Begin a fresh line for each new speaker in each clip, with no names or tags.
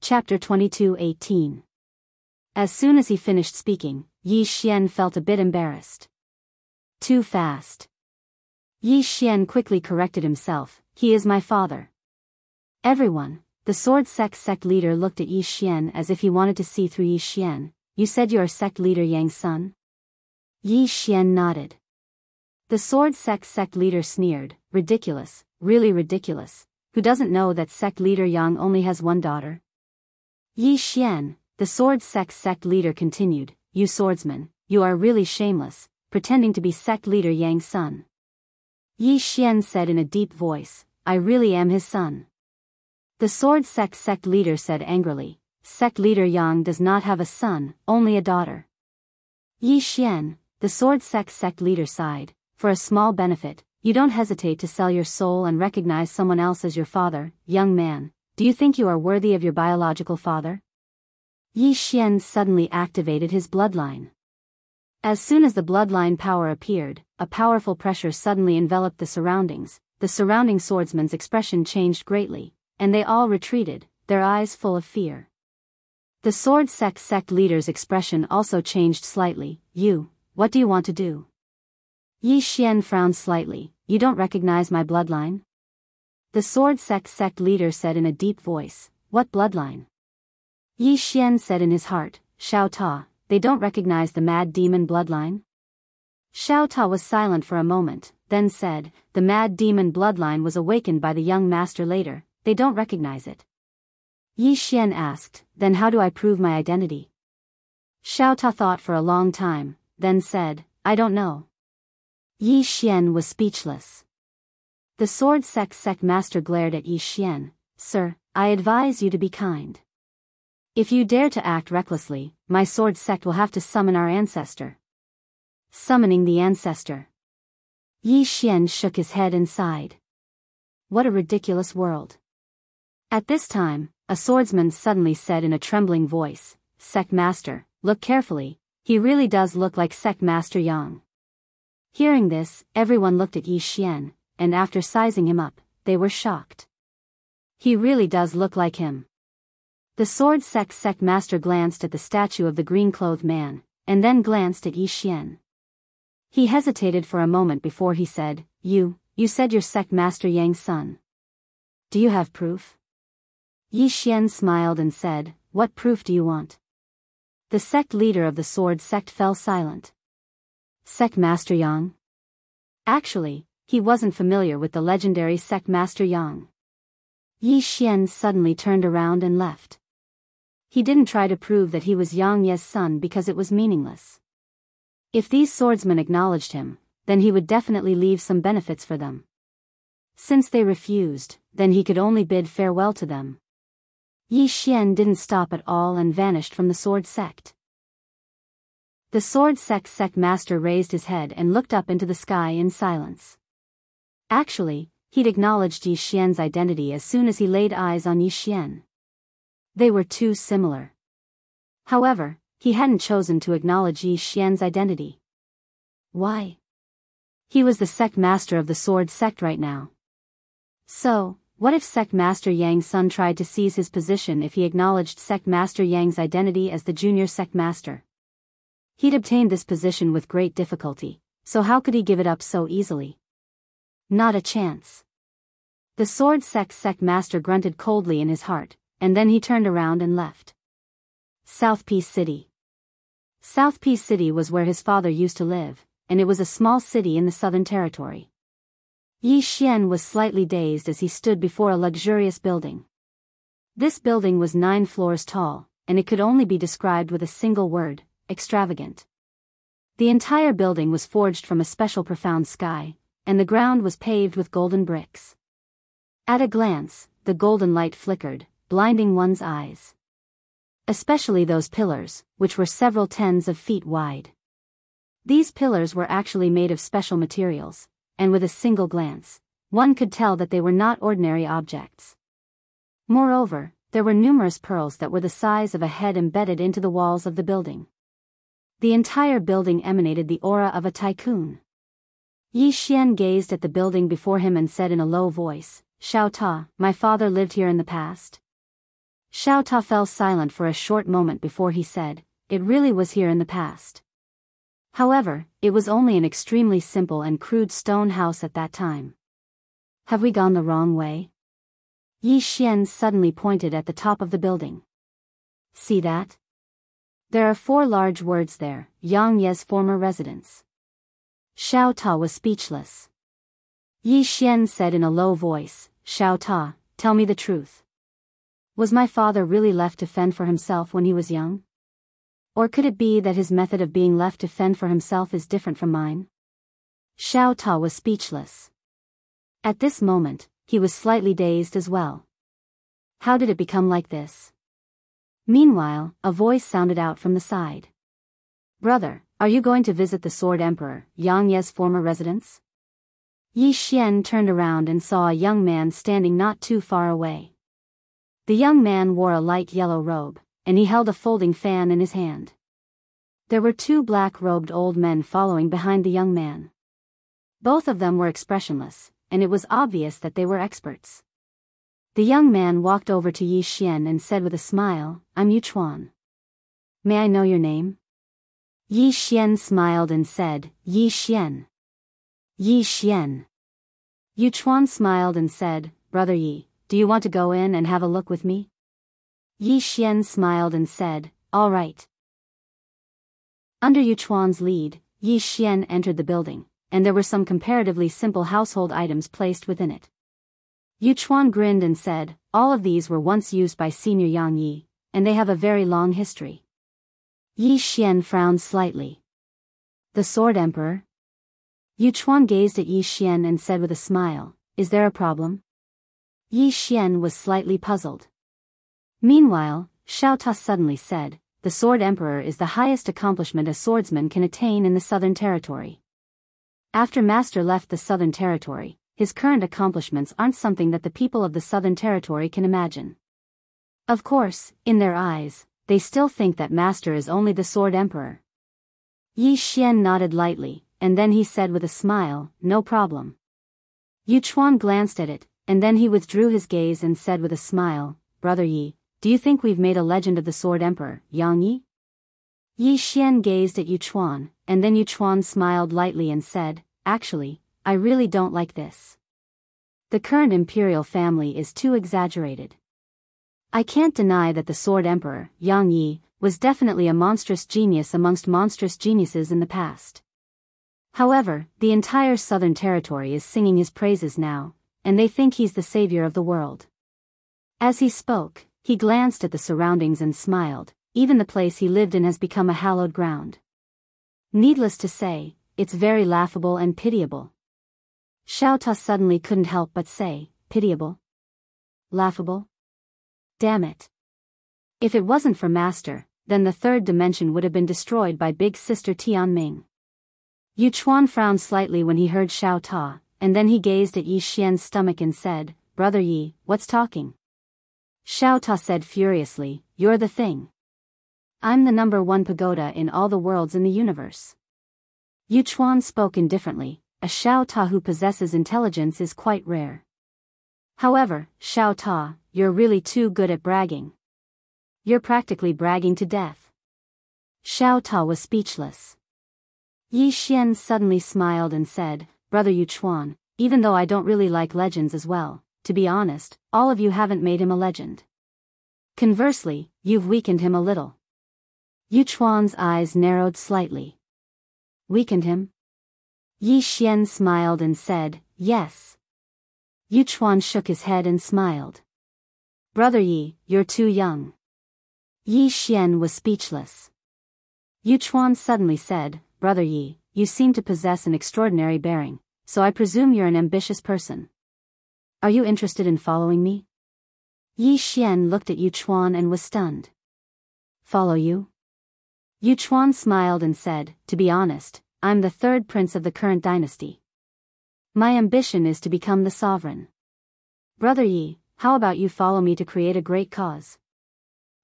Chapter 22:18. As soon as he finished speaking, Yi Xian felt a bit embarrassed. Too fast. Yi Xian quickly corrected himself, he is my father. Everyone, the sword sect leader looked at Yi Xian as if he wanted to see through Yi Xian. You said you are sect leader Yang's son? Yi Xian nodded. The sword sect leader sneered, ridiculous, really ridiculous. Who doesn't know that sect leader Yang only has one daughter? Yi Xian, the sword sect leader continued, you swordsman, you are really shameless, pretending to be sect leader Yang's son. Yi Xian said in a deep voice, I really am his son. The sword sect leader said angrily, sect leader Yang does not have a son, only a daughter. Yi Xian, the sword sect leader sighed, for a small benefit, you don't hesitate to sell your soul and recognize someone else as your father, young man. Do you think you are worthy of your biological father? Yi Xian suddenly activated his bloodline. As soon as the bloodline power appeared, a powerful pressure suddenly enveloped the surroundings. The surrounding swordsmen's expression changed greatly, and they all retreated, their eyes full of fear. The sword sect leader's expression also changed slightly. You, what do you want to do? Yi Xian frowned slightly, you don't recognize my bloodline? The sword sect leader said in a deep voice, what bloodline? Yi Xian said in his heart, Xiao Ta, they don't recognize the mad demon bloodline? Xiao Ta was silent for a moment, then said, the mad demon bloodline was awakened by the young master later, they don't recognize it. Yi Xian asked, then how do I prove my identity? Xiao Ta thought for a long time, then said, I don't know. Yi Xian was speechless. The sword sect master glared at Yi Xian, Sir, I advise you to be kind. If you dare to act recklessly, my sword sect will have to summon our ancestor. Summoning the ancestor. Yi Xian shook his head and sighed. What a ridiculous world. At this time, a swordsman suddenly said in a trembling voice, Sect Master, look carefully, he really does look like Sect Master Yang. Hearing this, everyone looked at Yi Xian, and after sizing him up, they were shocked. He really does look like him. The sword sect master glanced at the statue of the green-clothed man, and then glanced at Yi Xian. He hesitated for a moment before he said, You said you're sect master Yang's son. Do you have proof? Yi Xian smiled and said, What proof do you want? The sect leader of the sword sect fell silent. Sect Master Yang? Actually, he wasn't familiar with the legendary sect Master Yang. Yi Xian suddenly turned around and left. He didn't try to prove that he was Yang Ye's son because it was meaningless. If these swordsmen acknowledged him, then he would definitely leave some benefits for them. Since they refused, then he could only bid farewell to them. Yi Xian didn't stop at all and vanished from the sword sect. The sword sect master raised his head and looked up into the sky in silence. Actually, he'd acknowledged Yi Xian's identity as soon as he laid eyes on Yi Xian. They were too similar. However, he hadn't chosen to acknowledge Yi Xian's identity. Why? He was the sect master of the sword sect right now. So, what if sect master Yang's son tried to seize his position if he acknowledged sect master Yang's identity as the junior sect master? He'd obtained this position with great difficulty, so how could he give it up so easily? Not a chance. The sword sect master grunted coldly in his heart, and then he turned around and left. South Peace City. South Peace City was where his father used to live, and it was a small city in the Southern Territory. Yi Xian was slightly dazed as he stood before a luxurious building. This building was 9 floors tall, and it could only be described with a single word, extravagant. The entire building was forged from a special profound sky, and the ground was paved with golden bricks. At a glance, the golden light flickered, blinding one's eyes. Especially those pillars, which were several tens of feet wide. These pillars were actually made of special materials, and with a single glance, one could tell that they were not ordinary objects. Moreover, there were numerous pearls that were the size of a head embedded into the walls of the building. The entire building emanated the aura of a tycoon. Yi Xian gazed at the building before him and said in a low voice, Xiao Ta, my father lived here in the past? Xiao Ta fell silent for a short moment before he said, "It really was here in the past. However, it was only an extremely simple and crude stone house at that time. Have we gone the wrong way?" Yi Xian suddenly pointed at the top of the building. "See that? There are 4 large words there, Yang Ye's former residence." Xiao Ta was speechless. Yi Xian said in a low voice, "Xiao Ta, tell me the truth. Was my father really left to fend for himself when he was young? Or could it be that his method of being left to fend for himself is different from mine?" Xiao Ta was speechless. At this moment, he was slightly dazed as well. How did it become like this? Meanwhile, a voice sounded out from the side. "Brother, are you going to visit the Sword Emperor, Yang Ye's former residence?" Yi Xian turned around and saw a young man standing not too far away. The young man wore a light yellow robe, and he held a folding fan in his hand. There were 2 black-robed old men following behind the young man. Both of them were expressionless, and it was obvious that they were experts. The young man walked over to Yi Xian and said with a smile, "I'm Yu Chuan. May I know your name?" Yi Xian smiled and said, "Yi Xian." "Yi Xian." Yu Chuan smiled and said, "Brother Yi, do you want to go in and have a look with me?" Yi Xian smiled and said, "All right." Under Yu Chuan's lead, Yi Xian entered the building, and there were some comparatively simple household items placed within it. Yu Chuan grinned and said, "All of these were once used by Senior Yang Yi, and they have a very long history." Yi Xian frowned slightly. "The Sword Emperor?" Yu Chuan gazed at Yi Xian and said with a smile, "Is there a problem?" Yi Xian was slightly puzzled. Meanwhile, Xiao Ta suddenly said, "The Sword Emperor is the highest accomplishment a swordsman can attain in the Southern Territory. After Master left the Southern Territory, his current accomplishments aren't something that the people of the Southern Territory can imagine. Of course, in their eyes, they still think that Master is only the Sword Emperor." Yi Xian nodded lightly, and then he said with a smile, "No problem." Yu Chuan glanced at it, and then he withdrew his gaze and said with a smile, "Brother Yi, do you think we've made a legend of the Sword Emperor, Yang Yi?" Yi Xian gazed at Yu Chuan, and then Yu Chuan smiled lightly and said, "Actually, I really don't like this. The current imperial family is too exaggerated. I can't deny that the Sword Emperor, Yang Yi, was definitely a monstrous genius amongst monstrous geniuses in the past. However, the entire Southern Territory is singing his praises now, and they think he's the savior of the world." As he spoke, he glanced at the surroundings and smiled. Even the place he lived in has become a hallowed ground. Needless to say, it's very laughable and pitiable. Xiao Ta suddenly couldn't help but say, "Pitiable? Laughable? Damn it. If it wasn't for Master, then the 3rd dimension would have been destroyed by Big Sister Tianming." Yu Chuan frowned slightly when he heard Xiao Ta, and then he gazed at Yi Xian's stomach and said, "Brother Yi, what's talking?" Xiao Ta said furiously, "You're the thing. I'm the number 1 pagoda in all the worlds in the universe." Yu Chuan spoke indifferently. A Xiao Ta who possesses intelligence is quite rare. "However, Xiao Ta, you're really too good at bragging. You're practically bragging to death." Xiao Ta was speechless. Yi Xian suddenly smiled and said, "Brother Yu Chuan, even though I don't really like legends as well, to be honest, all of you haven't made him a legend. Conversely, you've weakened him a little." Yu Chuan's eyes narrowed slightly. "Weakened him?" Yi Xian smiled and said, "Yes." Yu Chuan shook his head and smiled. "Brother Yi, you're too young." Yi Xian was speechless. Yu Chuan suddenly said, "Brother Yi, you seem to possess an extraordinary bearing, so I presume you're an ambitious person. Are you interested in following me?" Yi Xian looked at Yu Chuan and was stunned. "Follow you?" Yu Chuan smiled and said, "To be honest, I'm the 3rd prince of the current dynasty. My ambition is to become the sovereign. Brother Yi, how about you follow me to create a great cause?"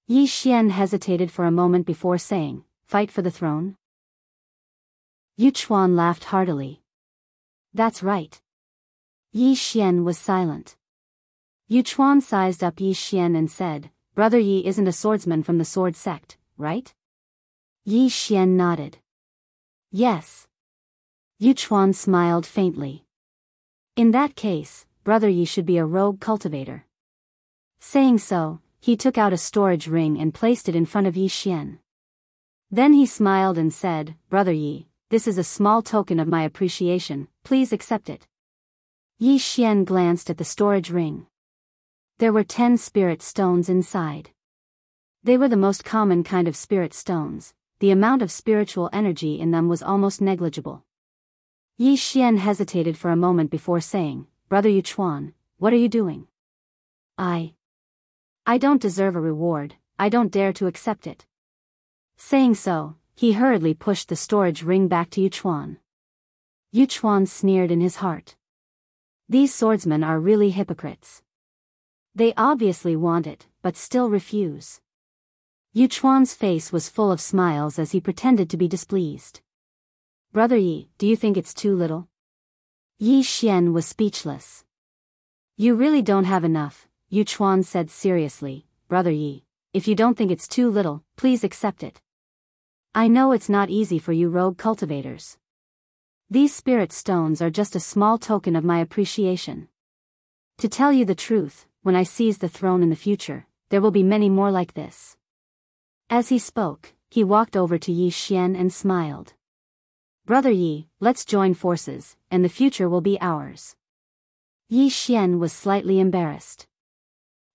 Yi Xian hesitated for a moment before saying, "Fight for the throne?" Yu Chuan laughed heartily. "That's right." Yi Xian was silent. Yu Chuan sized up Yi Xian and said, Brother Yi isn't a swordsman from the sword sect, right? Yi Xian nodded. Yes. Yu Chuan smiled faintly. In that case, Brother Yi should be a rogue cultivator. Saying so, he took out a storage ring and placed it in front of Yi Xian. Then he smiled and said, Brother Yi, this is a small token of my appreciation, please accept it. Yi Xian glanced at the storage ring. There were 10 spirit stones inside. They were the most common kind of spirit stones. The amount of spiritual energy in them was almost negligible. Yi Xian hesitated for a moment before saying, Brother Yu Chuan, what are you doing? I don't deserve a reward, I don't dare to accept it. Saying so, he hurriedly pushed the storage ring back to Yu Chuan. Yu Chuan sneered in his heart. These swordsmen are really hypocrites. They obviously want it, but still refuse. Yu Chuan's face was full of smiles as he pretended to be displeased. Brother Yi, do you think it's too little? Yi Xian was speechless. You really don't have enough, Yu Chuan said seriously. Brother Yi, if you don't think it's too little, please accept it. I know it's not easy for you rogue cultivators. These spirit stones are just a small token of my appreciation. To tell you the truth, when I seize the throne in the future, there will be many more like this. As he spoke, he walked over to Yi Xian and smiled. Brother Yi, let's join forces, and the future will be ours. Yi Xian was slightly embarrassed.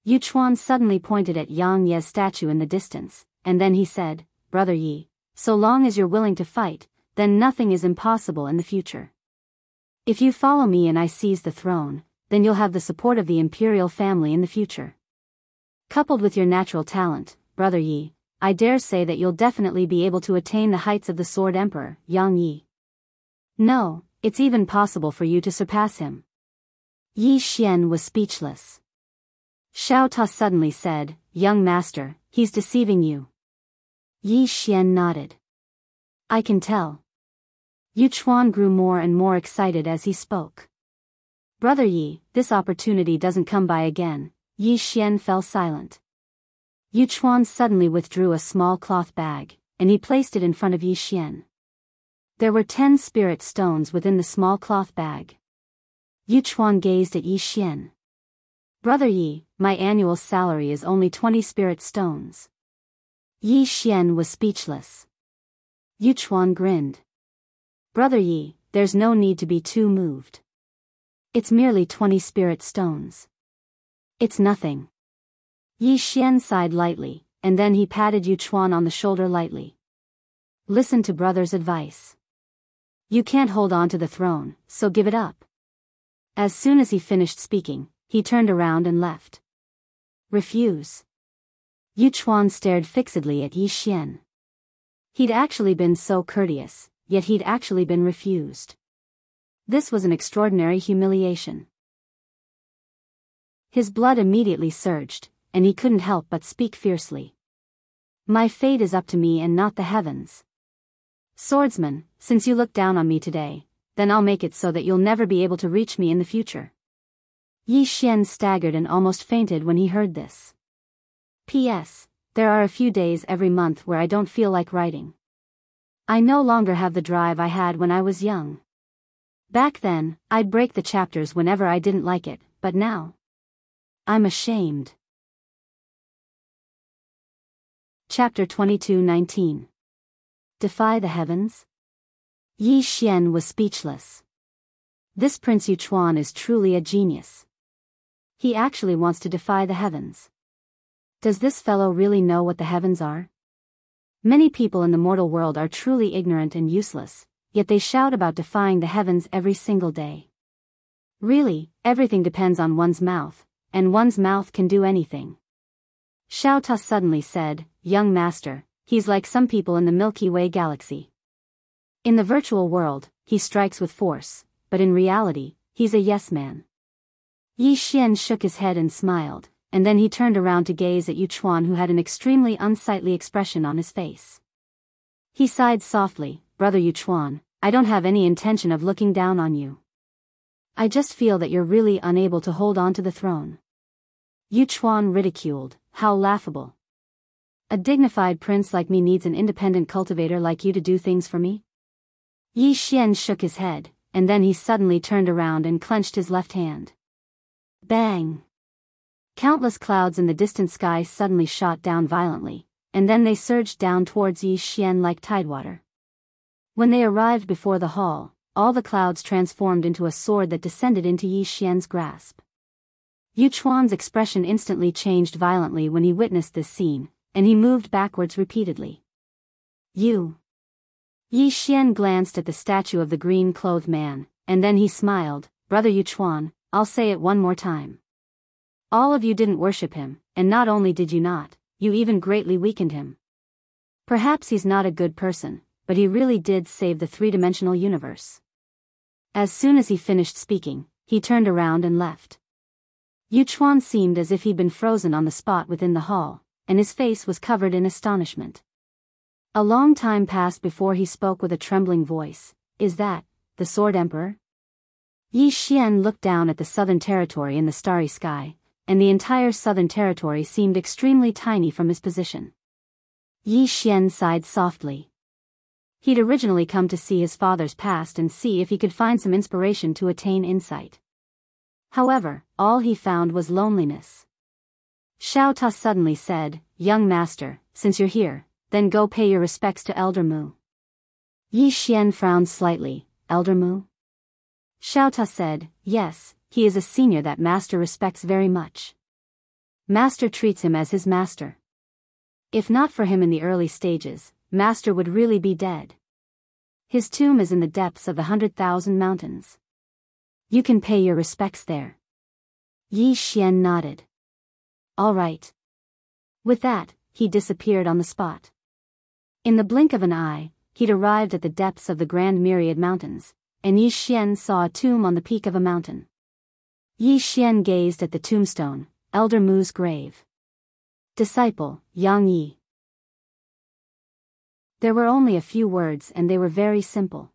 Yu Chuan suddenly pointed at Yang Ye's statue in the distance, and then he said, Brother Yi, so long as you're willing to fight, then nothing is impossible in the future. If you follow me and I seize the throne, then you'll have the support of the imperial family in the future. Coupled with your natural talent, Brother Yi, I dare say that you'll definitely be able to attain the heights of the Sword Emperor, Yang Yi. No, it's even possible for you to surpass him. Yi Xian was speechless. Xiao Ta suddenly said, Young master, he's deceiving you. Yi Xian nodded. I can tell. Yu Chuan grew more and more excited as he spoke. Brother Yi, this opportunity doesn't come by again. Yi Xian fell silent. Yu Chuan suddenly withdrew a small cloth bag, and he placed it in front of Yi Xian. There were 10 spirit stones within the small cloth bag. Yu Chuan gazed at Yi Xian. Brother Yi, my annual salary is only 20 spirit stones. Yi Xian was speechless. Yu Chuan grinned. Brother Yi, there's no need to be too moved. It's merely 20 spirit stones. It's nothing. Yi Xian sighed lightly, and then he patted Yu Chuan on the shoulder lightly. Listen to brother's advice. You can't hold on to the throne, so give it up. As soon as he finished speaking, he turned around and left. Refuse. Yu Chuan stared fixedly at Yi Xian. He'd actually been so courteous, yet he'd actually been refused. This was an extraordinary humiliation. His blood immediately surged, and he couldn't help but speak fiercely. My fate is up to me and not the heavens. Swordsman, since you look down on me today, then I'll make it so that you'll never be able to reach me in the future. Yi Xian staggered and almost fainted when he heard this. P.S. There are a few days every month where I don't feel like writing. I no longer have the drive I had when I was young. Back then, I'd break the chapters whenever I didn't like it, but now, I'm ashamed. Chapter 22:19. Defy the heavens? Yi Xian was speechless. This Prince Yu Chuan is truly a genius. He actually wants to defy the heavens. Does this fellow really know what the heavens are? Many people in the mortal world are truly ignorant and useless, yet they shout about defying the heavens every single day. Really, everything depends on one's mouth, and one's mouth can do anything. Xiao Ta suddenly said, Young master, he's like some people in the Milky Way galaxy. In the virtual world, he strikes with force, but in reality, he's a yes man. Yi Xian shook his head and smiled, and then he turned around to gaze at Yu Chuan, who had an extremely unsightly expression on his face. He sighed softly, Brother Yu Chuan, I don't have any intention of looking down on you. I just feel that you're really unable to hold on to the throne. Yu Chuan ridiculed, how laughable. A dignified prince like me needs an independent cultivator like you to do things for me? Yi Xian shook his head, and then he suddenly turned around and clenched his left hand. Bang! Countless clouds in the distant sky suddenly shot down violently, and then they surged down towards Yi Xian like tidewater. When they arrived before the hall, all the clouds transformed into a sword that descended into Yi Xian's grasp. Yu Chuan's expression instantly changed violently when he witnessed this scene, and he moved backwards repeatedly. You! Yi Xian glanced at the statue of the green-clothed man, and then he smiled. Brother Yu Chuan, I'll say it one more time. All of you didn't worship him, and not only did you not, you even greatly weakened him. Perhaps he's not a good person, but he really did save the three-dimensional universe. As soon as he finished speaking, he turned around and left. Yu Chuan seemed as if he'd been frozen on the spot within the hall, and his face was covered in astonishment. A long time passed before he spoke with a trembling voice. Is that the Sword Emperor? Yi Xian looked down at the southern territory in the starry sky, and the entire southern territory seemed extremely tiny from his position. Yi Xian sighed softly. He'd originally come to see his father's past and see if he could find some inspiration to attain insight. However, all he found was loneliness. Xiao Ta suddenly said, Young master, since you're here, then go pay your respects to Elder Mu. Yi Xian frowned slightly. Elder Mu? Xiao Ta said, Yes, he is a senior that master respects very much. Master treats him as his master. If not for him in the early stages, master would really be dead. His tomb is in the depths of the 100,000 mountains. You can pay your respects there. Yi Xian nodded. All right. With that, he disappeared on the spot. In the blink of an eye, he'd arrived at the depths of the Grand Myriad Mountains, and Yi Xian saw a tomb on the peak of a mountain. Yi Xian gazed at the tombstone, Elder Mu's grave. Disciple, Yang Yi. There were only a few words and they were very simple.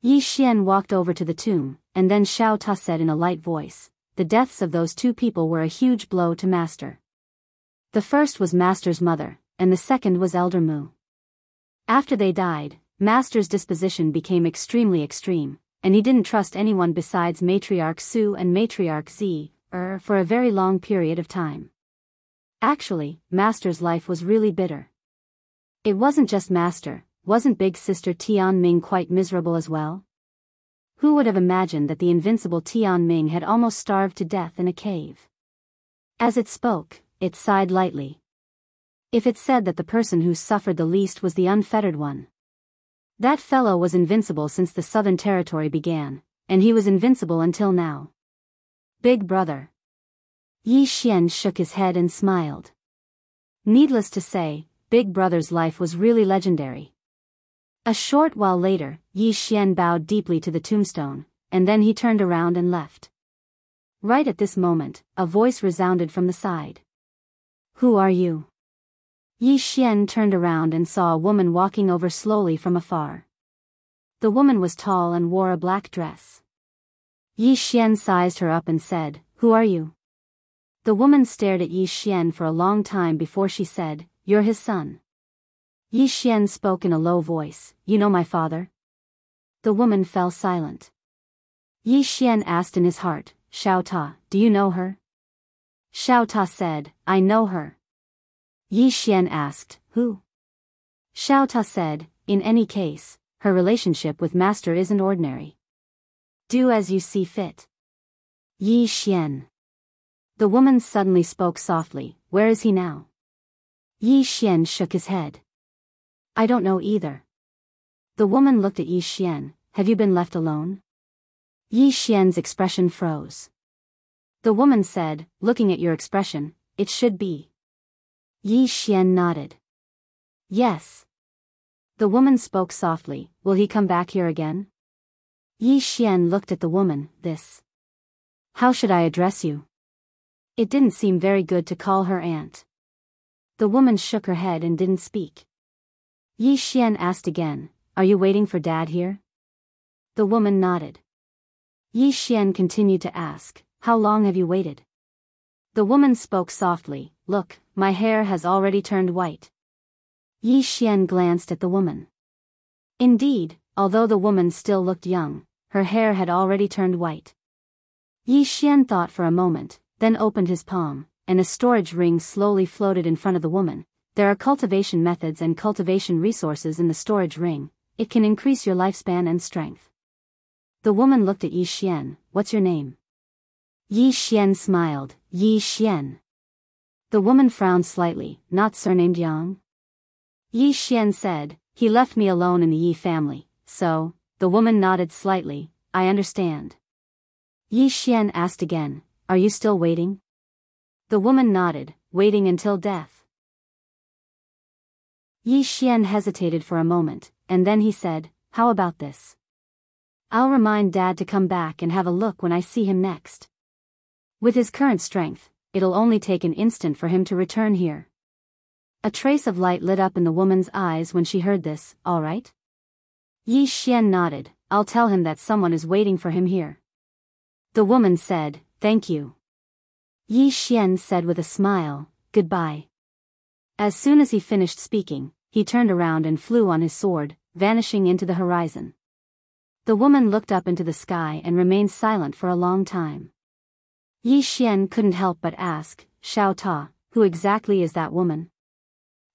Yi Xian walked over to the tomb, and then Xiao Ta said in a light voice, The deaths of those two people were a huge blow to Master. The first was Master's mother, and the second was Elder Mu. After they died, Master's disposition became extremely extreme, and he didn't trust anyone besides Matriarch Su and Matriarch Zi, for a very long period of time. Actually, Master's life was really bitter. It wasn't just Master, wasn't Big Sister Tian Ming quite miserable as well? Who would have imagined that the invincible Tian Ming had almost starved to death in a cave? As it spoke, it sighed lightly. If it said that the person who suffered the least was the unfettered one. That fellow was invincible since the Southern Territory began, and he was invincible until now. Big brother. Yi Xian shook his head and smiled. Needless to say, Big Brother's life was really legendary. A short while later, Yi Xian bowed deeply to the tombstone, and then he turned around and left. Right at this moment, a voice resounded from the side. Who are you? Yi Xian turned around and saw a woman walking over slowly from afar. The woman was tall and wore a black dress. Yi Xian sized her up and said, Who are you? The woman stared at Yi Xian for a long time before she said, You're his son. Yi Xian spoke in a low voice, You know my father? The woman fell silent. Yi Xian asked in his heart, Xiao Ta, do you know her? Xiao Ta said, I know her. Yi Xian asked, Who? Xiao Ta said, In any case, her relationship with Master isn't ordinary. Do as you see fit. Yi Xian. The woman suddenly spoke softly, Where is he now? Yi Xian shook his head. I don't know either. The woman looked at Yi Xian, Have you been left alone? Yi Xian's expression froze. The woman said, Looking at your expression, it should be. Yi Xian nodded. Yes. The woman spoke softly, Will he come back here again? Yi Xian looked at the woman, This. How should I address you? It didn't seem very good to call her aunt. The woman shook her head and didn't speak. Yi Xian asked again, Are you waiting for Dad here? The woman nodded. Yi Xian continued to ask, How long have you waited? The woman spoke softly, "Look, my hair has already turned white." Yi Xian glanced at the woman. Indeed, although the woman still looked young, her hair had already turned white. Yi Xian thought for a moment, then opened his palm, and a storage ring slowly floated in front of the woman. There are cultivation methods and cultivation resources in the storage ring. It can increase your lifespan and strength. The woman looked at Yi Xian. "What's your name?" Yi Xian smiled. "Yi Xian." The woman frowned slightly. "Not surnamed Yang?" Yi Xian said, "He left me alone in the Yi family, so." The woman nodded slightly. "I understand." Yi Xian asked again, "Are you still waiting?" The woman nodded, "Waiting until death." Yi Xian hesitated for a moment, and then he said, "How about this? I'll remind Dad to come back and have a look when I see him next. With his current strength, it'll only take an instant for him to return here." A trace of light lit up in the woman's eyes when she heard this. "All right?" Yi Xian nodded. "I'll tell him that someone is waiting for him here." The woman said, "Thank you." Yi Xian said with a smile, "Goodbye." As soon as he finished speaking, he turned around and flew on his sword, vanishing into the horizon. The woman looked up into the sky and remained silent for a long time. Yi Xian couldn't help but ask, "Xiao Ta, who exactly is that woman?"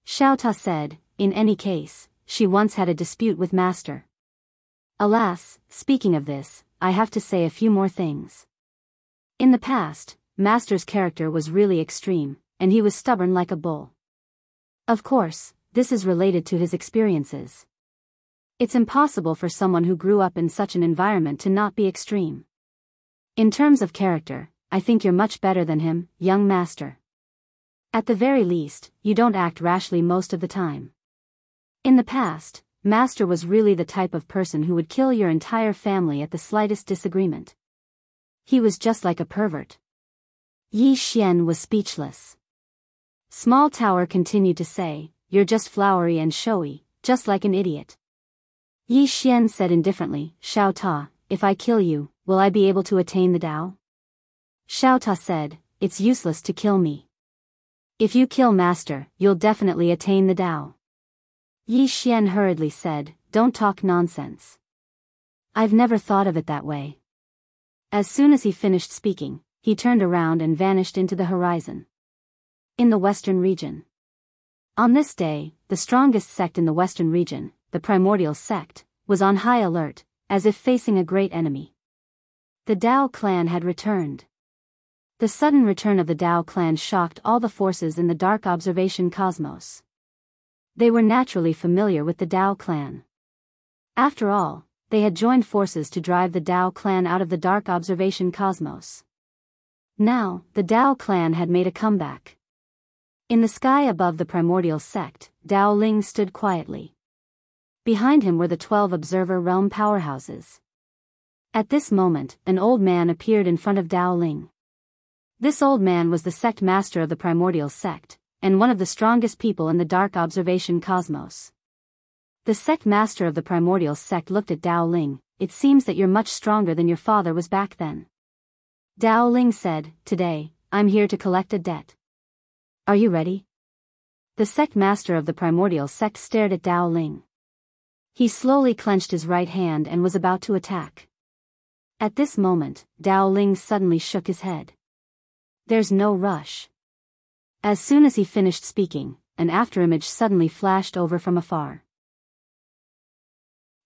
Xiao Ta said, "In any case, she once had a dispute with Master. Alas, speaking of this, I have to say a few more things. In the past, Master's character was really extreme, and he was stubborn like a bull. Of course, this is related to his experiences. It's impossible for someone who grew up in such an environment to not be extreme. In terms of character, I think you're much better than him, young Master. At the very least, you don't act rashly most of the time. In the past, Master was really the type of person who would kill your entire family at the slightest disagreement. He was just like a pervert." Yi Xian was speechless. Small Tower continued to say, "You're just flowery and showy, just like an idiot." Yi Xian said indifferently, "Xiao Ta, if I kill you, will I be able to attain the Tao?" Xiao Ta said, "It's useless to kill me. If you kill Master, you'll definitely attain the Tao." Yi Xian hurriedly said, "Don't talk nonsense. I've never thought of it that way." As soon as he finished speaking, he turned around and vanished into the horizon. In the Western region. On this day, the strongest sect in the Western region, the Primordial sect, was on high alert, as if facing a great enemy. The Dao clan had returned. The sudden return of the Dao clan shocked all the forces in the Dark Observation Cosmos. They were naturally familiar with the Dao clan. After all, they had joined forces to drive the Dao clan out of the Dark Observation Cosmos. Now, the Dao clan had made a comeback. In the sky above the Primordial sect, Dao Ling stood quietly. Behind him were the 12 Observer Realm powerhouses. At this moment, an old man appeared in front of Dao Ling. This old man was the sect master of the Primordial sect, and one of the strongest people in the Dark Observation Cosmos. The sect master of the Primordial sect looked at Dao Ling. "It seems that you're much stronger than your father was back then." Dao Ling said, "Today, I'm here to collect a debt. Are you ready?" The sect master of the Primordial sect stared at Dao Ling. He slowly clenched his right hand and was about to attack. At this moment, Dao Ling suddenly shook his head. "There's no rush." As soon as he finished speaking, an afterimage suddenly flashed over from afar.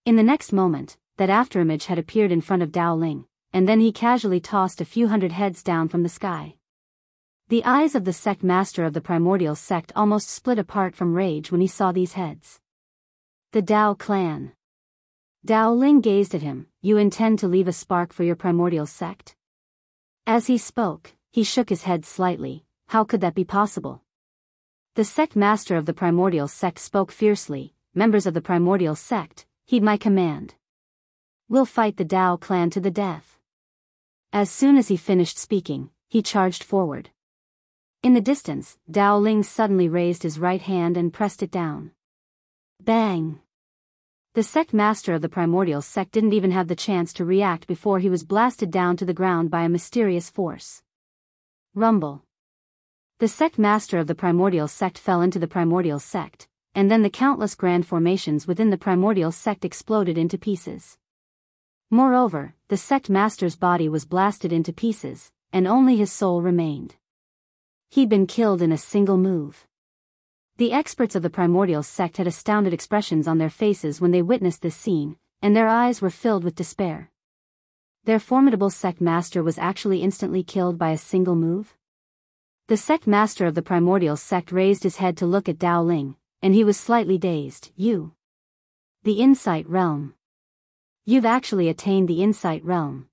In the next moment, that afterimage had appeared in front of Dao Ling, and then he casually tossed a few hundred heads down from the sky. The eyes of the sect master of the Primordial sect almost split apart from rage when he saw these heads. The Dao clan. Dao Ling gazed at him. "You intend to leave a spark for your Primordial sect?" As he spoke, he shook his head slightly. How could that be possible? The sect master of the Primordial sect spoke fiercely. "Members of the Primordial sect, heed my command. We'll fight the Dao clan to the death." As soon as he finished speaking, he charged forward. In the distance, Dao Ling suddenly raised his right hand and pressed it down. Bang! The sect master of the Primordial sect didn't even have the chance to react before he was blasted down to the ground by a mysterious force. Rumble. The sect master of the primordial sect fell into the primordial sect, and then the countless grand formations within the primordial sect exploded into pieces. Moreover, the sect master's body was blasted into pieces, and only his soul remained. He'd been killed in a single move. The experts of the primordial sect had astounded expressions on their faces when they witnessed this scene, and their eyes were filled with despair. Their formidable sect master was actually instantly killed by a single move? The sect master of the primordial sect raised his head to look at Dao Ling, and he was slightly dazed. You. The insight realm. You've actually attained the insight realm.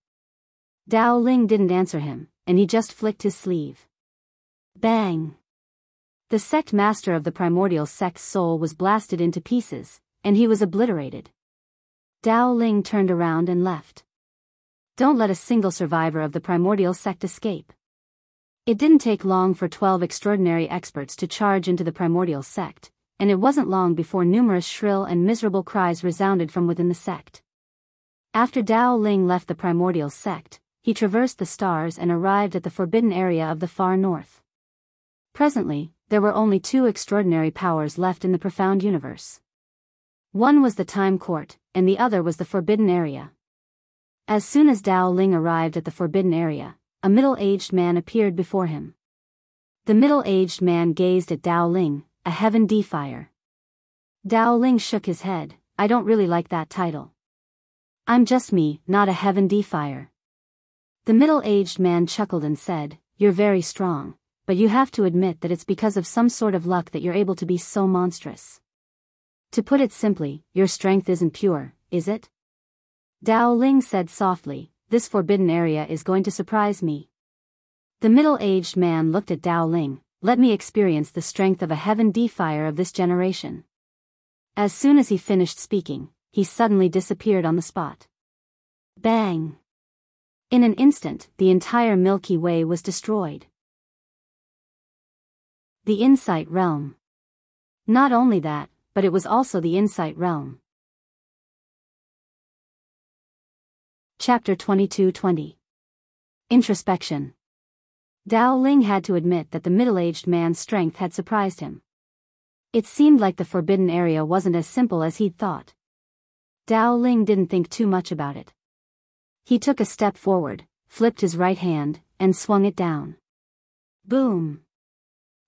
Dao Ling didn't answer him, and he just flicked his sleeve. Bang! The sect master of the primordial sect's soul was blasted into pieces, and he was obliterated. Dao Ling turned around and left. Don't let a single survivor of the primordial sect escape. It didn't take long for 12 extraordinary experts to charge into the primordial sect, and it wasn't long before numerous shrill and miserable cries resounded from within the sect. After Dao Ling left the primordial sect, he traversed the stars and arrived at the forbidden area of the far north. Presently, there were only 2 extraordinary powers left in the profound universe. One was the Time Court, and the other was the forbidden area. As soon as Dao Ling arrived at the forbidden area, a middle-aged man appeared before him. The middle-aged man gazed at Dao Ling, a heaven defier. Dao Ling shook his head. I don't really like that title. I'm just me, not a heaven defier. The middle-aged man chuckled and said, You're very strong, but you have to admit that it's because of some sort of luck that you're able to be so monstrous. To put it simply, your strength isn't pure, is it? Dao Ling said softly, This forbidden area is going to surprise me. The middle-aged man looked at Dao Ling. Let me experience the strength of a heaven defier of this generation. As soon as he finished speaking, he suddenly disappeared on the spot. Bang! In an instant, the entire Milky Way was destroyed. The Insight Realm. Not only that, but it was also the Insight Realm. Chapter 22-20. Introspection. Dao Ling had to admit that the middle-aged man's strength had surprised him. It seemed like the forbidden area wasn't as simple as he'd thought. Dao Ling didn't think too much about it. He took a step forward, flipped his right hand, and swung it down. Boom!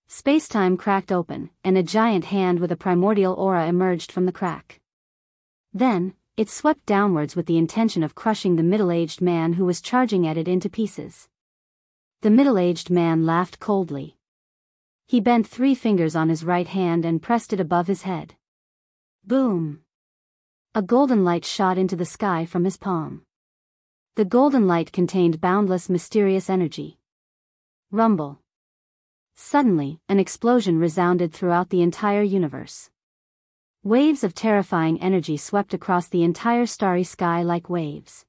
Space-time cracked open, and a giant hand with a primordial aura emerged from the crack. Then, it swept downwards with the intention of crushing the middle-aged man who was charging at it into pieces. The middle-aged man laughed coldly. He bent 3 fingers on his right hand and pressed it above his head. Boom! A golden light shot into the sky from his palm. The golden light contained boundless mysterious energy. Rumble. Suddenly, an explosion resounded throughout the entire universe. Waves of terrifying energy swept across the entire starry sky like waves.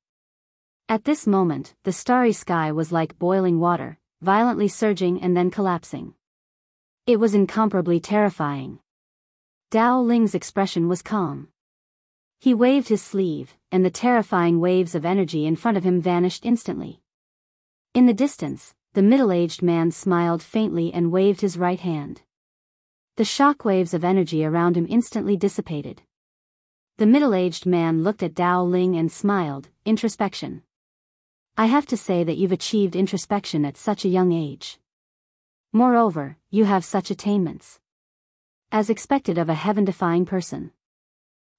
At this moment, the starry sky was like boiling water, violently surging and then collapsing. It was incomparably terrifying. Dao Ling's expression was calm. He waved his sleeve, and the terrifying waves of energy in front of him vanished instantly. In the distance, the middle-aged man smiled faintly and waved his right hand. The shock waves of energy around him instantly dissipated. The middle-aged man looked at Dao Ling and smiled. Introspection. I have to say that you've achieved introspection at such a young age. Moreover, you have such attainments. As expected of a heaven-defying person.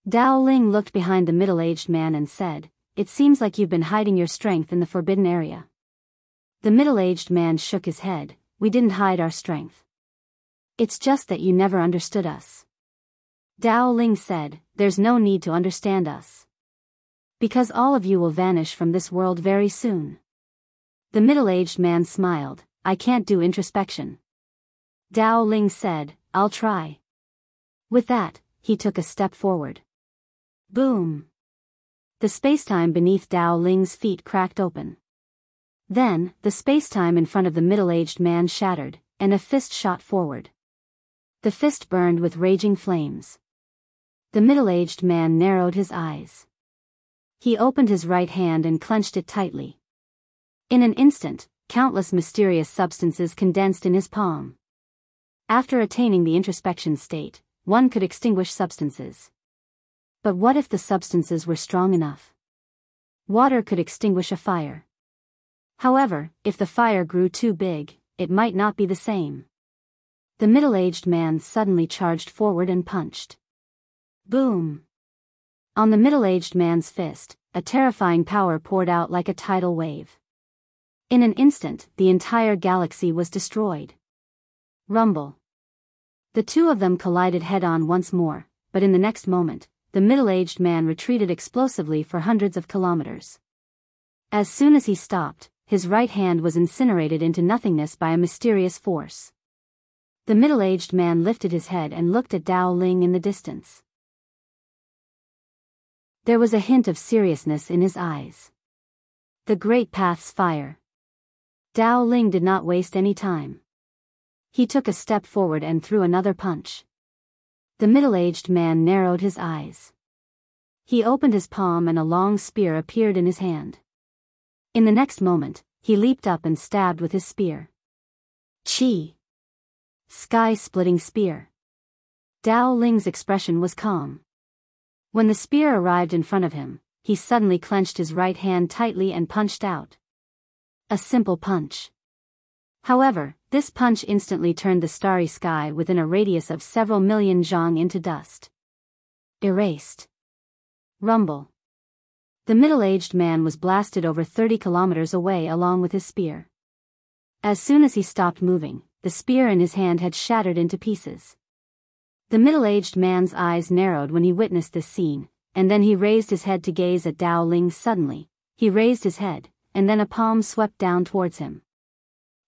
Dao Ling looked behind the middle-aged man and said, It seems like you've been hiding your strength in the forbidden area. The middle-aged man shook his head. We didn't hide our strength. It's just that you never understood us. Dao Ling said, There's no need to understand us. Because all of you will vanish from this world very soon. The middle-aged man smiled. I can't do introspection. Dao Ling said, I'll try. With that, he took a step forward. Boom! The spacetime beneath Dao Ling's feet cracked open. Then, the spacetime in front of the middle-aged man shattered, and a fist shot forward. The fist burned with raging flames. The middle-aged man narrowed his eyes. He opened his right hand and clenched it tightly. In an instant, countless mysterious substances condensed in his palm. After attaining the introspection state, one could extinguish substances. But what if the substances were strong enough? Water could extinguish a fire. However, if the fire grew too big, it might not be the same. The middle-aged man suddenly charged forward and punched. Boom! On the middle-aged man's fist, a terrifying power poured out like a tidal wave. In an instant, the entire galaxy was destroyed. Rumble. The two of them collided head-on once more, but in the next moment, the middle-aged man retreated explosively for hundreds of kilometers. As soon as he stopped, his right hand was incinerated into nothingness by a mysterious force. The middle-aged man lifted his head and looked at Dao Ling in the distance. There was a hint of seriousness in his eyes. The Great Path's fire. Dao Ling did not waste any time. He took a step forward and threw another punch. The middle-aged man narrowed his eyes. He opened his palm and a long spear appeared in his hand. In the next moment, he leaped up and stabbed with his spear. Chi! Sky-splitting spear. Dao Ling's expression was calm. When the spear arrived in front of him, he suddenly clenched his right hand tightly and punched out. A simple punch. However, this punch instantly turned the starry sky within a radius of several million zhang into dust. Erased. Rumble. The middle-aged man was blasted over 30 kilometers away along with his spear. As soon as he stopped moving, the spear in his hand had shattered into pieces. The middle-aged man's eyes narrowed when he witnessed this scene, and then he raised his head to gaze at Dao Ling. Suddenly, he raised his head, and then a palm swept down towards him.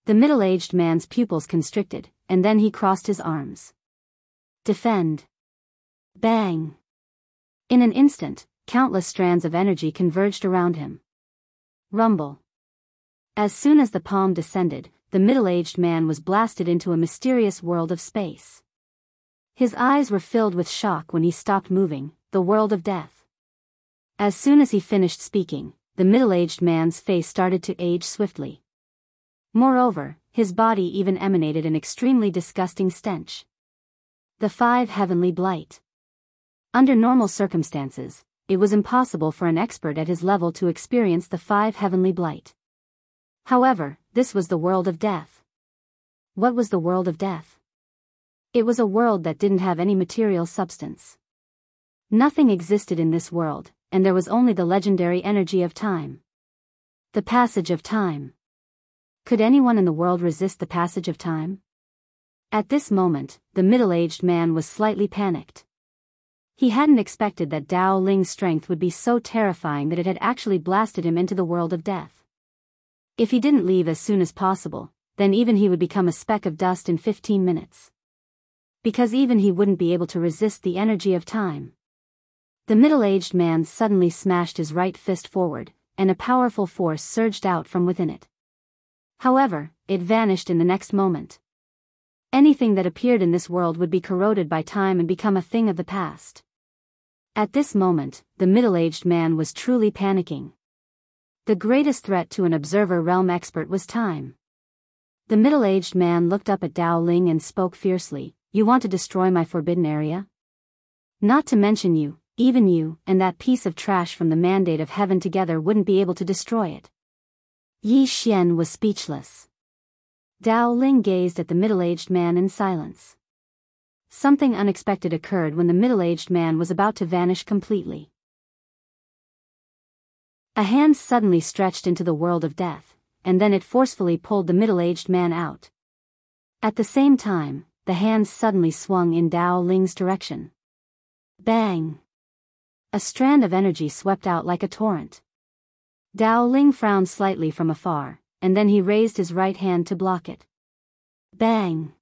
The middle-aged man's pupils constricted, and then he crossed his arms. Defend. Bang. In an instant, countless strands of energy converged around him. Rumble. As soon as the palm descended, the middle-aged man was blasted into a mysterious world of space. His eyes were filled with shock when he stopped moving, the world of death. As soon as he finished speaking, the middle-aged man's face started to age swiftly. Moreover, his body even emanated an extremely disgusting stench. The 5 heavenly blight. Under normal circumstances, it was impossible for an expert at his level to experience the 5 heavenly blight. However, this was the world of death. What was the world of death? It was a world that didn't have any material substance. Nothing existed in this world, and there was only the legendary energy of time. The passage of time. Could anyone in the world resist the passage of time? At this moment, the middle-aged man was slightly panicked. He hadn't expected that Dao Ling's strength would be so terrifying that it had actually blasted him into the world of death. If he didn't leave as soon as possible, then even he would become a speck of dust in 15 minutes. Because even he wouldn't be able to resist the energy of time. The middle-aged man suddenly smashed his right fist forward, and a powerful force surged out from within it. However, it vanished in the next moment. Anything that appeared in this world would be corroded by time and become a thing of the past. At this moment, the middle-aged man was truly panicking. The greatest threat to an observer realm expert was time. The middle-aged man looked up at Dao Ling and spoke fiercely, "You want to destroy my forbidden area? Not to mention you, even you, and that piece of trash from the mandate of heaven together wouldn't be able to destroy it." Yi Xian was speechless. Dao Ling gazed at the middle-aged man in silence. Something unexpected occurred when the middle-aged man was about to vanish completely. A hand suddenly stretched into the world of death, and then it forcefully pulled the middle-aged man out. At the same time, the hand suddenly swung in Dao Ling's direction. Bang! A strand of energy swept out like a torrent. Dao Ling frowned slightly from afar, and then he raised his right hand to block it. Bang!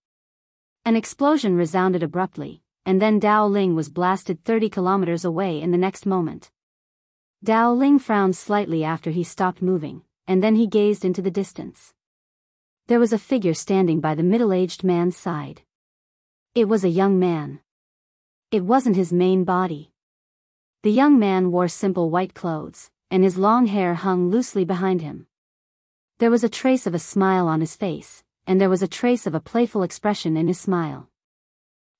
An explosion resounded abruptly, and then Dao Ling was blasted 30 kilometers away in the next moment. Dao Ling frowned slightly after he stopped moving, and then he gazed into the distance. There was a figure standing by the middle-aged man's side. It was a young man. It wasn't his main body. The young man wore simple white clothes, and his long hair hung loosely behind him. There was a trace of a smile on his face, and there was a trace of a playful expression in his smile.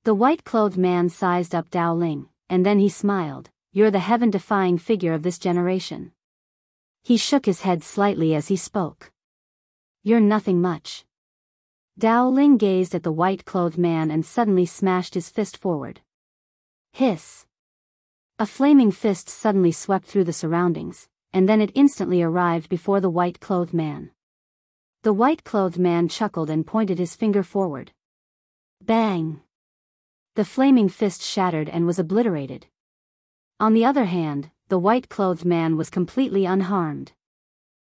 The white-clothed man sized up Dao Ling, and then he smiled. "You're the heaven-defying figure of this generation." He shook his head slightly as he spoke. "You're nothing much." Dao Ling gazed at the white-clothed man and suddenly smashed his fist forward. Hiss! A flaming fist suddenly swept through the surroundings, and then it instantly arrived before the white-clothed man. The white-clothed man chuckled and pointed his finger forward. Bang! The flaming fist shattered and was obliterated. On the other hand, the white-clothed man was completely unharmed.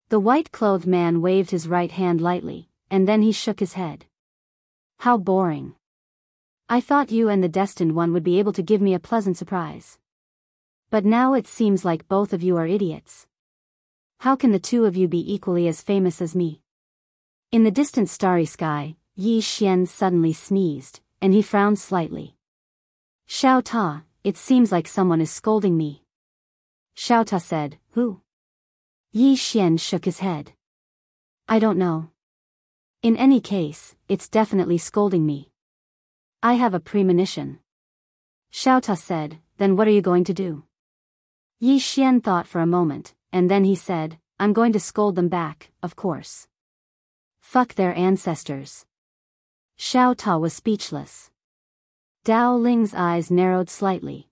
The white-clothed man waved his right hand lightly, and then he shook his head. "How boring. I thought you and the Destined One would be able to give me a pleasant surprise. But now it seems like both of you are idiots. How can the two of you be equally as famous as me?" In the distant starry sky, Yi Xian suddenly sneezed, and he frowned slightly. "Xiao Ta, it seems like someone is scolding me." Xiao Ta said, "Who?" Yi Xian shook his head. "I don't know. In any case, it's definitely scolding me. I have a premonition." Xiao Ta said, "Then what are you going to do?" Yi Xian thought for a moment, and then he said, "I'm going to scold them back, of course. Fuck their ancestors." Xiao Ta was speechless. Dao Ling's eyes narrowed slightly.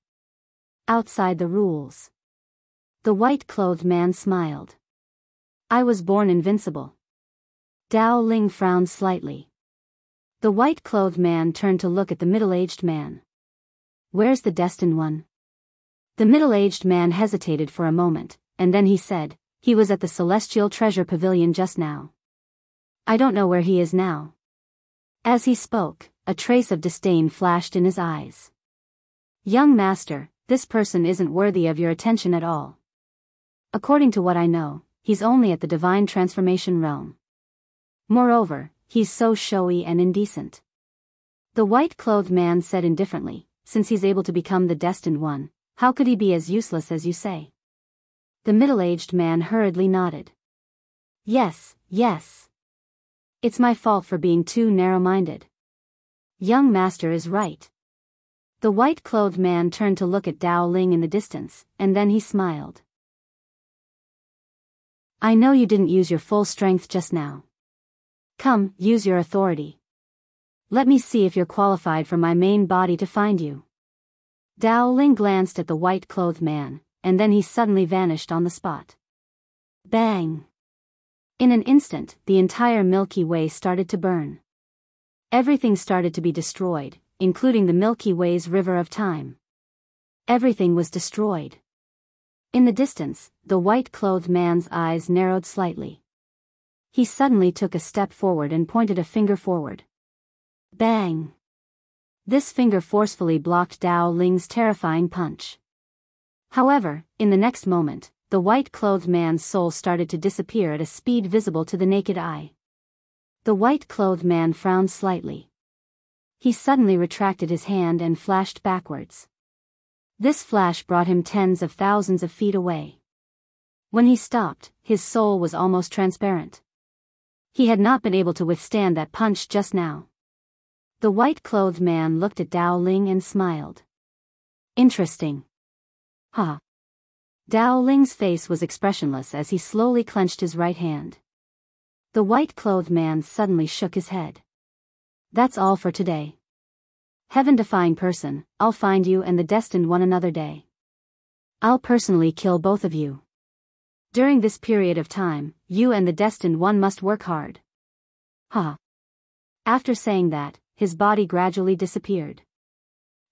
"Outside the rules." The white-clothed man smiled. "I was born invincible." Dao Ling frowned slightly. The white-clothed man turned to look at the middle-aged man. "Where's the Destined One?" The middle-aged man hesitated for a moment, and then he said, "He was at the Celestial Treasure Pavilion just now. I don't know where he is now." As he spoke, a trace of disdain flashed in his eyes. "Young master, this person isn't worthy of your attention at all. According to what I know, he's only at the divine transformation realm. Moreover, he's so showy and indecent." The white-clothed man said indifferently, "Since he's able to become the Destined One, how could he be as useless as you say?" The middle-aged man hurriedly nodded. Yes. It's my fault for being too narrow-minded. Young master is right." The white-clothed man turned to look at Dao Ling in the distance, and then he smiled. "I know you didn't use your full strength just now. Come, use your authority. Let me see if you're qualified for my main body to find you." Dao Ling glanced at the white-clothed man, and then he suddenly vanished on the spot. Bang! In an instant, the entire Milky Way started to burn. Everything started to be destroyed, including the Milky Way's river of time. Everything was destroyed. In the distance, the white-clothed man's eyes narrowed slightly. He suddenly took a step forward and pointed a finger forward. Bang! This finger forcefully blocked Dao Ling's terrifying punch. However, in the next moment, the white-clothed man's soul started to disappear at a speed visible to the naked eye. The white-clothed man frowned slightly. He suddenly retracted his hand and flashed backwards. This flash brought him tens of thousands of feet away. When he stopped, his soul was almost transparent. He had not been able to withstand that punch just now. The white-clothed man looked at Dao Ling and smiled. Interesting. Huh. Dao Ling's face was expressionless as he slowly clenched his right hand. The white-clothed man suddenly shook his head. That's all for today. Heaven-defying person, I'll find you and the Destined One another day. I'll personally kill both of you. During this period of time, you and the Destined One must work hard. Huh. After saying that, his body gradually disappeared.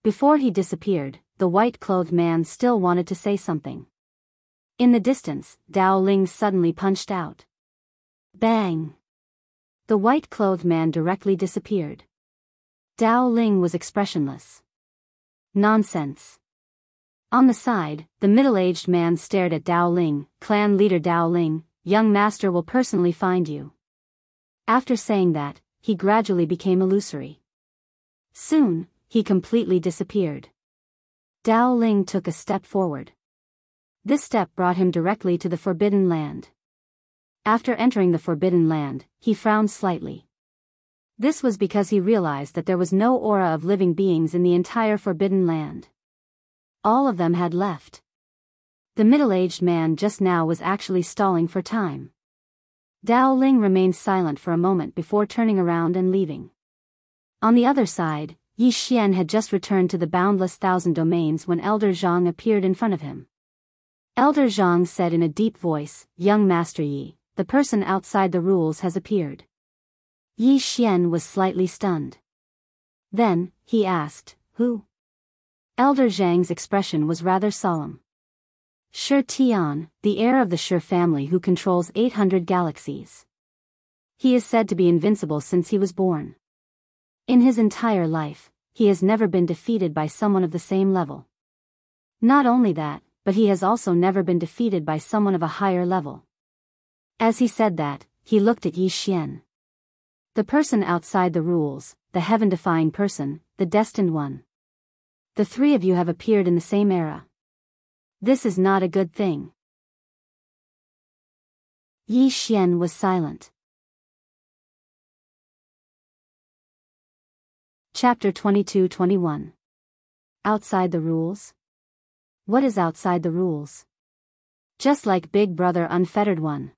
Before he disappeared, the white-clothed man still wanted to say something. In the distance, Dao Ling suddenly punched out. Bang! The white-clothed man directly disappeared. Dao Ling was expressionless. Nonsense. On the side, the middle-aged man stared at Dao Ling. Clan leader Dao Ling, young master will personally find you. After saying that, he gradually became illusory. Soon, he completely disappeared. Dao Ling took a step forward. This step brought him directly to the Forbidden Land. After entering the Forbidden Land, he frowned slightly. This was because he realized that there was no aura of living beings in the entire Forbidden Land. All of them had left. The middle-aged man just now was actually stalling for time. Dao Ling remained silent for a moment before turning around and leaving. On the other side, Yi Xian had just returned to the boundless thousand domains when Elder Zhang appeared in front of him. Elder Zhang said in a deep voice, "Young Master Yi, the person outside the rules has appeared." Yi Xian was slightly stunned. Then, he asked, "Who?" Elder Zhang's expression was rather solemn. Shi Tian, the heir of the Shi family who controls 800 galaxies. He is said to be invincible since he was born. In his entire life, he has never been defeated by someone of the same level. Not only that, but he has also never been defeated by someone of a higher level. As he said that, he looked at Yi Xian. The person outside the rules, the heaven-defying person, the destined one. The three of you have appeared in the same era. This is not a good thing. Yi Xian was silent. Chapter 22-21. Outside the rules? What is outside the rules? Just like Big Brother Unfettered One.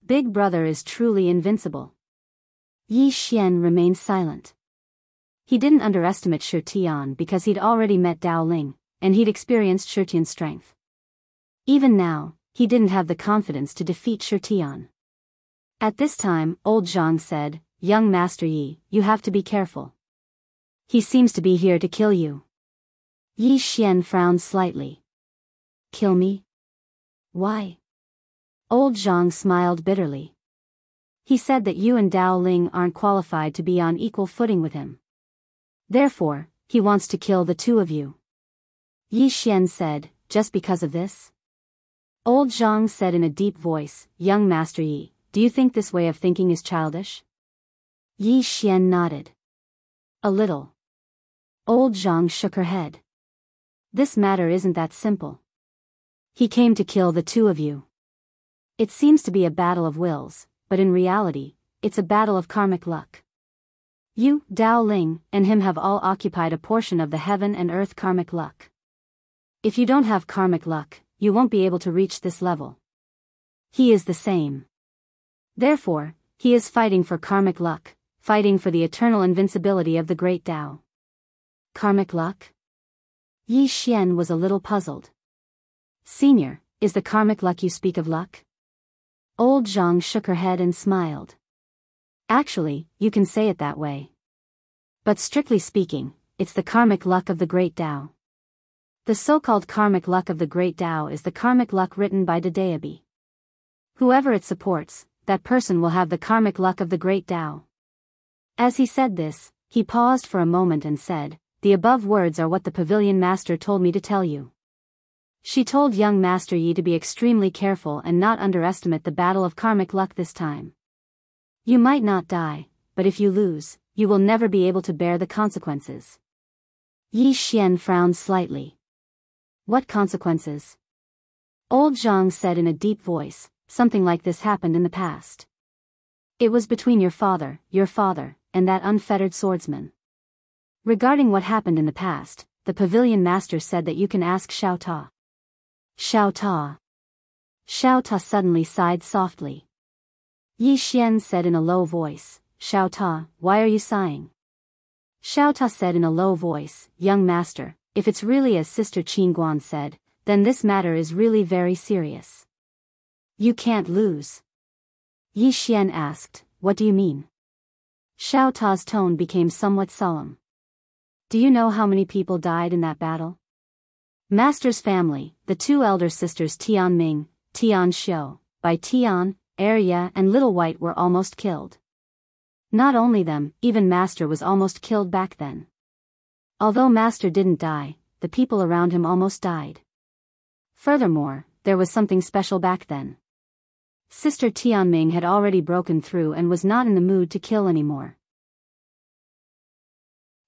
Big Brother is truly invincible. Yi Xian remained silent. He didn't underestimate Shi Tian because he'd already met Dao Ling, and he'd experienced Shi Tian's strength. Even now, he didn't have the confidence to defeat Shi Tian. At this time, old Zhang said, "Young Master Yi, you have to be careful. He seems to be here to kill you." Yi Xian frowned slightly. "Kill me? Why?" Old Zhang smiled bitterly. "He said that you and Dao Ling aren't qualified to be on equal footing with him. Therefore, he wants to kill the two of you." Yi Xian said, "Just because of this?" Old Zhang said in a deep voice, "Young Master Yi, do you think this way of thinking is childish?" Yi Xian nodded. "A little." Old Zhang shook her head. "This matter isn't that simple. He came to kill the two of you. It seems to be a battle of wills, but in reality, it's a battle of karmic luck. You, Dao Ling, and him have all occupied a portion of the heaven and earth karmic luck. If you don't have karmic luck, you won't be able to reach this level. He is the same. Therefore, he is fighting for karmic luck, fighting for the eternal invincibility of the great Tao." Karmic luck? Yi Xian was a little puzzled. "Senior, is the karmic luck you speak of luck?" Old Zhang shook her head and smiled. "Actually, you can say it that way. But strictly speaking, it's the karmic luck of the great Tao. The so-called karmic luck of the great Tao is the karmic luck written by the deity. Whoever it supports, that person will have the karmic luck of the great Tao." As he said this, he paused for a moment and said, "The above words are what the pavilion master told me to tell you. She told young Master Yi to be extremely careful and not underestimate the battle of karmic luck this time. You might not die, but if you lose, you will never be able to bear the consequences." Yi Xian frowned slightly. "What consequences?" Old Zhang said in a deep voice, "Something like this happened in the past. It was between your father, and that unfettered swordsman. Regarding what happened in the past, the pavilion master said that you can ask Xiao Ta." Xiao Ta. Xiao Ta suddenly sighed softly. Yi Xian said in a low voice, "Xiao Ta, why are you sighing?" Xiao Ta said in a low voice, "Young master, if it's really as Sister Qin Guan said, then this matter is really very serious. You can't lose." Yi Xian asked, "What do you mean?" Xiao Ta's tone became somewhat solemn. "Do you know how many people died in that battle? Master's family, the two elder sisters Tian Ming, Tian Xiu, Bai Tian, Ye, and Little White were almost killed. Not only them, even Master was almost killed back then. Although Master didn't die, the people around him almost died. Furthermore, there was something special back then. Sister Tianming had already broken through and was not in the mood to kill anymore.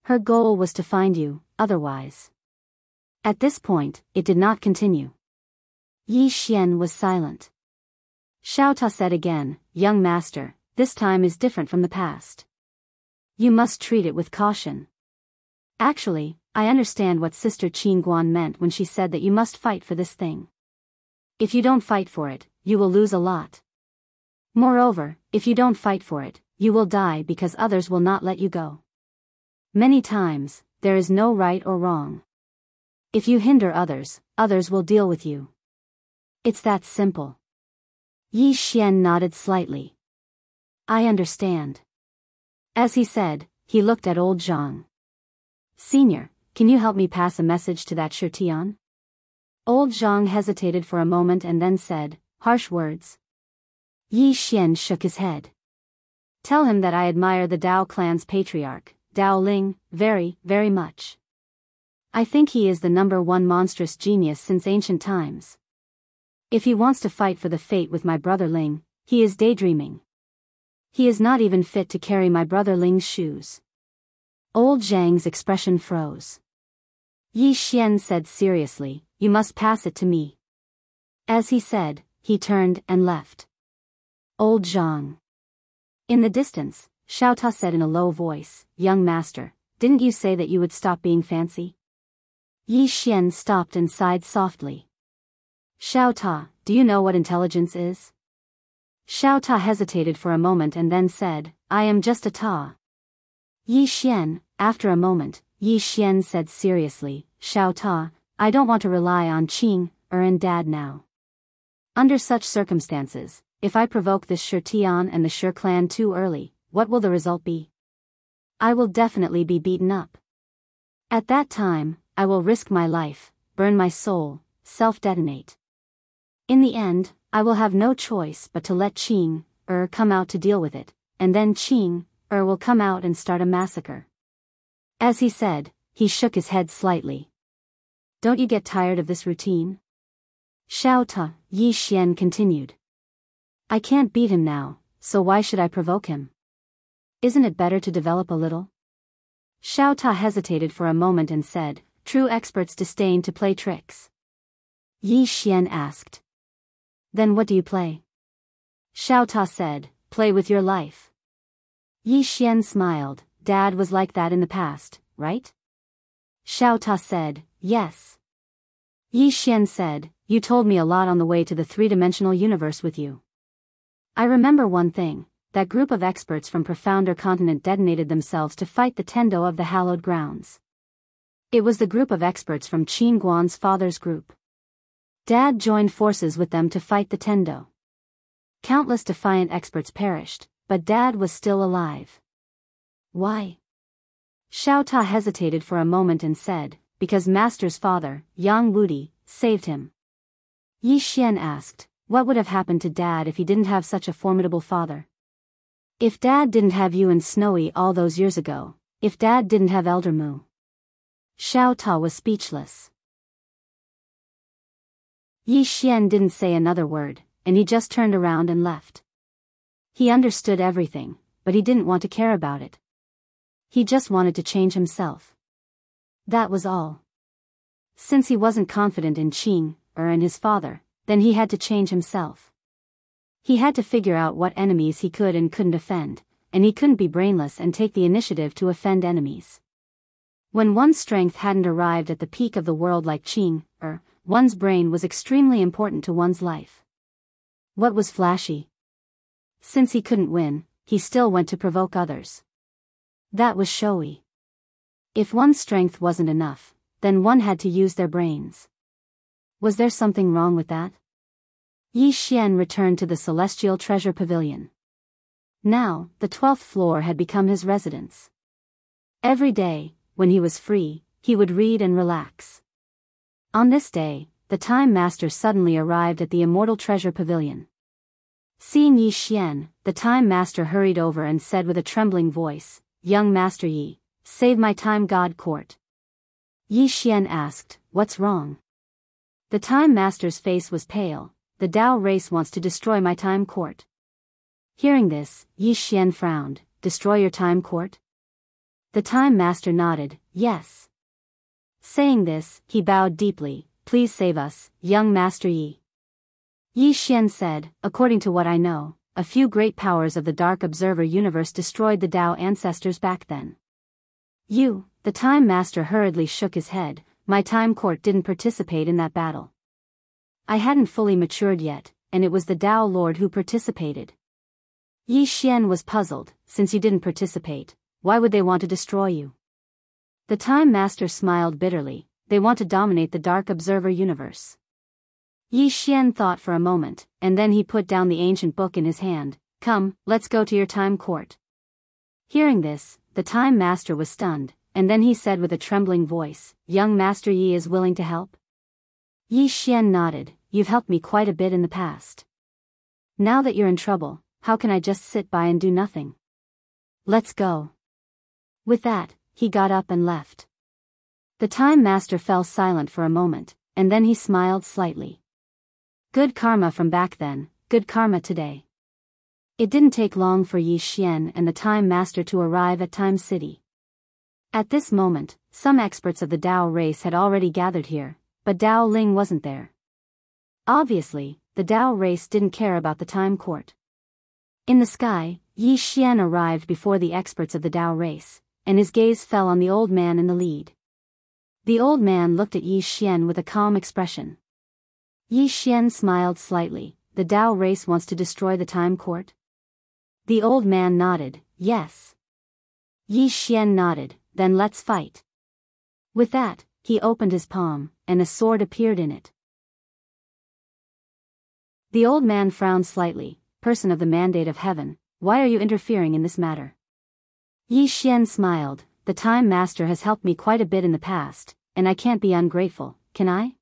Her goal was to find you, otherwise." At this point, it did not continue. Yi Xian was silent. Xiao Ta said again, "Young master, this time is different from the past. You must treat it with caution. Actually, I understand what Sister Qin Guan meant when she said that you must fight for this thing. If you don't fight for it, you will lose a lot. Moreover, if you don't fight for it, you will die because others will not let you go. Many times, there is no right or wrong. If you hinder others, others will deal with you. It's that simple. Yi Xian nodded slightly. I understand. As he said, he looked at old Zhang. Senior, can you help me pass a message to that Shirtian? Old Zhang hesitated for a moment and then said, harsh words. Yi Xian shook his head. Tell him that I admire the Dao clan's patriarch, Dao Ling, very, very much. I think he is the #1 monstrous genius since ancient times. If he wants to fight for the fate with my brother Ling, he is daydreaming. He is not even fit to carry my brother Ling's shoes. Old Zhang's expression froze. Yi Xian said seriously, you must pass it to me. As he said, he turned and left. Old Zhang. In the distance, Xiao Ta said in a low voice, young master, didn't you say that you would stop being fancy? Yi Xian stopped and sighed softly. Xiao Ta, do you know what intelligence is? Xiao Ta hesitated for a moment and then said, I am just a Ta. Yi Xian, after a moment, Yi Xian said seriously, Xiao Ta, I don't want to rely on Qing, and Dad now. Under such circumstances, if I provoke this Shirtian and the Shir clan too early, what will the result be? I will definitely be beaten up. At that time, I will risk my life, burn my soul, self-detonate. In the end, I will have no choice but to let Qing, come out to deal with it, and then Qing, will come out and start a massacre. As he said, he shook his head slightly. Don't you get tired of this routine? Xiao Ta, Yi Xian continued. I can't beat him now, so why should I provoke him? Isn't it better to develop a little? Xiao Ta hesitated for a moment and said, true experts disdain to play tricks. Yi Xian asked. Then what do you play? Xiao Ta said, play with your life. Yi Xian smiled, Dad was like that in the past, right? Xiao Ta said, yes. Yi Xian said, you told me a lot on the way to the three-dimensional universe with you. I remember one thing, that group of experts from profounder continent detonated themselves to fight the Tendo of the hallowed grounds. It was the group of experts from Qin Guan's father's group. Dad joined forces with them to fight the Tendo. Countless defiant experts perished, but Dad was still alive. Why? Xiao Ta hesitated for a moment and said, because Master's father, Yang Wudi, saved him. Yi Xian asked, what would have happened to Dad if he didn't have such a formidable father? If Dad didn't have you and Snowy all those years ago, if Dad didn't have Elder Mu. Xiao Ta was speechless. Yi Xian didn't say another word, and he just turned around and left. He understood everything, but he didn't want to care about it. He just wanted to change himself. That was all. Since he wasn't confident in Qing, and his father, then he had to change himself. He had to figure out what enemies he could and couldn't offend, and he couldn't be brainless and take the initiative to offend enemies. When one's strength hadn't arrived at the peak of the world like Qing, one's brain was extremely important to one's life. What was flashy? Since he couldn't win, he still went to provoke others. That was showy. If one's strength wasn't enough, then one had to use their brains. Was there something wrong with that? Yi Xian returned to the Celestial Treasure Pavilion. Now, the 12th floor had become his residence. Every day, when he was free, he would read and relax. On this day, the Time Master suddenly arrived at the Immortal Treasure Pavilion. Seeing Yi Xian, the Time Master hurried over and said with a trembling voice, Young Master Yi, save my Time God Court. Yi Xian asked, what's wrong? The Time Master's face was pale. The Dao race wants to destroy my Time Court. Hearing this, Yi Xian frowned, destroy your Time Court? The Time Master nodded, yes. Saying this, he bowed deeply, please save us, young Master Yi. Yi Xian said, according to what I know, a few great powers of the Dark Observer universe destroyed the Tao ancestors back then. You, the Time Master hurriedly shook his head. My time court didn't participate in that battle. I hadn't fully matured yet, and it was the Tao Lord who participated. Yi Xian was puzzled. Since you didn't participate, why would they want to destroy you? The Time Master smiled bitterly. They want to dominate the Dark Observer universe. Yi Xian thought for a moment, and then he put down the ancient book in his hand. Come, let's go to your time court. Hearing this, the Time Master was stunned, and then he said with a trembling voice, Young Master Yi is willing to help? Yi Xian nodded. You've helped me quite a bit in the past. Now that you're in trouble, how can I just sit by and do nothing? Let's go. With that, he got up and left. The Time Master fell silent for a moment, and then he smiled slightly. Good karma from back then, good karma today. It didn't take long for Yi Xian and the Time Master to arrive at Time City. At this moment, some experts of the Tao race had already gathered here, but Dao Ling wasn't there. Obviously, the Tao race didn't care about the time court. In the sky, Yi Xian arrived before the experts of the Tao race, and his gaze fell on the old man in the lead. The old man looked at Yi Xian with a calm expression. Yi Xian smiled slightly. The Tao race wants to destroy the time court? The old man nodded, yes. Yi Xian nodded, then let's fight. With that, he opened his palm, and a sword appeared in it. The old man frowned slightly. Person of the mandate of heaven, why are you interfering in this matter? Yi Xian smiled. The Time Master has helped me quite a bit in the past, and I can't be ungrateful, can I?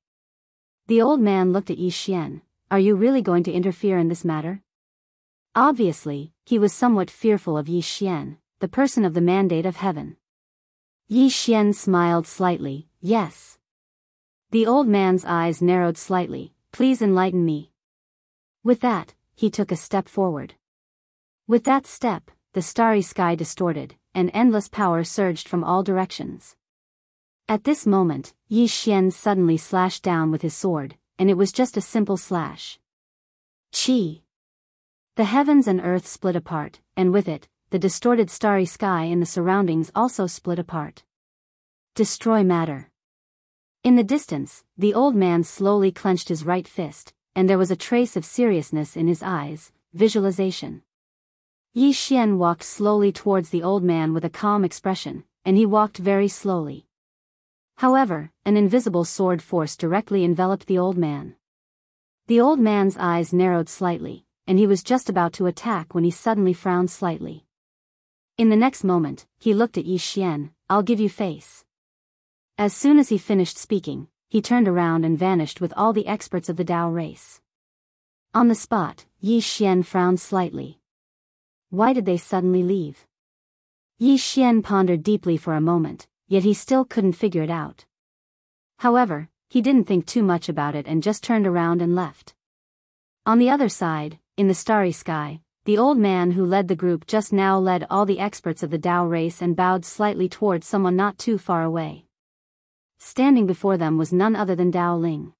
The old man looked at Yi Xian. Are you really going to interfere in this matter? Obviously, he was somewhat fearful of Yi Xian, the person of the mandate of heaven. Yi Xian smiled slightly. Yes. The old man's eyes narrowed slightly. Please enlighten me. With that, he took a step forward. With that step, the starry sky distorted, and endless power surged from all directions. At this moment, Yi Xian suddenly slashed down with his sword, and it was just a simple slash. Chi! The heavens and earth split apart, and with it, the distorted starry sky in the surroundings also split apart. Destroy matter. In the distance, the old man slowly clenched his right fist, and there was a trace of seriousness in his eyes, visualization. Yi Xian walked slowly towards the old man with a calm expression, and he walked very slowly. However, an invisible sword force directly enveloped the old man. The old man's eyes narrowed slightly, and he was just about to attack when he suddenly frowned slightly. In the next moment, he looked at Yi Xian. I'll give you face. As soon as he finished speaking, he turned around and vanished with all the experts of the Tao race. On the spot, Yi Xian frowned slightly. Why did they suddenly leave? Yi Xian pondered deeply for a moment, yet he still couldn't figure it out. However, he didn't think too much about it and just turned around and left. On the other side, in the starry sky, the old man who led the group just now led all the experts of the Tao race and bowed slightly towards someone not too far away. Standing before them was none other than Dao Ling.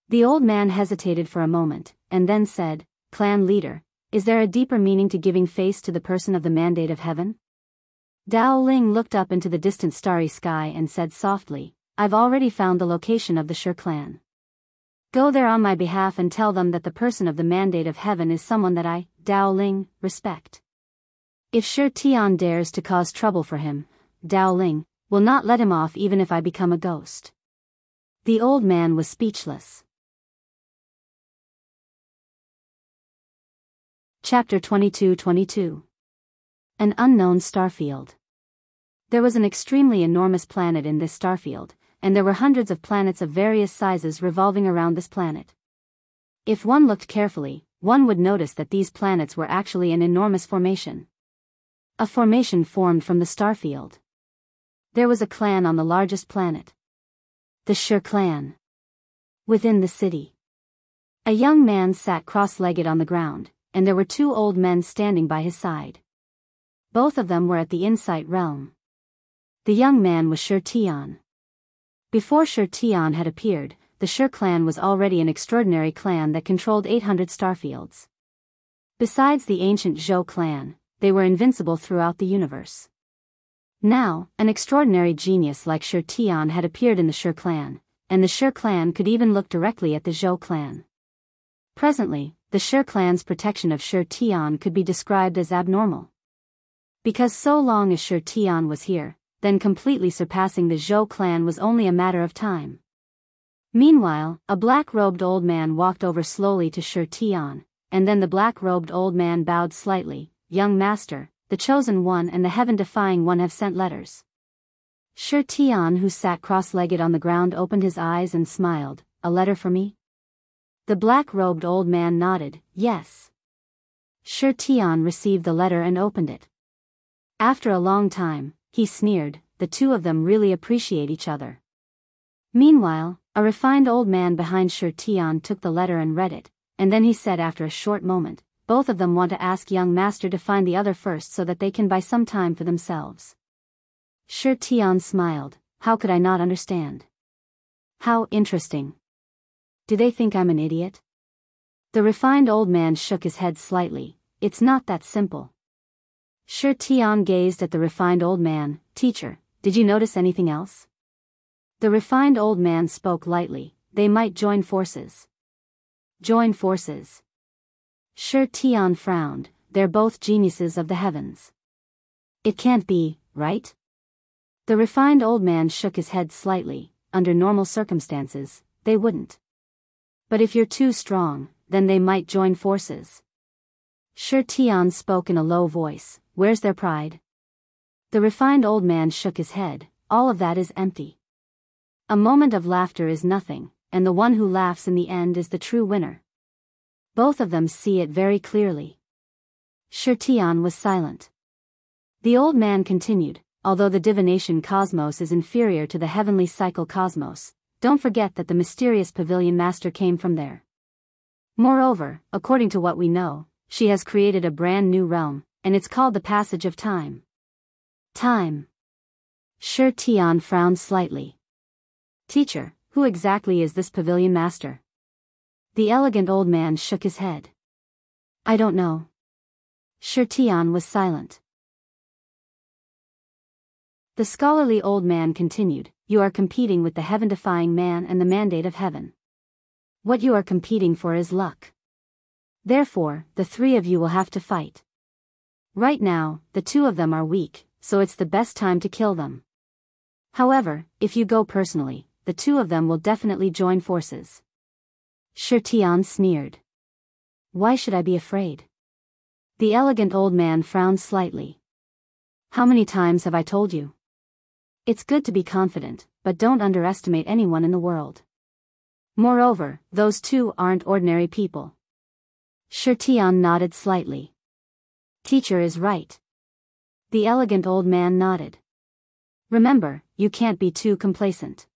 The old man hesitated for a moment, and then said, Clan leader, is there a deeper meaning to giving face to the person of the mandate of heaven? Dao Ling looked up into the distant starry sky and said softly, I've already found the location of the Shi clan. Go there on my behalf and tell them that the person of the mandate of heaven is someone that I, Dao Ling, respect. If Shi Tian dares to cause trouble for him, Dao Ling will not let him off even if I become a ghost. The old man was speechless. Chapter 22-22. An unknown starfield. There was an extremely enormous planet in this starfield, and there were hundreds of planets of various sizes revolving around this planet. If one looked carefully, one would notice that these planets were actually an enormous formation. A formation formed from the starfield. There was a clan on the largest planet. The Shi clan. Within the city. A young man sat cross-legged on the ground, and there were two old men standing by his side. Both of them were at the Insight realm. The young man was Shi Tian. Before Shi Tian had appeared, the Shi clan was already an extraordinary clan that controlled 800 starfields. Besides the ancient Zhou clan, they were invincible throughout the universe. Now, an extraordinary genius like Shi Tian had appeared in the Shi clan, and the Shi clan could even look directly at the Zhou clan. Presently, the Shi clan's protection of Shi Tian could be described as abnormal. Because so long as Shi Tian was here, then completely surpassing the Zhou clan was only a matter of time. Meanwhile, a black-robed old man walked over slowly to Shi Tian, and then the black-robed old man bowed slightly. "Young master, the chosen one and the heaven-defying one have sent letters." Shi Tian, who sat cross-legged on the ground, opened his eyes and smiled. "A letter for me?" The black-robed old man nodded. "Yes." Shi Tian received the letter and opened it. After a long time, he sneered, "The two of them really appreciate each other." Meanwhile, a refined old man behind Shi Tian took the letter and read it, and then he said after a short moment, "Both of them want to ask young master to find the other first so that they can buy some time for themselves." Shi Tian smiled. "How could I not understand? How interesting. Do they think I'm an idiot?" The refined old man shook his head slightly. "It's not that simple." Shi Tian gazed at the refined old man. "Teacher, did you notice anything else?" The refined old man spoke lightly. "They might join forces." Join forces? Shi Tian frowned. "They're both geniuses of the heavens. It can't be, right?" The refined old man shook his head slightly. "Under normal circumstances, they wouldn't. But if you're too strong, then they might join forces." Shi Tian spoke in a low voice. "Where's their pride?" The refined old man shook his head. "All of that is empty. A moment of laughter is nothing, and the one who laughs in the end is the true winner. Both of them see it very clearly." Shi Tian was silent. The old man continued, "Although the divination cosmos is inferior to the heavenly cycle cosmos, don't forget that the mysterious pavilion master came from there. Moreover, according to what we know, she has created a brand new realm, and it's called the passage of time." Time. Shi Tian frowned slightly. "Teacher, who exactly is this pavilion master?" The elegant old man shook his head. "I don't know." Shi Tian was silent. The scholarly old man continued, "You are competing with the heaven-defying man and the mandate of heaven. What you are competing for is luck. Therefore, the three of you will have to fight. Right now, the two of them are weak, so it's the best time to kill them. However, if you go personally, the two of them will definitely join forces." Shi Tian sneered. "Why should I be afraid?" The elegant old man frowned slightly. "How many times have I told you? It's good to be confident, but don't underestimate anyone in the world. Moreover, those two aren't ordinary people." Shi Tian nodded slightly. "Teacher is right." The elegant old man nodded. "Remember, you can't be too complacent.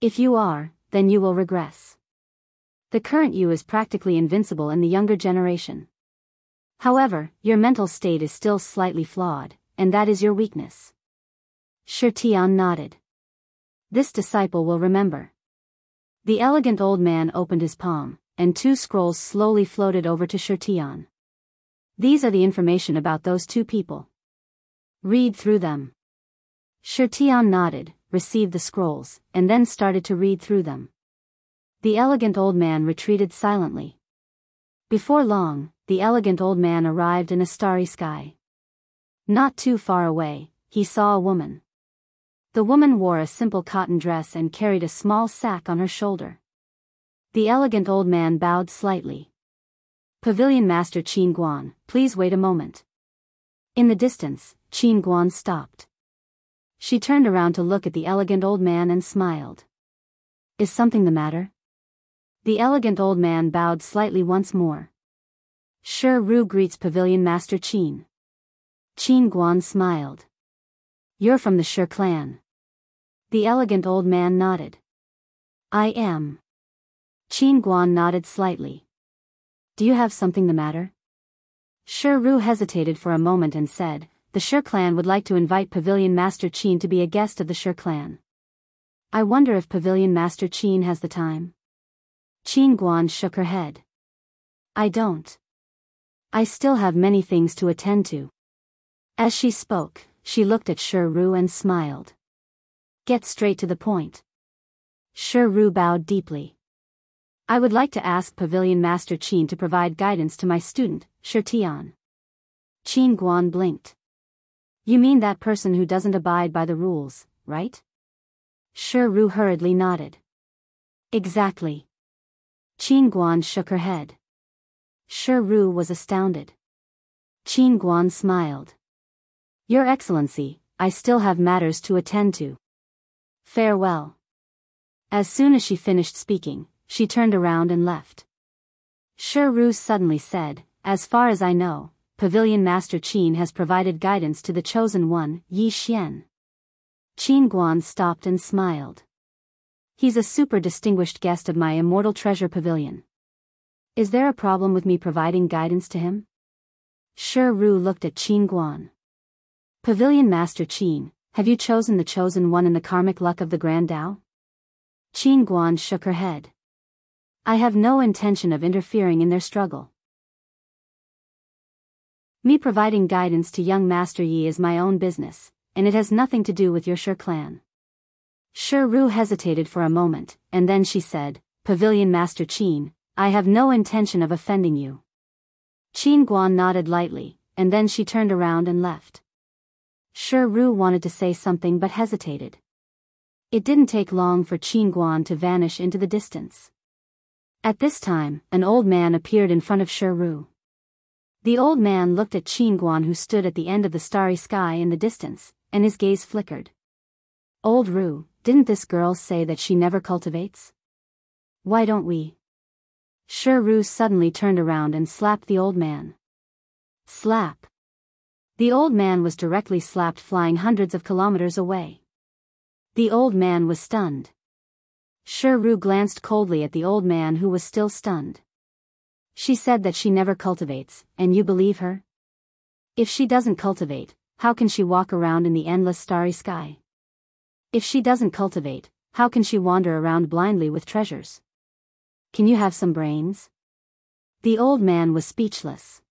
If you are, then you will regress. The current you is practically invincible in the younger generation. However, your mental state is still slightly flawed, and that is your weakness." Shi Tian nodded. "This disciple will remember." The elegant old man opened his palm, and two scrolls slowly floated over to Shi Tian. "These are the information about those two people. Read through them." Shi Tian nodded, received the scrolls, and then started to read through them. The elegant old man retreated silently. Before long, the elegant old man arrived in a starry sky. Not too far away, he saw a woman. The woman wore a simple cotton dress and carried a small sack on her shoulder. The elegant old man bowed slightly. "Pavilion Master Qin Guan, please wait a moment." In the distance, Qin Guan stopped. She turned around to look at the elegant old man and smiled. "Is something the matter?" The elegant old man bowed slightly once more. "Shi Ru greets Pavilion Master Qin." Qin Guan smiled. "You're from the Shi clan." The elegant old man nodded. "I am." Qin Guan nodded slightly. "Do you have something the matter?" Shi Ru hesitated for a moment and said, "The Shi clan would like to invite Pavilion Master Qin to be a guest of the Shi clan. I wonder if Pavilion Master Qin has the time?" Qin Guan shook her head. "I don't. I still have many things to attend to. As she spoke, she looked at Shi Ru and smiled. Get straight to the point. Shi Ru bowed deeply. I would like to ask Pavilion Master Qin to provide guidance to my student, Shi Tian. Qin Guan blinked. You mean that person who doesn't abide by the rules, right? Shi Ru hurriedly nodded. Exactly. Qin Guan shook her head. Shi Ru was astounded. Qin Guan smiled. Your Excellency, I still have matters to attend to. Farewell. As soon as she finished speaking, she turned around and left. Shi Ru suddenly said, as far as I know, Pavilion Master Qin has provided guidance to the chosen one, Yi Xian. Qin Guan stopped and smiled. He's a super distinguished guest of my Immortal Treasure Pavilion. Is there a problem with me providing guidance to him? Shi Ru looked at Qin Guan. Pavilion Master Qin, have you chosen the chosen one in the karmic luck of the Grand Tao? Qin Guan shook her head. I have no intention of interfering in their struggle. Me providing guidance to young Master Yi is my own business, and it has nothing to do with your Shi clan. Shi Ru hesitated for a moment, and then she said, Pavilion Master Qin, I have no intention of offending you. Qin Guan nodded lightly, and then she turned around and left. Shi Ru wanted to say something but hesitated. It didn't take long for Qin Guan to vanish into the distance. At this time, an old man appeared in front of Shi Ru. The old man looked at Qin Guan, who stood at the end of the starry sky in the distance, and his gaze flickered. Old Ru, didn't this girl say that she never cultivates? Why don't we? Shi Ru suddenly turned around and slapped the old man. Slap. The old man was directly slapped, flying hundreds of kilometers away. The old man was stunned. Shi Ru glanced coldly at the old man, who was still stunned. She said that she never cultivates, and you believe her? If she doesn't cultivate, how can she walk around in the endless starry sky? If she doesn't cultivate, how can she wander around blindly with treasures? Can you have some brains? The old man was speechless.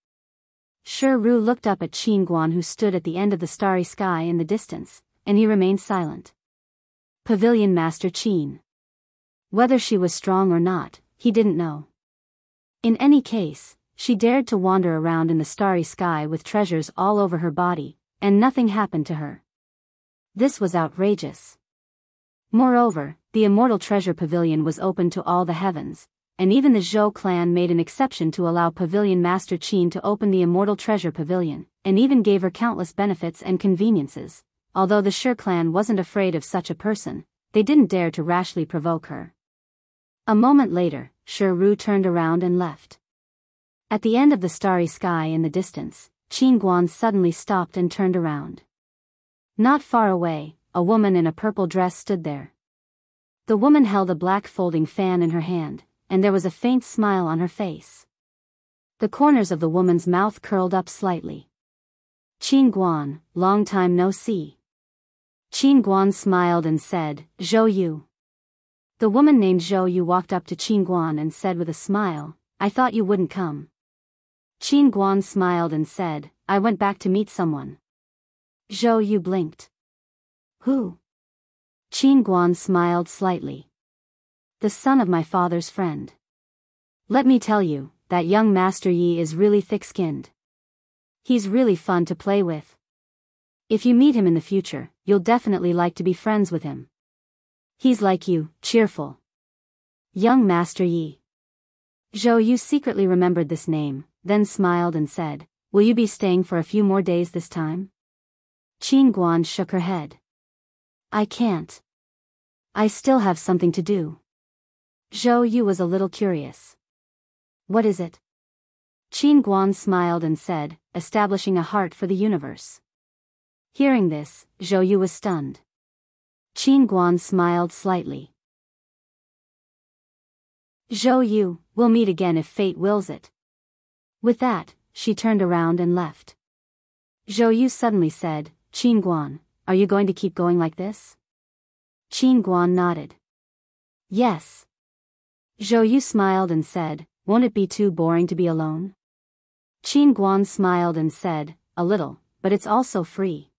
Shi Ru looked up at Qin Guan, who stood at the end of the starry sky in the distance, and he remained silent. Pavilion Master Qin. Whether she was strong or not, he didn't know. In any case, she dared to wander around in the starry sky with treasures all over her body, and nothing happened to her. This was outrageous. Moreover, the Immortal Treasure Pavilion was open to all the heavens, and even the Zhou clan made an exception to allow Pavilion Master Qin to open the Immortal Treasure Pavilion, and even gave her countless benefits and conveniences. Although the Shi clan wasn't afraid of such a person, they didn't dare to rashly provoke her. A moment later, Shi Ru turned around and left. At the end of the starry sky in the distance, Qin Guan suddenly stopped and turned around. Not far away, a woman in a purple dress stood there. The woman held a black folding fan in her hand, and there was a faint smile on her face. The corners of the woman's mouth curled up slightly. Qin Guan, long time no see. Qin Guan smiled and said, Zhou Yu. The woman named Zhou Yu walked up to Qin Guan and said with a smile, I thought you wouldn't come. Qin Guan smiled and said, I went back to meet someone. Zhou Yu blinked. Who? Qin Guan smiled slightly. The son of my father's friend. Let me tell you, that young Master Yi is really thick-skinned. He's really fun to play with. If you meet him in the future, you'll definitely like to be friends with him. He's like you, cheerful. Young Master Yi. Zhou Yu secretly remembered this name, then smiled and said, Will you be staying for a few more days this time? Qin Guan shook her head. I can't. I still have something to do. Zhou Yu was a little curious. What is it? Qin Guan smiled and said, establishing a heart for the universe. Hearing this, Zhou Yu was stunned. Qin Guan smiled slightly. Zhou Yu, we'll meet again if fate wills it. With that, she turned around and left. Zhou Yu suddenly said, Qin Guan, are you going to keep going like this? Qin Guan nodded. Yes. Zhou Yu smiled and said, won't it be too boring to be alone? Qin Guan smiled and said, "A little, but it's also free."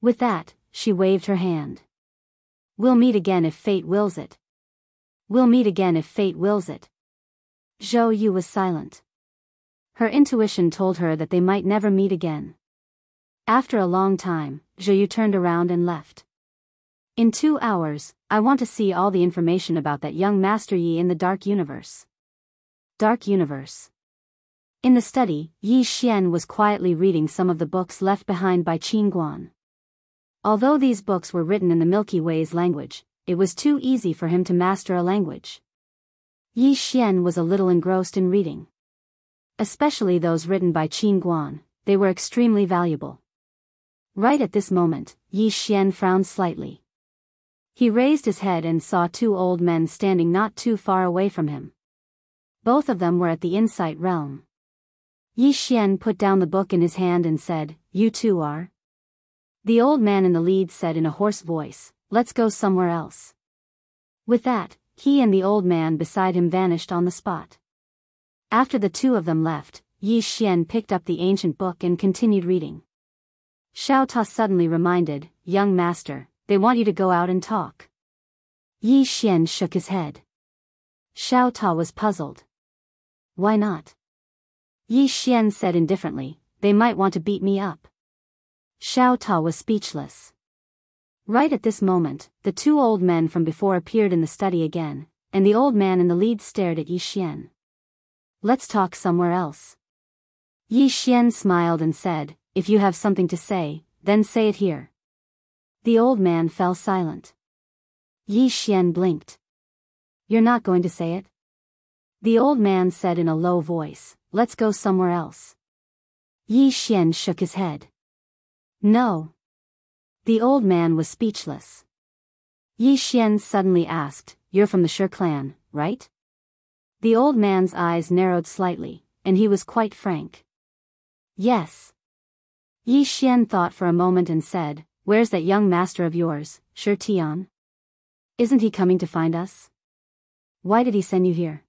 With that, she waved her hand. "We'll meet again if fate wills it. We'll meet again if fate wills it." Zhou Yu was silent. Her intuition told her that they might never meet again. After a long time, Zhou Yu turned around and left. "In 2 hours, I want to see all the information about that young Master Yi in the Dark Universe." Dark Universe. In the study, Yi Xian was quietly reading some of the books left behind by Qin Guan. Although these books were written in the Milky Way's language, it was too easy for him to master a language. Yi Xian was a little engrossed in reading. Especially those written by Qin Guan, they were extremely valuable. Right at this moment, Yi Xian frowned slightly. He raised his head and saw 2 old men standing not too far away from him. Both of them were at the Insight realm. Yi Xian put down the book in his hand and said, "You two are?" The old man in the lead said in a hoarse voice, "Let's go somewhere else." With that, he and the old man beside him vanished on the spot. After the 2 of them left, Yi Xian picked up the ancient book and continued reading. Xiao Ta suddenly reminded, "Young master, they want you to go out and talk." Yi Xian shook his head. Xiao Ta was puzzled. "Why not?" Yi Xian said indifferently, "They might want to beat me up." Xiao Ta was speechless. Right at this moment, the 2 old men from before appeared in the study again, and the old man in the lead stared at Yi Xian. "Let's talk somewhere else." Yi Xian smiled and said, "If you have something to say, then say it here." The old man fell silent. Yi Xian blinked. "You're not going to say it?" The old man said in a low voice, "Let's go somewhere else." Yi Xian shook his head. "No." The old man was speechless. Yi Xian suddenly asked, "You're from the Shi clan, right?" The old man's eyes narrowed slightly, and he was quite frank. "Yes." Yi Xian thought for a moment and said, "Where's that young master of yours, Shi Tian? Isn't he coming to find us? Why did he send you here?"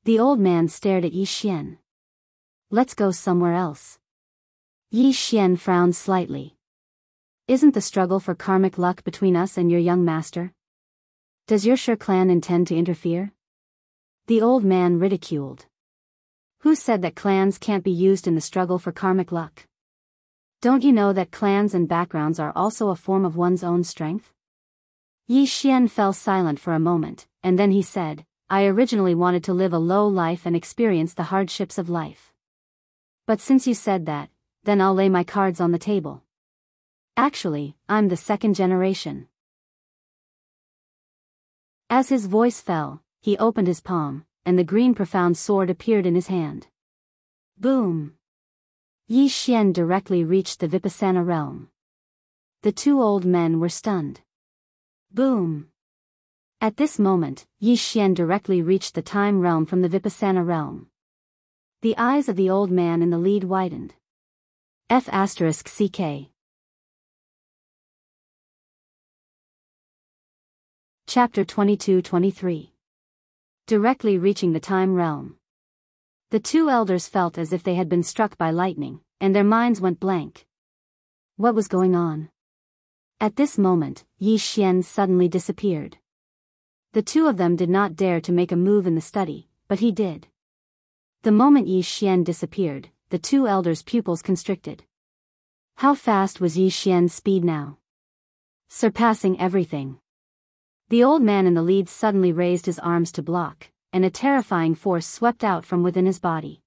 The old man stared at Yi Xian. "Let's go somewhere else." Yi Xian frowned slightly. "Isn't the struggle for karmic luck between us and your young master? Does your Shi clan intend to interfere?" The old man ridiculed. "Who said that clans can't be used in the struggle for karmic luck? Don't you know that clans and backgrounds are also a form of one's own strength?" Yi Xian fell silent for a moment, and then he said, "I originally wanted to live a low life and experience the hardships of life. But since you said that, then I'll lay my cards on the table. Actually, I'm the 2nd generation." As his voice fell, he opened his palm, and the green profound sword appeared in his hand. Boom! Yi Xian directly reached the Vipassana realm. The 2 old men were stunned. Boom! At this moment, Yi Xian directly reached the time realm from the Vipassana realm. The eyes of the old man in the lead widened. F***CK. Chapter 22-23. Directly reaching the time realm. The 2 elders felt as if they had been struck by lightning, and their minds went blank. What was going on? At this moment, Yi Xian suddenly disappeared. The 2 of them did not dare to make a move in the study, but he did. The moment Yi Xian disappeared, the 2 elders' pupils constricted. How fast was Yi Xian's speed now? Surpassing everything. The old man in the lead suddenly raised his arms to block, and a terrifying force swept out from within his body.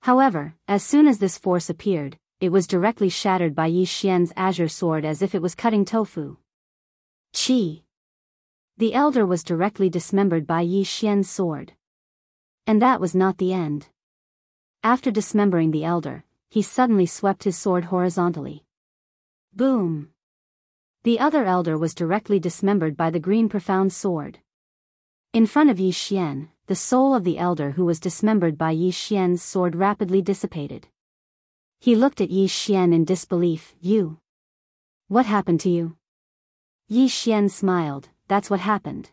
However, as soon as this force appeared, it was directly shattered by Yi Xian's azure sword as if it was cutting tofu. Qi! The elder was directly dismembered by Yi Xian's sword. And that was not the end. After dismembering the elder, he suddenly swept his sword horizontally. Boom! The other elder was directly dismembered by the green profound sword. In front of Yi Xian, the soul of the elder who was dismembered by Yi Xian's sword rapidly dissipated. He looked at Yi Xian in disbelief. "You? What happened to you?" Yi Xian smiled. "That's what happened."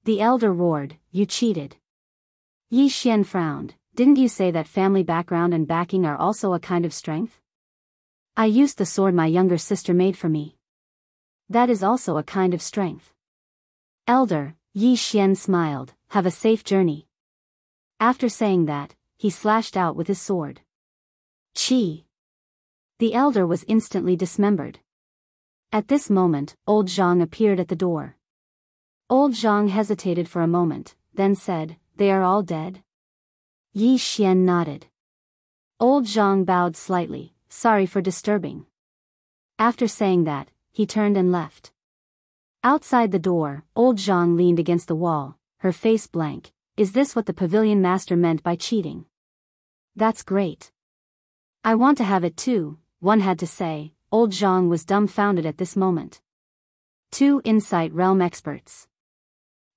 The elder roared, "You cheated." Yi Xian frowned. Didn't you say that family background and backing are also a kind of strength? I used the sword my younger sister made for me. That is also a kind of strength. Elder, Yi Xian smiled, have a safe journey. After saying that, he slashed out with his sword. Chi! The elder was instantly dismembered. At this moment, old Zhang appeared at the door. Old Zhang hesitated for a moment, then said, "They are all dead?" Yi Xian nodded. Old Zhang bowed slightly, "Sorry for disturbing." After saying that, he turned and left. Outside the door, old Zhang leaned against the wall, her face blank. Is this what the pavilion master meant by cheating? That's great. I want to have it too, one had to say. Old Zhang was dumbfounded at this moment. 2 Insight Realm experts.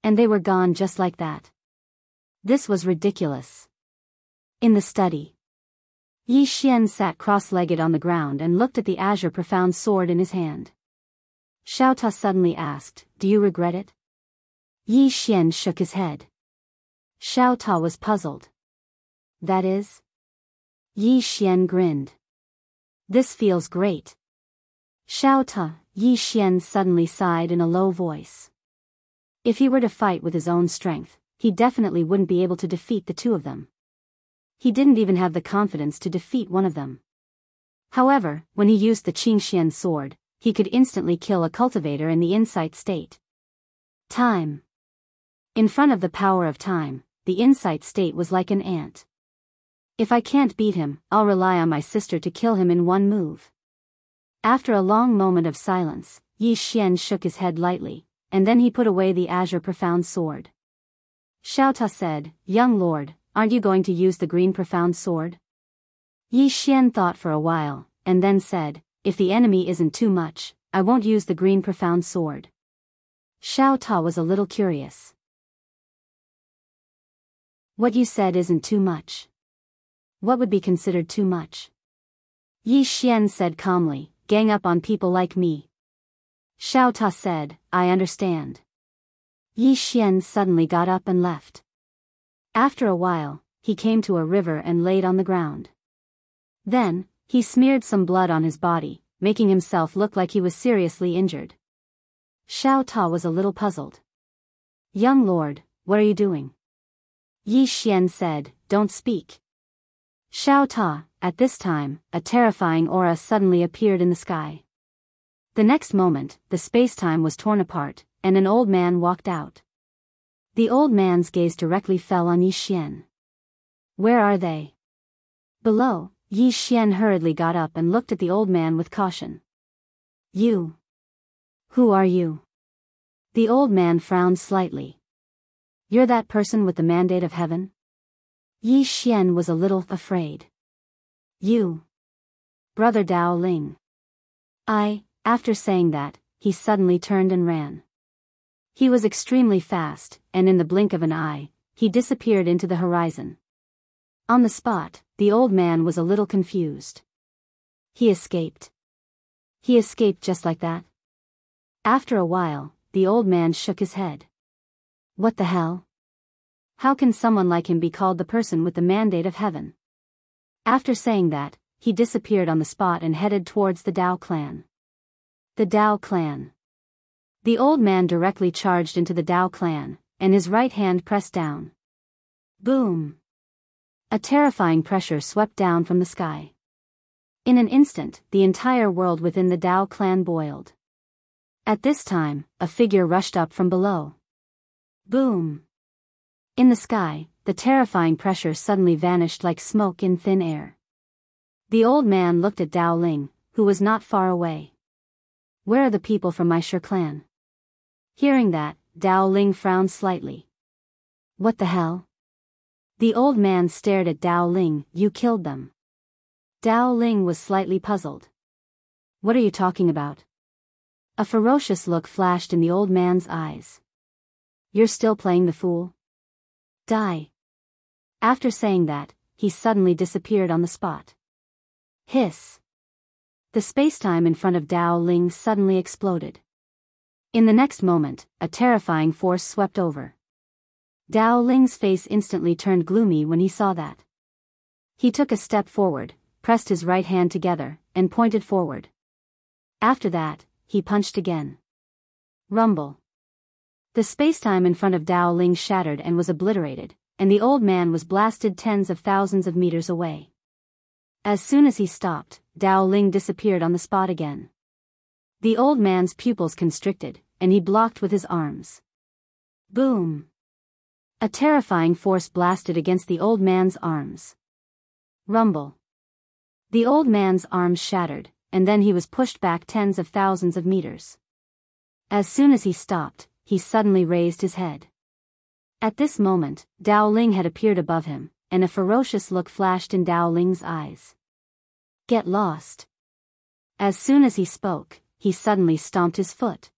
And they were gone just like that. This was ridiculous. In the study, Yi Xian sat cross-legged on the ground and looked at the azure profound sword in his hand. Xiao Ta suddenly asked, "Do you regret it?" Yi Xian shook his head. Xiao Ta was puzzled. That is? Yi Xian grinned. This feels great. Xiao Ta, Yi Xian suddenly sighed in a low voice. If he were to fight with his own strength, he definitely wouldn't be able to defeat the two of them. He didn't even have the confidence to defeat one of them. However, when he used the Qingxian sword, he could instantly kill a cultivator in the insight state. Time. In front of the power of time, the insight state was like an ant. If I can't beat him, I'll rely on my sister to kill him in one move. After a long moment of silence, Yi Xian shook his head lightly, and then he put away the azure profound sword. Xiao Ta said, "Young lord, aren't you going to use the green profound sword?" Yi Xian thought for a while, and then said, "If the enemy isn't too much, I won't use the green profound sword." Xiao Ta was a little curious. What you said isn't too much. What would be considered too much? Yi Xian said calmly, "Gang up on people like me." Xiao Ta said, "I understand." Yi Xian suddenly got up and left. After a while, he came to a river and laid on the ground. Then, he smeared some blood on his body, making himself look like he was seriously injured. Xiao Ta was a little puzzled. "Young lord, what are you doing?" Yi Xian said, "Don't speak." Xiao Ta, at this time, a terrifying aura suddenly appeared in the sky. The next moment, the space-time was torn apart, and an old man walked out. The old man's gaze directly fell on Yi Xian. "Where are they?" Below, Yi Xian hurriedly got up and looked at the old man with caution. "You. Who are you?" The old man frowned slightly. "You're that person with the mandate of heaven?" Yi Xian was a little afraid. "You. Brother Dao Ling." After saying that, he suddenly turned and ran. He was extremely fast, and in the blink of an eye, he disappeared into the horizon. On the spot, the old man was a little confused. He escaped. He escaped just like that? After a while, the old man shook his head. What the hell? How can someone like him be called the person with the mandate of heaven? After saying that, he disappeared on the spot and headed towards the Dao clan. The Dao clan. The old man directly charged into the Dao clan, and his right hand pressed down. Boom! A terrifying pressure swept down from the sky. In an instant, the entire world within the Dao clan boiled. At this time, a figure rushed up from below. Boom! In the sky, the terrifying pressure suddenly vanished like smoke in thin air. The old man looked at Dao Ling, who was not far away. Where are the people from my Shi clan? Hearing that, Dao Ling frowned slightly. What the hell? The old man stared at Dao Ling. You killed them. Dao Ling was slightly puzzled. What are you talking about? A ferocious look flashed in the old man's eyes. You're still playing the fool? Die. After saying that, he suddenly disappeared on the spot. Hiss. The spacetime in front of Dao Ling suddenly exploded. In the next moment, a terrifying force swept over. Dao Ling's face instantly turned gloomy when he saw that. He took a step forward, pressed his right hand together, and pointed forward. After that, he punched again. Rumble. The spacetime in front of Dao Ling shattered and was obliterated, and the old man was blasted tens of thousands of meters away. As soon as he stopped, Dao Ling disappeared on the spot again. The old man's pupils constricted, and he blocked with his arms. Boom! A terrifying force blasted against the old man's arms. Rumble. The old man's arms shattered, and then he was pushed back tens of thousands of meters. As soon as he stopped, he suddenly raised his head. At this moment, Dao Ling had appeared above him, and a ferocious look flashed in Dao Ling's eyes. Get lost. As soon as he spoke, he suddenly stomped his foot.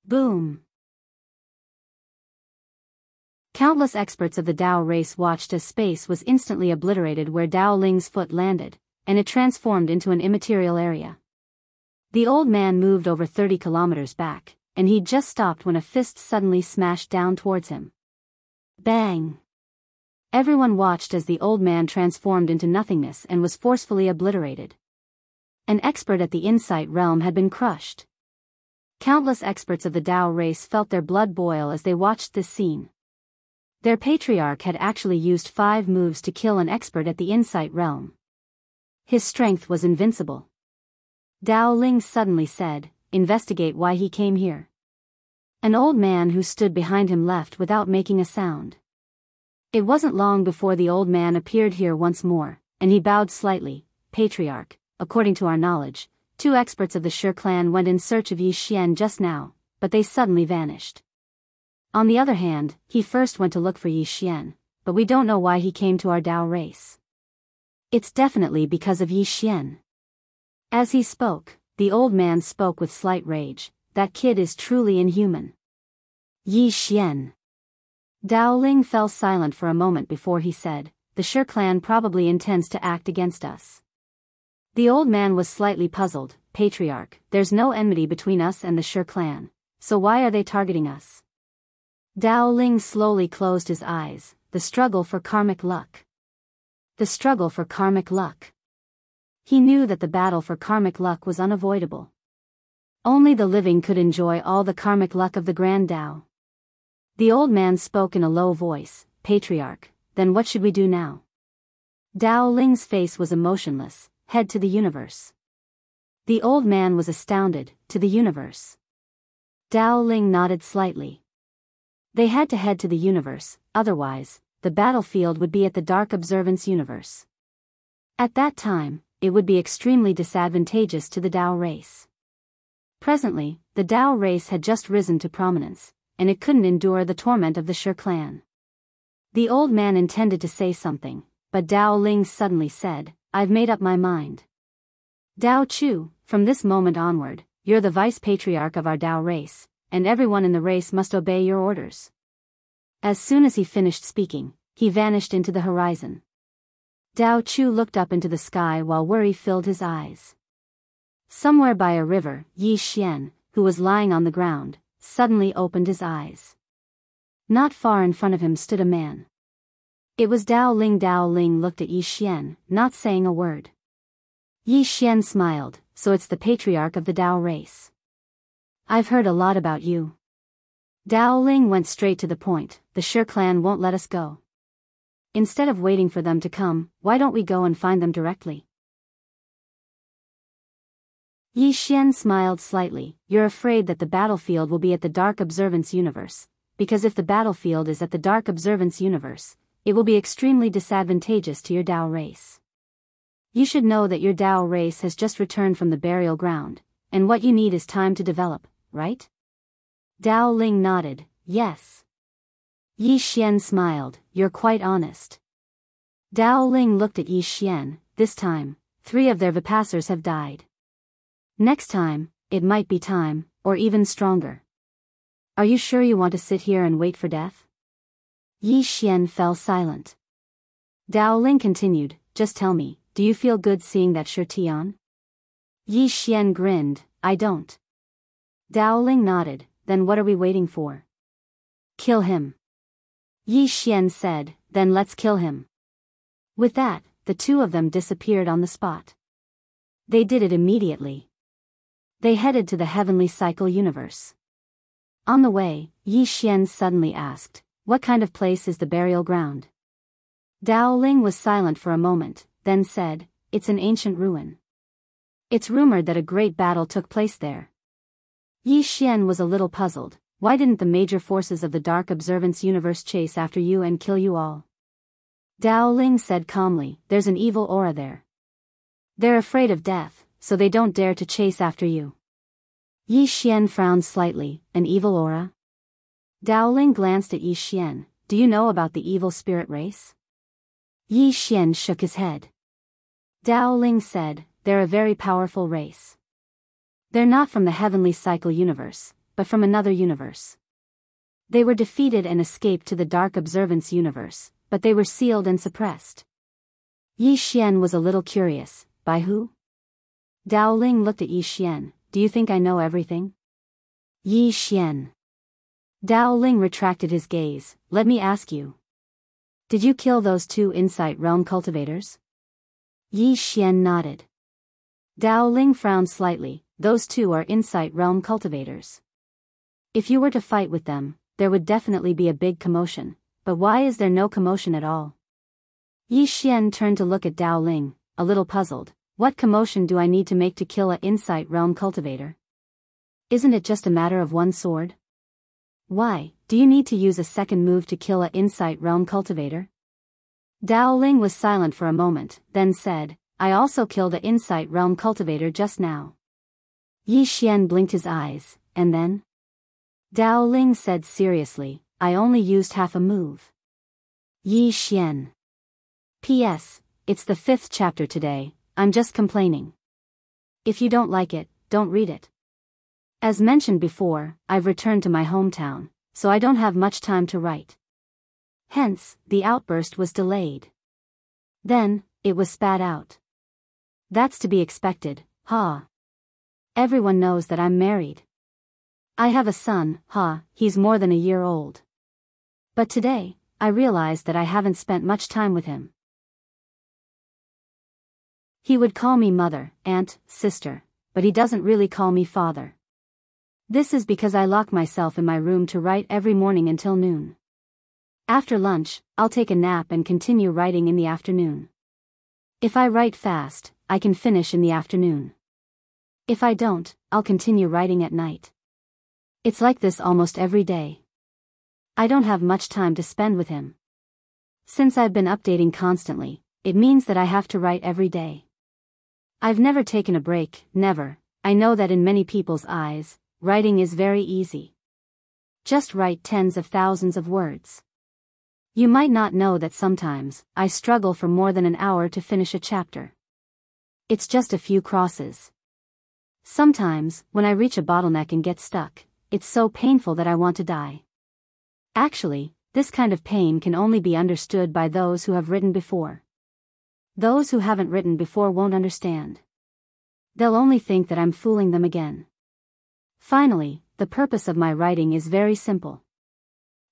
Boom! Countless experts of the Dao race watched as space was instantly obliterated where Dao Ling's foot landed, and it transformed into an immaterial area. The old man moved over 30 kilometers back, and he'd just stopped when a fist suddenly smashed down towards him. Bang! Everyone watched as the old man transformed into nothingness and was forcefully obliterated. An expert at the insight realm had been crushed. Countless experts of the Dao race felt their blood boil as they watched this scene. Their patriarch had actually used 5 moves to kill an expert at the insight realm. His strength was invincible. Dao Ling suddenly said, "Investigate why he came here." An old man who stood behind him left without making a sound. It wasn't long before the old man appeared here once more, and he bowed slightly. "Patriarch, according to our knowledge, 2 experts of the Shi clan went in search of Yi Xian just now, but they suddenly vanished. On the other hand, he first went to look for Yi Xian, but we don't know why he came to our Dao race. It's definitely because of Yi Xian." As he spoke, the old man spoke with slight rage. "That kid is truly inhuman." Yi Xian. Dao Ling fell silent for a moment before he said, "The Shi clan probably intends to act against us." The old man was slightly puzzled. "Patriarch, there's no enmity between us and the Shi clan, so why are they targeting us?" Dao Ling slowly closed his eyes. The struggle for karmic luck. The struggle for karmic luck. He knew that the battle for karmic luck was unavoidable. Only the living could enjoy all the karmic luck of the Grand Dao. The old man spoke in a low voice. "Patriarch, then what should we do now?" Dao Ling's face was emotionless. "Head to the universe." The old man was astounded. "To the universe?" Dao Ling nodded slightly. They had to head to the universe, otherwise, the battlefield would be at the Dark Observance universe. At that time, it would be extremely disadvantageous to the Dao race. Presently, the Dao race had just risen to prominence, and it couldn't endure the torment of the Shi clan. The old man intended to say something, but Dao Ling suddenly said, "I've made up my mind. Dao Chu, from this moment onward, you're the vice patriarch of our Dao race, and everyone in the race must obey your orders." As soon as he finished speaking, he vanished into the horizon. Dao Chu looked up into the sky while worry filled his eyes. Somewhere by a river, Yi Xian, who was lying on the ground, suddenly opened his eyes. Not far in front of him stood a man. It was Dao Ling. Dao Ling looked at Yi Xian, not saying a word. Yi Xian smiled. "So it's the patriarch of the Dao race. I've heard a lot about you." Dao Ling went straight to the point. "The Shi clan won't let us go. Instead of waiting for them to come, why don't we go and find them directly?" Yi Xian smiled slightly. "You're afraid that the battlefield will be at the Dark Observance universe, because if the battlefield is at the Dark Observance universe, it will be extremely disadvantageous to your Dao race. You should know that your Dao race has just returned from the burial ground, and what you need is time to develop, right?" Dao Ling nodded. "Yes." Yi Xian smiled. "You're quite honest." Dao Ling looked at Yi Xian. "This time, 3 of their Vipassars have died. Next time, it might be time, or even stronger. Are you sure you want to sit here and wait for death?" Yi Xian fell silent. Dao Ling continued, "Just tell me, do you feel good seeing that Shi Tian?" Yi Xian grinned. "I don't." Dao Ling nodded. "Then what are we waiting for?" "Kill him." Yi Xian said, "Then let's kill him." With that, the two of them disappeared on the spot. They did it immediately. They headed to the heavenly cycle universe. On the way, Yi Xian suddenly asked, "What kind of place is the burial ground?" Dao Ling was silent for a moment, then said, "It's an ancient ruin. It's rumored that a great battle took place there." Yi Xian was a little puzzled. Why didn't the major forces of the Dark Observance universe chase after you and kill you all? Dao Ling said calmly, "There's an evil aura there. They're afraid of death, so they don't dare to chase after you." Yi Xian frowned slightly. "An evil aura?" Dao Ling glanced at Yi Xian. "Do you know about the evil spirit race?" Yi Xian shook his head. Dao Ling said, "They're a very powerful race. They're not from the heavenly cycle universe, but from another universe. They were defeated and escaped to the Dark Observance universe, but they were sealed and suppressed." Yi Xian was a little curious. By who? Dao Ling looked at Yi Xian. "Do you think I know everything?" Yi Xian. Dao Ling retracted his gaze. "Let me ask you. Did you kill those two Insight Realm cultivators?" Yi Xian nodded. Dao Ling frowned slightly. "Those two are Insight Realm cultivators. If you were to fight with them, there would definitely be a big commotion, but why is there no commotion at all?" Yi Xian turned to look at Dao Ling, a little puzzled. "What commotion do I need to make to kill a Insight Realm cultivator? Isn't it just a matter of one sword? Why, do you need to use a second move to kill a Insight Realm cultivator?" Dao Ling was silent for a moment, then said, "I also killed a Insight Realm cultivator just now." Yi Xian blinked his eyes, and then? Dao Ling said seriously, "I only used half a move." Yi Xian. P.S. It's the 5th chapter today. I'm just complaining. If you don't like it, don't read it. As mentioned before, I've returned to my hometown, so I don't have much time to write. Hence, the outburst was delayed. Then, it was spat out. That's to be expected, ha. Everyone knows that I'm married. I have a son, ha, he's more than a year old. But today, I realized that I haven't spent much time with him. He would call me mother, aunt, sister, but he doesn't really call me father. This is because I lock myself in my room to write every morning until noon. After lunch, I'll take a nap and continue writing in the afternoon. If I write fast, I can finish in the afternoon. If I don't, I'll continue writing at night. It's like this almost every day. I don't have much time to spend with him. Since I've been updating constantly, it means that I have to write every day. I've never taken a break, never. I know that in many people's eyes, writing is very easy. Just write tens of thousands of words. You might not know that sometimes, I struggle for more than an hour to finish a chapter. It's just a few crosses. Sometimes, when I reach a bottleneck and get stuck, it's so painful that I want to die. Actually, this kind of pain can only be understood by those who have written before. Those who haven't written before won't understand. They'll only think that I'm fooling them again. Finally, the purpose of my writing is very simple.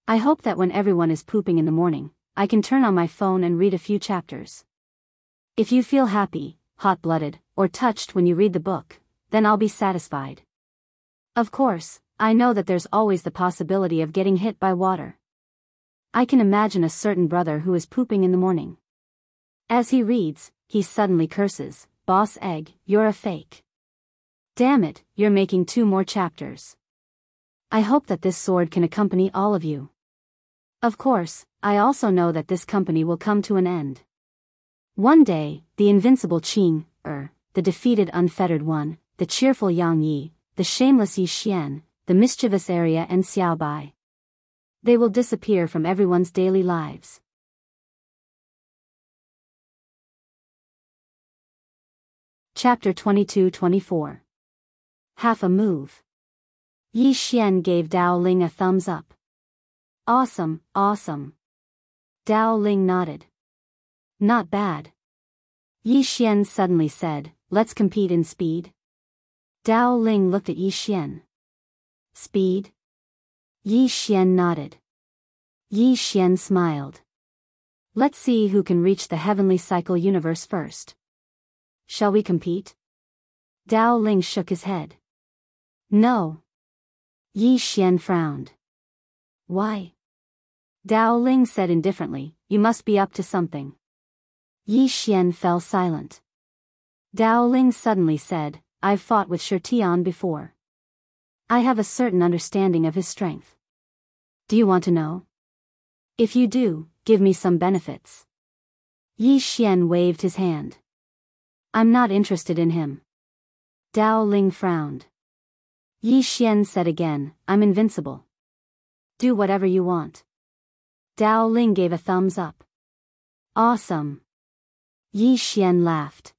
I hope that when everyone is pooping in the morning, I can turn on my phone and read a few chapters. If you feel happy, hot-blooded, or touched when you read the book, then I'll be satisfied. Of course, I know that there's always the possibility of getting hit by water. I can imagine a certain brother who is pooping in the morning. As he reads, he suddenly curses, "Boss Egg, you're a fake. Damn it, you're making 2 more chapters." I hope that this sword can accompany all of you. Of course, I also know that this company will come to an end. One day, the invincible Qing, the defeated unfettered one, the cheerful Yang Yi, the shameless Yi Xian, the mischievous Arya and Xiao Bai. They will disappear from everyone's daily lives. Chapter 22-24. Half a move. Yi Xian gave Dao Ling a thumbs up. "Awesome, awesome." Dao Ling nodded. "Not bad." Yi Xian suddenly said, "Let's compete in speed." Dao Ling looked at Yi Xian. "Speed?" Yi Xian nodded. Yi Xian smiled. Let's see who can reach the heavenly cycle universe first. Shall we compete? Dao Ling shook his head. No. Yi Xian frowned. Why? Dao Ling said indifferently, you must be up to something. Yi Xian fell silent. Dao Ling suddenly said, I've fought with Shi Tian before. I have a certain understanding of his strength. Do you want to know? If you do, give me some benefits. Yi Xian waved his hand. I'm not interested in him. Dao Ling frowned. Yi Xian said again, I'm invincible. Do whatever you want. Dao Ling gave a thumbs up. Awesome. Yi Xian laughed.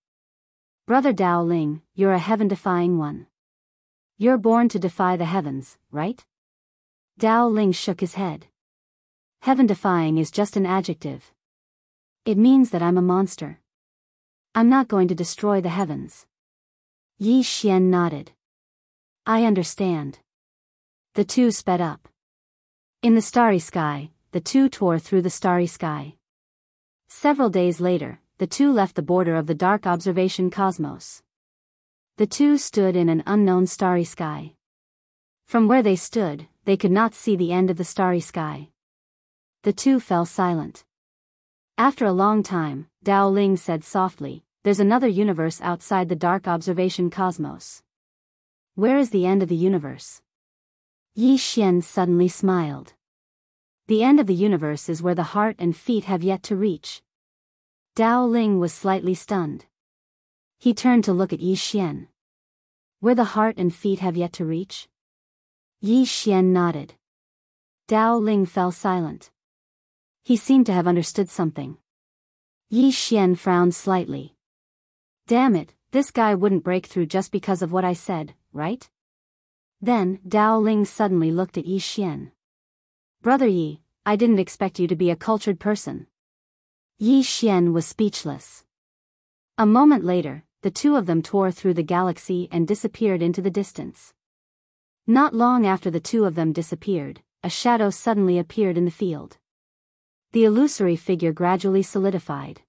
Brother Dao Ling, you're a heaven-defying one. You're born to defy the heavens, right? Dao Ling shook his head. Heaven-defying is just an adjective. It means that I'm a monster. I'm not going to destroy the heavens. Yi Xian nodded. I understand. The two sped up. In the starry sky, the two tore through the starry sky. Several days later, the two left the border of the dark observation cosmos. The two stood in an unknown starry sky. From where they stood, they could not see the end of the starry sky. The two fell silent. After a long time, Dao Ling said softly, there's another universe outside the dark observation cosmos. Where is the end of the universe? Yi Xian suddenly smiled. The end of the universe is where the heart and feet have yet to reach. Dao Ling was slightly stunned. He turned to look at Yi Xian. Where the heart and feet have yet to reach? Yi Xian nodded. Dao Ling fell silent. He seemed to have understood something. Yi Xian frowned slightly. Damn it, this guy wouldn't break through just because of what I said, right? Then, Dao Ling suddenly looked at Yi Xian. Brother Yi, I didn't expect you to be a cultured person. Yi Xian was speechless. A moment later, the two of them tore through the galaxy and disappeared into the distance. Not long after the two of them disappeared, a shadow suddenly appeared in the field. The illusory figure gradually solidified.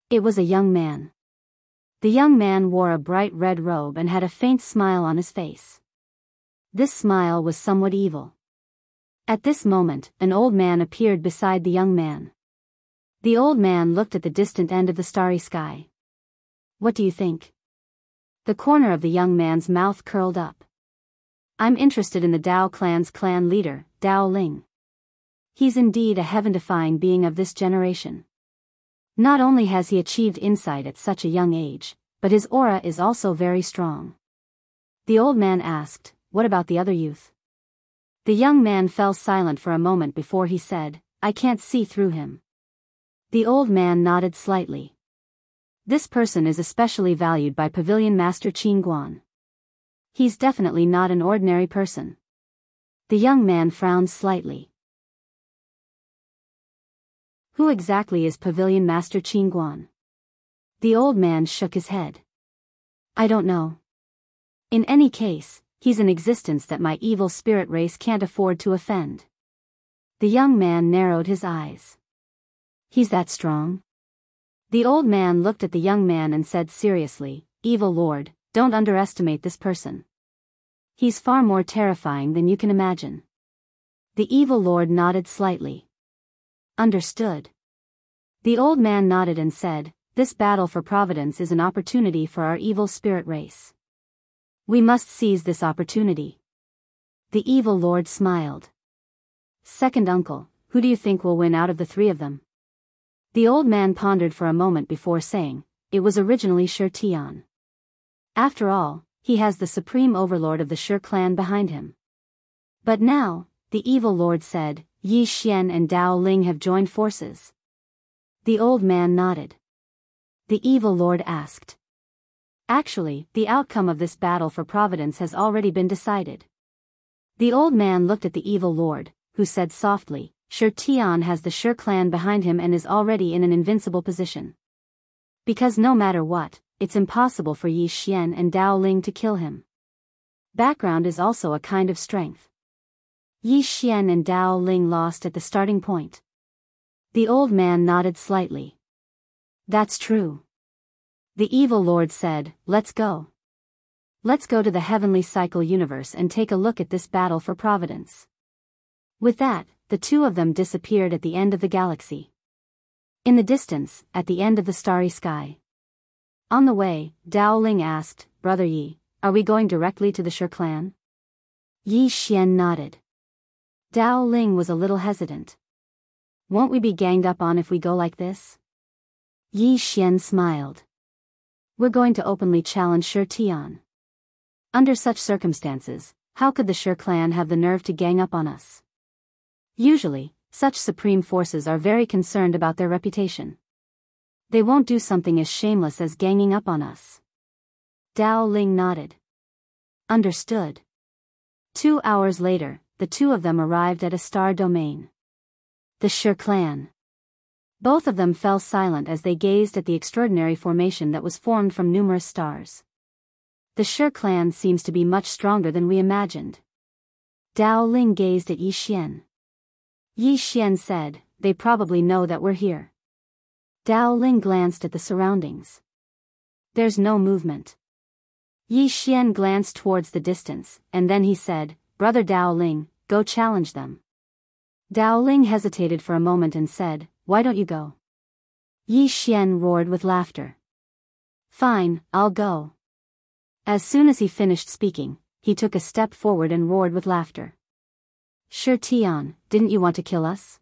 It was a young man. The young man wore a bright red robe and had a faint smile on his face. This smile was somewhat evil. At this moment, an old man appeared beside the young man. The old man looked at the distant end of the starry sky. What do you think? The corner of the young man's mouth curled up. I'm interested in the Dao clan's clan leader, Dao Ling. He's indeed a heaven-defying being of this generation. Not only has he achieved insight at such a young age, but his aura is also very strong. The old man asked, what about the other youth? The young man fell silent for a moment before he said, I can't see through him. The old man nodded slightly. This person is especially valued by Pavilion Master Qin Guan. He's definitely not an ordinary person. The young man frowned slightly. Who exactly is Pavilion Master Qin Guan? The old man shook his head. I don't know. In any case, he's an existence that my evil spirit race can't afford to offend. The young man narrowed his eyes. He's that strong? The old man looked at the young man and said seriously, Evil Lord, don't underestimate this person. He's far more terrifying than you can imagine. The evil lord nodded slightly. Understood. The old man nodded and said, this battle for Providence is an opportunity for our evil spirit race. We must seize this opportunity. The evil lord smiled. Second uncle, who do you think will win out of the three of them? The old man pondered for a moment before saying, it was originally Shi Tian. After all, he has the supreme overlord of the Shi clan behind him. But now, the evil lord said, Yi Xian and Dao Ling have joined forces. The old man nodded. The evil lord asked. Actually, the outcome of this battle for Providence has already been decided. The old man looked at the evil lord, who said softly, Shi Tian has the Shi clan behind him and is already in an invincible position. Because no matter what, it's impossible for Yi Xian and Dao Ling to kill him. Background is also a kind of strength. Yi Xian and Dao Ling lost at the starting point. The old man nodded slightly. That's true. The evil lord said, let's go. Let's go to the heavenly cycle universe and take a look at this battle for providence. With that, the two of them disappeared at the end of the galaxy. In the distance, at the end of the starry sky. On the way, Dao Ling asked, Brother Yi, are we going directly to the Shi clan? Yi Xian nodded. Dao Ling was a little hesitant. Won't we be ganged up on if we go like this? Yi Xian smiled. We're going to openly challenge Shi Tian. Under such circumstances, how could the Shi clan have the nerve to gang up on us? Usually, such supreme forces are very concerned about their reputation. They won't do something as shameless as ganging up on us. Dao Ling nodded. Understood. 2 hours later, the two of them arrived at a star domain. The Shi clan. Both of them fell silent as they gazed at the extraordinary formation that was formed from numerous stars. The Shi clan seems to be much stronger than we imagined. Dao Ling gazed at Yi Xian. Yi Xian said, they probably know that we're here. Dao Ling glanced at the surroundings. There's no movement. Yi Xian glanced towards the distance, and then he said, Brother Dao Ling, go challenge them. Dao Ling hesitated for a moment and said, why don't you go? Yi Xian roared with laughter. Fine, I'll go. As soon as he finished speaking, he took a step forward and roared with laughter. Shi Tian, didn't you want to kill us?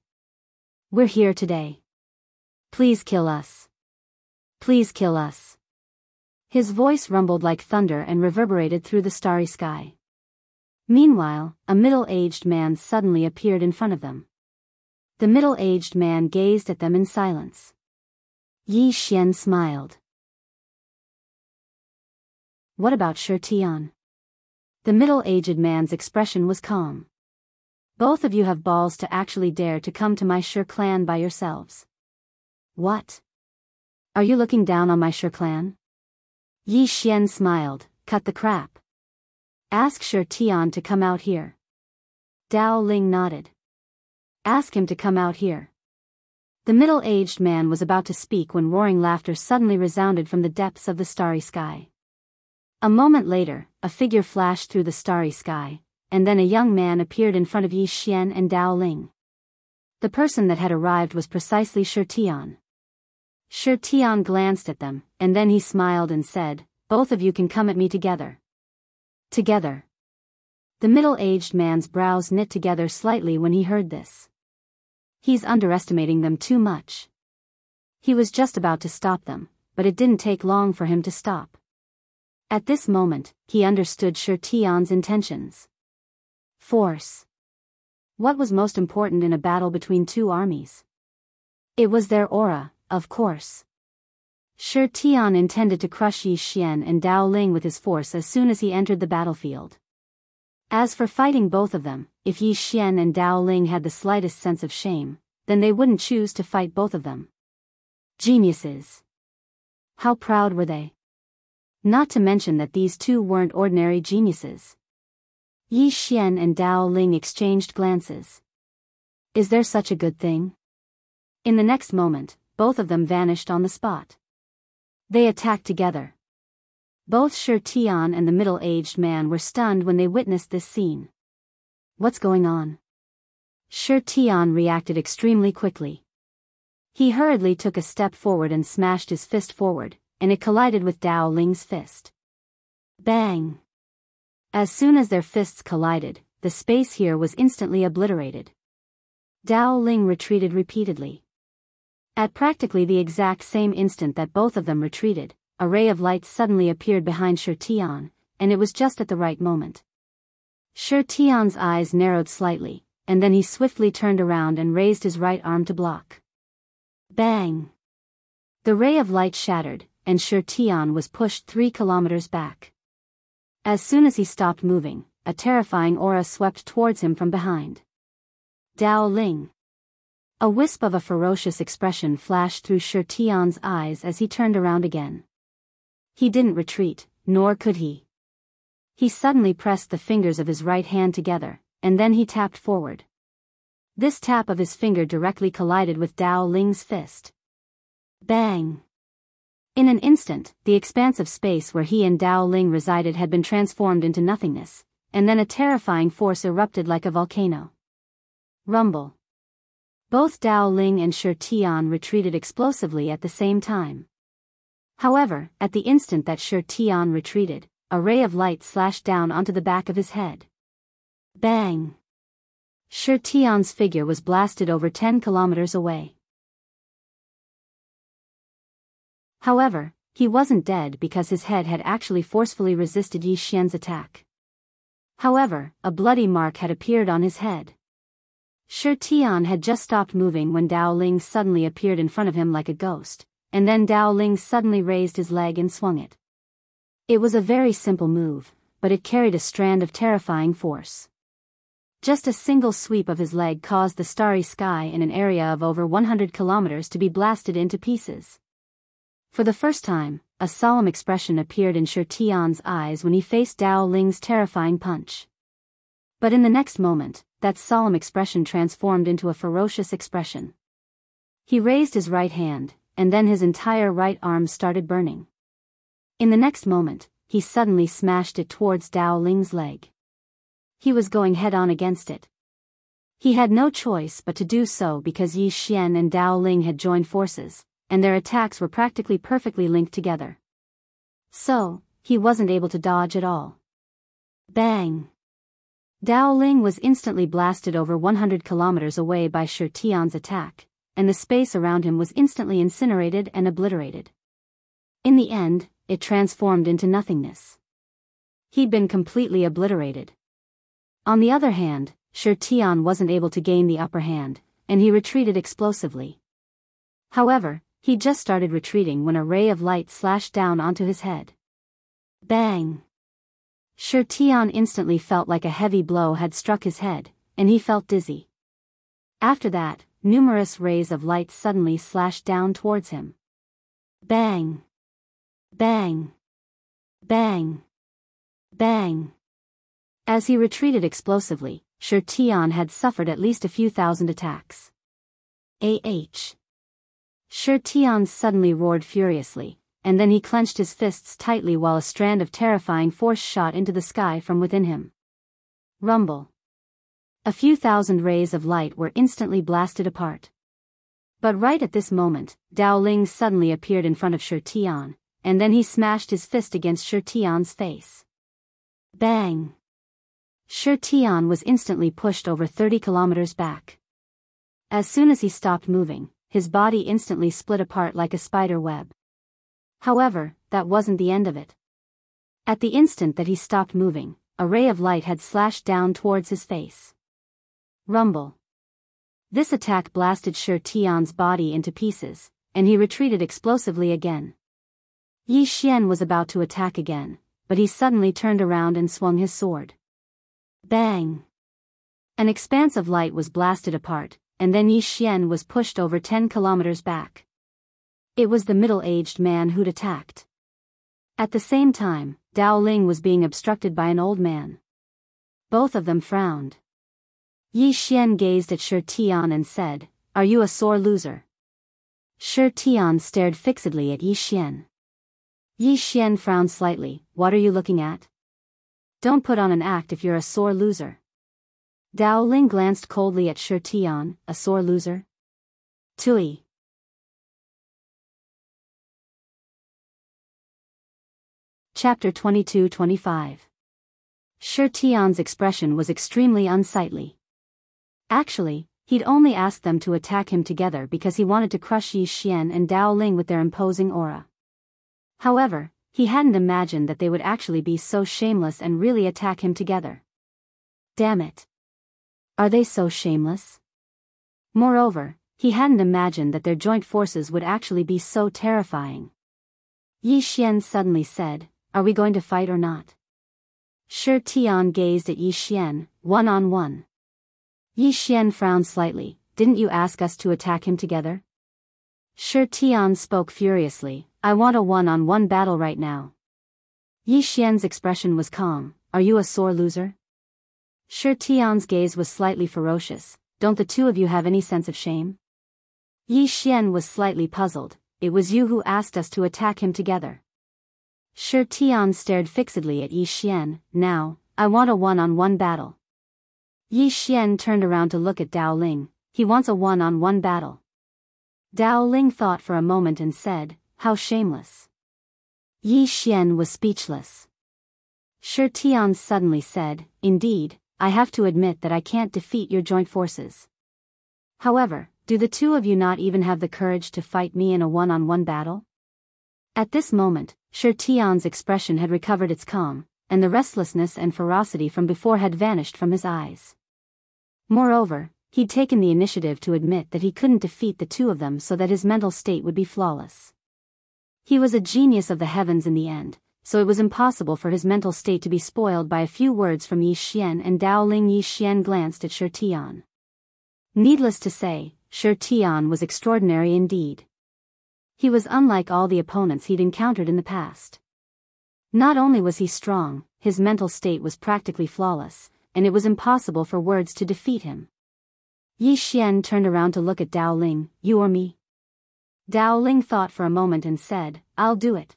We're here today. Please kill us. Please kill us. His voice rumbled like thunder and reverberated through the starry sky. Meanwhile, a middle-aged man suddenly appeared in front of them. The middle-aged man gazed at them in silence. Yi Xian smiled. What about Shi Tian? The middle-aged man's expression was calm. Both of you have balls to actually dare to come to my Shi clan by yourselves. What? Are you looking down on my Shi clan? Yi Xian smiled, cut the crap. Ask Shi Tian to come out here. Dao Ling nodded. Ask him to come out here. The middle-aged man was about to speak when roaring laughter suddenly resounded from the depths of the starry sky. A moment later, a figure flashed through the starry sky, and then a young man appeared in front of Yi Xian and Dao Ling. The person that had arrived was precisely Shi Tian. Shi Tian glanced at them, and then he smiled and said, both of you can come at me together. Together. The middle-aged man's brows knit together slightly when he heard this. He's underestimating them too much. He was just about to stop them, but it didn't take long for him to stop. At this moment, he understood Shi Tian's intentions. Force. What was most important in a battle between two armies? It was their aura, of course. Shi Tian intended to crush Yi Xian and Dao Ling with his force as soon as he entered the battlefield. As for fighting both of them, if Yi Xian and Dao Ling had the slightest sense of shame, then they wouldn't choose to fight both of them. Geniuses. How proud were they? Not to mention that these two weren't ordinary geniuses. Yi Xian and Dao Ling exchanged glances. Is there such a good thing? In the next moment, both of them vanished on the spot. They attacked together. Both Shi Tian and the middle-aged man were stunned when they witnessed this scene. What's going on? Shi Tian reacted extremely quickly. He hurriedly took a step forward and smashed his fist forward, and it collided with Dao Ling's fist. Bang! As soon as their fists collided, the space here was instantly obliterated. Dao Ling retreated repeatedly. At practically the exact same instant that both of them retreated, a ray of light suddenly appeared behind Shi Tian, and it was just at the right moment. Shi Tian's eyes narrowed slightly, and then he swiftly turned around and raised his right arm to block. Bang! The ray of light shattered, and Shi Tian was pushed 3 kilometers back. As soon as he stopped moving, a terrifying aura swept towards him from behind. Dao Ling. A wisp of a ferocious expression flashed through Shi Tian's eyes as he turned around again. He didn't retreat, nor could he. He suddenly pressed the fingers of his right hand together, and then he tapped forward. This tap of his finger directly collided with Dao Ling's fist. Bang! In an instant, the expanse of space where he and Dao Ling resided had been transformed into nothingness, and then a terrifying force erupted like a volcano. Rumble. Both Dao Ling and Shi Tian retreated explosively at the same time. However, at the instant that Shi Tian retreated, a ray of light slashed down onto the back of his head. Bang! Shi Tian's figure was blasted over 10 kilometers away. However, he wasn't dead because his head had actually forcefully resisted Yi Xian's attack. However, a bloody mark had appeared on his head. Shi Tian had just stopped moving when Dao Ling suddenly appeared in front of him like a ghost, and then Dao Ling suddenly raised his leg and swung it. It was a very simple move, but it carried a strand of terrifying force. Just a single sweep of his leg caused the starry sky in an area of over 100 kilometers to be blasted into pieces. For the first time, a solemn expression appeared in Shi Tian's eyes when he faced Dao Ling's terrifying punch. But in the next moment, that solemn expression transformed into a ferocious expression. He raised his right hand, and then his entire right arm started burning. In the next moment, he suddenly smashed it towards Dao Ling's leg. He was going head-on against it. He had no choice but to do so because Yi Xian and Dao Ling had joined forces, and their attacks were practically perfectly linked together. So, he wasn't able to dodge at all. Bang! Dao Ling was instantly blasted over 100 kilometers away by Shi Tian's attack, and the space around him was instantly incinerated and obliterated. In the end, it transformed into nothingness. He'd been completely obliterated. On the other hand, Shi Tian wasn't able to gain the upper hand, and he retreated explosively. However, he just started retreating when a ray of light slashed down onto his head. Bang! Shi Tian instantly felt like a heavy blow had struck his head, and he felt dizzy. After that, numerous rays of light suddenly slashed down towards him. Bang! Bang! Bang! Bang! As he retreated explosively, Shi Tian had suffered at least a few thousand attacks. Shi Tian suddenly roared furiously, and then he clenched his fists tightly while a strand of terrifying force shot into the sky from within him. Rumble. A few thousand rays of light were instantly blasted apart. But right at this moment, Dao Ling suddenly appeared in front of Shi Tian, and then he smashed his fist against Shi Tian's face. Bang! Shi Tian was instantly pushed over 30 kilometers back. As soon as he stopped moving, his body instantly split apart like a spider web. However, that wasn't the end of it. At the instant that he stopped moving, a ray of light had slashed down towards his face. Rumble. This attack blasted Shi Tian's body into pieces, and he retreated explosively again. Yi Xian was about to attack again, but he suddenly turned around and swung his sword. Bang! An expanse of light was blasted apart, and then Yi Xian was pushed over 10 kilometers back. It was the middle-aged man who'd attacked. At the same time, Dao Ling was being obstructed by an old man. Both of them frowned. Yi Xian gazed at Shi Tian and said, "Are you a sore loser?" Shi Tian stared fixedly at Yi Xian. Yi Xian frowned slightly. "What are you looking at? Don't put on an act if you're a sore loser." Dao Ling glanced coldly at Shi Tian. "A sore loser? Tui." Chapter 22-25. Shi Tian's expression was extremely unsightly. Actually, he'd only asked them to attack him together because he wanted to crush Yi Xian and Dao Ling with their imposing aura. However, he hadn't imagined that they would actually be so shameless and really attack him together. Damn it. Are they so shameless? Moreover, he hadn't imagined that their joint forces would actually be so terrifying. Yi Xian suddenly said, "Are we going to fight or not?" Shi Tian gazed at Yi Xian, one-on-one. Yi Xian frowned slightly. "Didn't you ask us to attack him together?" Shi Tian spoke furiously, "I want a one-on-one battle right now." Yi Xian's expression was calm. "Are you a sore loser?" Shi Tian's gaze was slightly ferocious, don't the two of you have any sense of shame? Yi Xian was slightly puzzled. It was you who asked us to attack him together. Shi Tian stared fixedly at Yi Xian. Now, I want a one-on-one battle. Yi Xian turned around to look at Dao Ling. He wants a one-on-one battle. Dao Ling thought for a moment and said, how shameless. Yi Xian was speechless. Shi Tian suddenly said, indeed, I have to admit that I can't defeat your joint forces. However, do the two of you not even have the courage to fight me in a one-on-one battle? At this moment, Shi Tian's expression had recovered its calm, and the restlessness and ferocity from before had vanished from his eyes. Moreover, he'd taken the initiative to admit that he couldn't defeat the two of them so that his mental state would be flawless. He was a genius of the heavens in the end, so it was impossible for his mental state to be spoiled by a few words from Yi Xian and Dao Ling. Yi Xian glanced at Shi Tian. Needless to say, Shi Tian was extraordinary indeed. He was unlike all the opponents he'd encountered in the past. Not only was he strong, his mental state was practically flawless, and it was impossible for words to defeat him. Yi Xian turned around to look at Dao Ling. You or me? Dao Ling thought for a moment and said, I'll do it.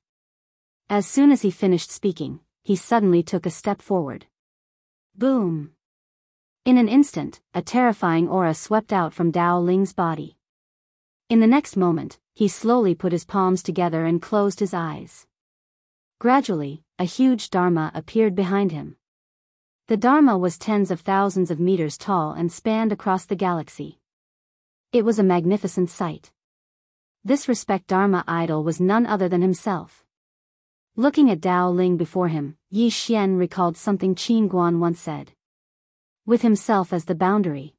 As soon as he finished speaking, he suddenly took a step forward. Boom! In an instant, a terrifying aura swept out from Dao Ling's body. In the next moment, he slowly put his palms together and closed his eyes. Gradually, a huge Dharma appeared behind him. The Dharma was tens of thousands of meters tall and spanned across the galaxy. It was a magnificent sight. This respect Dharma idol was none other than himself. Looking at Dao Ling before him, Yi Xian recalled something Qin Guan once said. With himself as the boundary.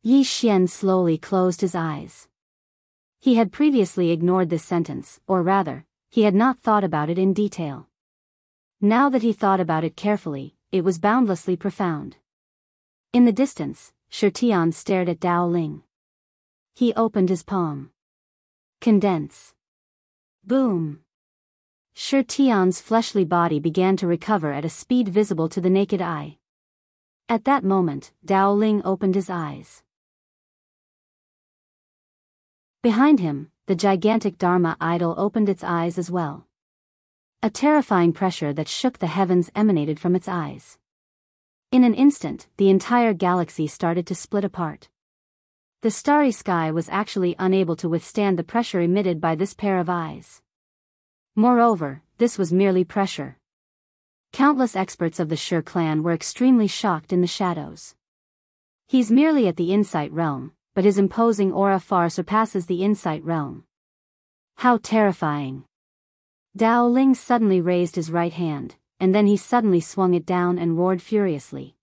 Yi Xian slowly closed his eyes. He had previously ignored this sentence, or rather, he had not thought about it in detail. Now that he thought about it carefully, it was boundlessly profound. In the distance, Shi Tian stared at Dao Ling. He opened his palm. Condense. Boom. Shi Tian's fleshly body began to recover at a speed visible to the naked eye. At that moment, Dao Ling opened his eyes. Behind him, the gigantic Dharma idol opened its eyes as well. A terrifying pressure that shook the heavens emanated from its eyes. In an instant, the entire galaxy started to split apart. The starry sky was actually unable to withstand the pressure emitted by this pair of eyes. Moreover, this was merely pressure. Countless experts of the Shi clan were extremely shocked in the shadows. He's merely at the insight realm, but his imposing aura far surpasses the insight realm. How terrifying! Dao Ling suddenly raised his right hand, and then he suddenly swung it down and roared furiously.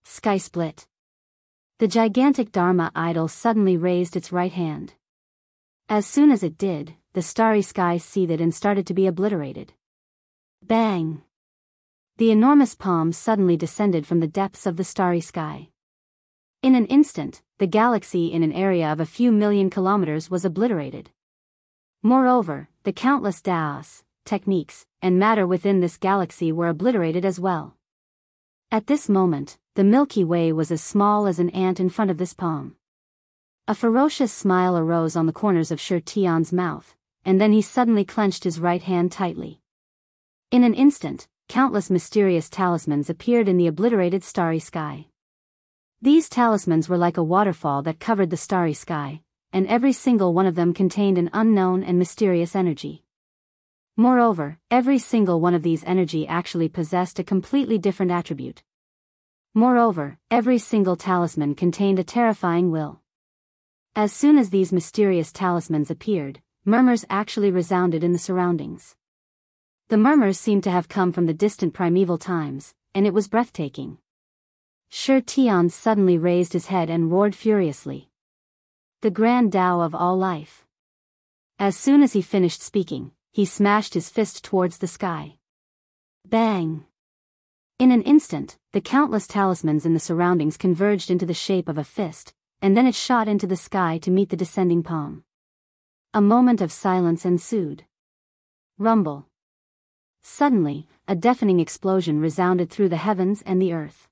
Sky split. The gigantic Dharma idol suddenly raised its right hand. As soon as it did, the starry sky seethed and started to be obliterated. Bang! The enormous palm suddenly descended from the depths of the starry sky. In an instant, the galaxy in an area of a few million kilometers was obliterated. Moreover, the countless daos, techniques, and matter within this galaxy were obliterated as well. At this moment, the Milky Way was as small as an ant in front of this palm. A ferocious smile arose on the corners of Shi Tian's mouth, and then he suddenly clenched his right hand tightly. In an instant, countless mysterious talismans appeared in the obliterated starry sky. These talismans were like a waterfall that covered the starry sky, and every single one of them contained an unknown and mysterious energy. Moreover, every single one of these energy actually possessed a completely different attribute. Moreover, every single talisman contained a terrifying will. As soon as these mysterious talismans appeared, murmurs actually resounded in the surroundings. The murmurs seemed to have come from the distant primeval times, and it was breathtaking. Shi Tian suddenly raised his head and roared furiously. The grand Tao of all life. As soon as he finished speaking, he smashed his fist towards the sky. Bang! In an instant, the countless talismans in the surroundings converged into the shape of a fist, and then it shot into the sky to meet the descending palm. A moment of silence ensued. Rumble. Suddenly, a deafening explosion resounded through the heavens and the earth.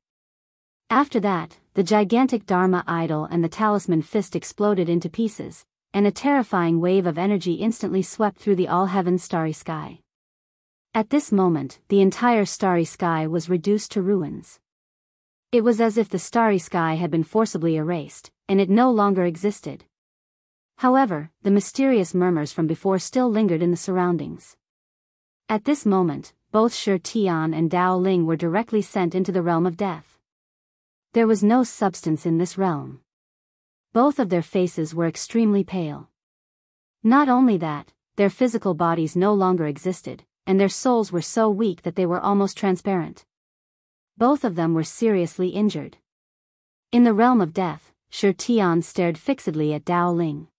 After that, the gigantic Dharma idol and the talisman fist exploded into pieces, and a terrifying wave of energy instantly swept through the all-heaven starry sky. At this moment, the entire starry sky was reduced to ruins. It was as if the starry sky had been forcibly erased, and it no longer existed. However, the mysterious murmurs from before still lingered in the surroundings. At this moment, both Shi Tian and Dao Ling were directly sent into the realm of death. There was no substance in this realm. Both of their faces were extremely pale. Not only that, their physical bodies no longer existed, and their souls were so weak that they were almost transparent. Both of them were seriously injured. In the realm of death, Shi Tian stared fixedly at Dao Ling.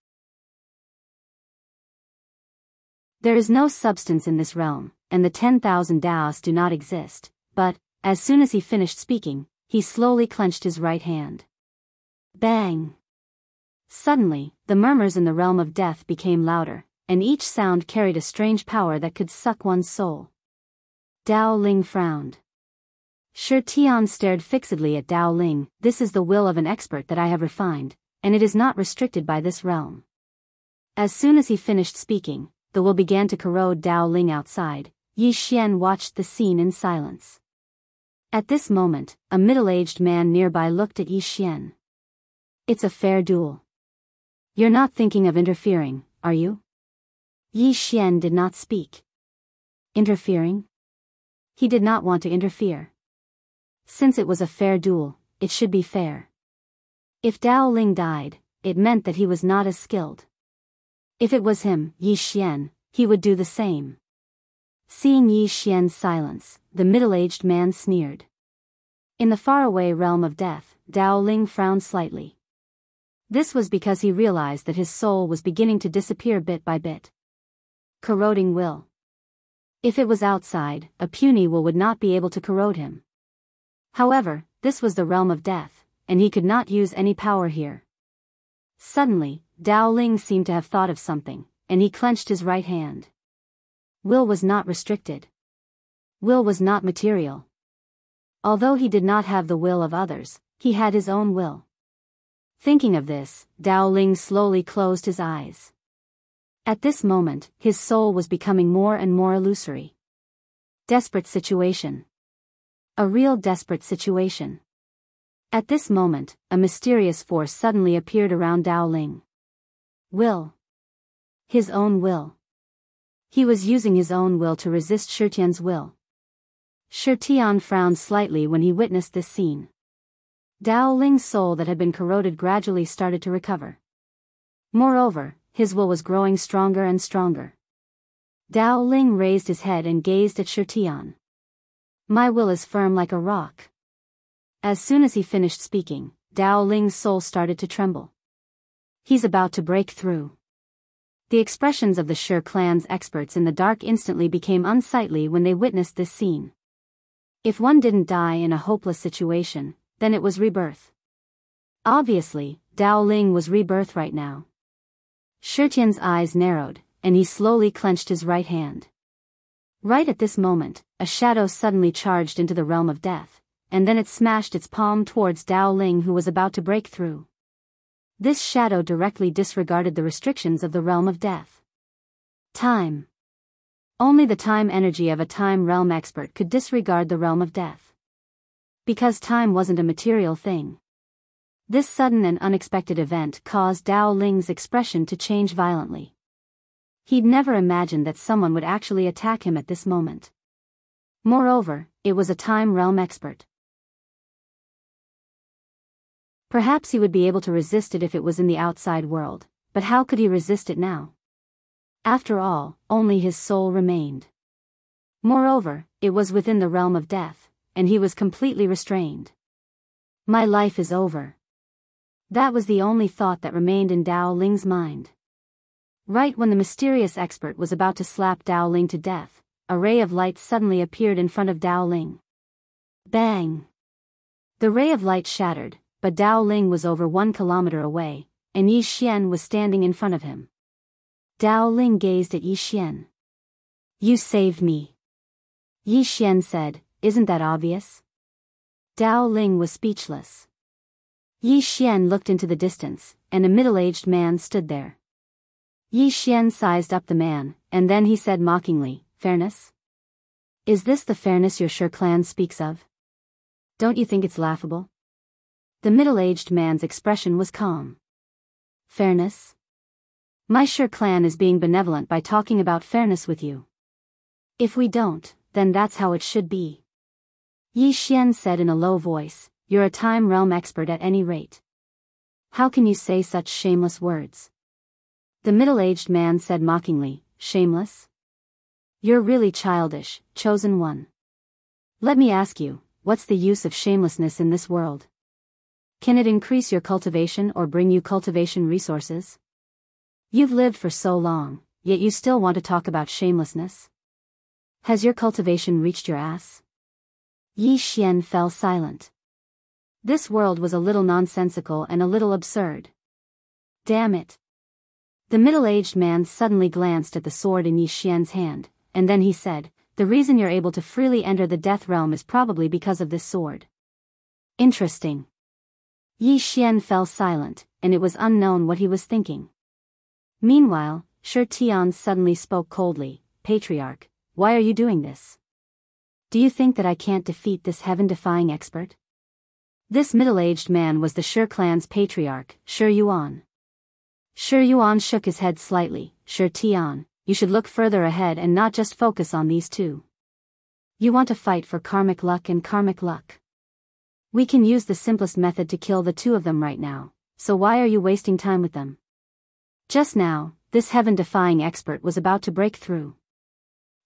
There is no substance in this realm, and the 10,000 Daos do not exist, but, as soon as he finished speaking, he slowly clenched his right hand. Bang! Suddenly, the murmurs in the realm of death became louder, and each sound carried a strange power that could suck one's soul. Dao Ling frowned. Shi Tian stared fixedly at Dao Ling. This is the will of an expert that I have refined, and it is not restricted by this realm. As soon as he finished speaking, the will began to corrode Dao Ling outside. Yi Xian watched the scene in silence. At this moment, a middle-aged man nearby looked at Yi Xian. It's a fair duel. You're not thinking of interfering, are you? Yi Xian did not speak. Interfering? He did not want to interfere. Since it was a fair duel, it should be fair. If Dao Ling died, it meant that he was not as skilled. If it was him, Yi Xian, he would do the same. Seeing Yi Xian's silence, the middle-aged man sneered. In the faraway realm of death, Dao Ling frowned slightly. This was because he realized that his soul was beginning to disappear bit by bit. Corroding will. If it was outside, a puny will would not be able to corrode him. However, this was the realm of death, and he could not use any power here. Suddenly, Dao Ling seemed to have thought of something, and he clenched his right hand. Will was not restricted. Will was not material. Although he did not have the will of others, he had his own will. Thinking of this, Dao Ling slowly closed his eyes. At this moment, his soul was becoming more and more illusory. Desperate situation. A real desperate situation. At this moment, a mysterious force suddenly appeared around Dao Ling. Will. His own will. He was using his own will to resist Shi Tian's will. Shi Tian frowned slightly when he witnessed this scene. Dao Ling's soul that had been corroded gradually started to recover. Moreover, his will was growing stronger and stronger. Dao Ling raised his head and gazed at Shi Tian. My will is firm like a rock. As soon as he finished speaking, Dao Ling's soul started to tremble. He's about to break through. The expressions of the Shi clan's experts in the dark instantly became unsightly when they witnessed this scene. If one didn't die in a hopeless situation, then it was rebirth. Obviously, Dao Ling was rebirth right now. Shi Tian's eyes narrowed, and he slowly clenched his right hand. Right at this moment, a shadow suddenly charged into the realm of death, and then it smashed its palm towards Dao Ling, who was about to break through. This shadow directly disregarded the restrictions of the realm of death. Time. Only the time energy of a time realm expert could disregard the realm of death. Because time wasn't a material thing. This sudden and unexpected event caused Dao Ling's expression to change violently. He'd never imagined that someone would actually attack him at this moment. Moreover, it was a time realm expert. Perhaps he would be able to resist it if it was in the outside world, but how could he resist it now? After all, only his soul remained. Moreover, it was within the realm of death, and he was completely restrained. My life is over. That was the only thought that remained in Dao Ling's mind. Right when the mysterious expert was about to slap Dao Ling to death, a ray of light suddenly appeared in front of Dao Ling. Bang! The ray of light shattered, but Dao Ling was over 1 kilometer away, and Yi Xian was standing in front of him. Dao Ling gazed at Yi Xian. You saved me. Yi Xian said, isn't that obvious? Dao Ling was speechless. Yi Xian looked into the distance, and a middle-aged man stood there. Yi Xian sized up the man, and then he said mockingly, "Fairness? Is this the fairness your Shi clan speaks of? Don't you think it's laughable?" The middle-aged man's expression was calm. "Fairness? My Shi clan is being benevolent by talking about fairness with you. If we don't, then that's how it should be." Yi Xian said in a low voice, "You're a time realm expert at any rate. How can you say such shameless words?" The middle-aged man said mockingly, "Shameless? You're really childish, chosen one. Let me ask you, what's the use of shamelessness in this world? Can it increase your cultivation or bring you cultivation resources? You've lived for so long, yet you still want to talk about shamelessness? Has your cultivation reached your ass?" Yi Xian fell silent. This world was a little nonsensical and a little absurd. Damn it. The middle-aged man suddenly glanced at the sword in Yi Xian's hand, and then he said, "The reason you're able to freely enter the death realm is probably because of this sword." Interesting. Yi Xian fell silent, and it was unknown what he was thinking. Meanwhile, Shi Tian suddenly spoke coldly, "Patriarch, why are you doing this? Do you think that I can't defeat this heaven-defying expert?" This middle-aged man was the Shi clan's patriarch, Shi Yuan. Shi Yuan shook his head slightly. "Shi Tian, you should look further ahead and not just focus on these two. You want to fight for karmic luck and karmic luck. We can use the simplest method to kill the two of them right now, so why are you wasting time with them?" Just now, this heaven-defying expert was about to break through.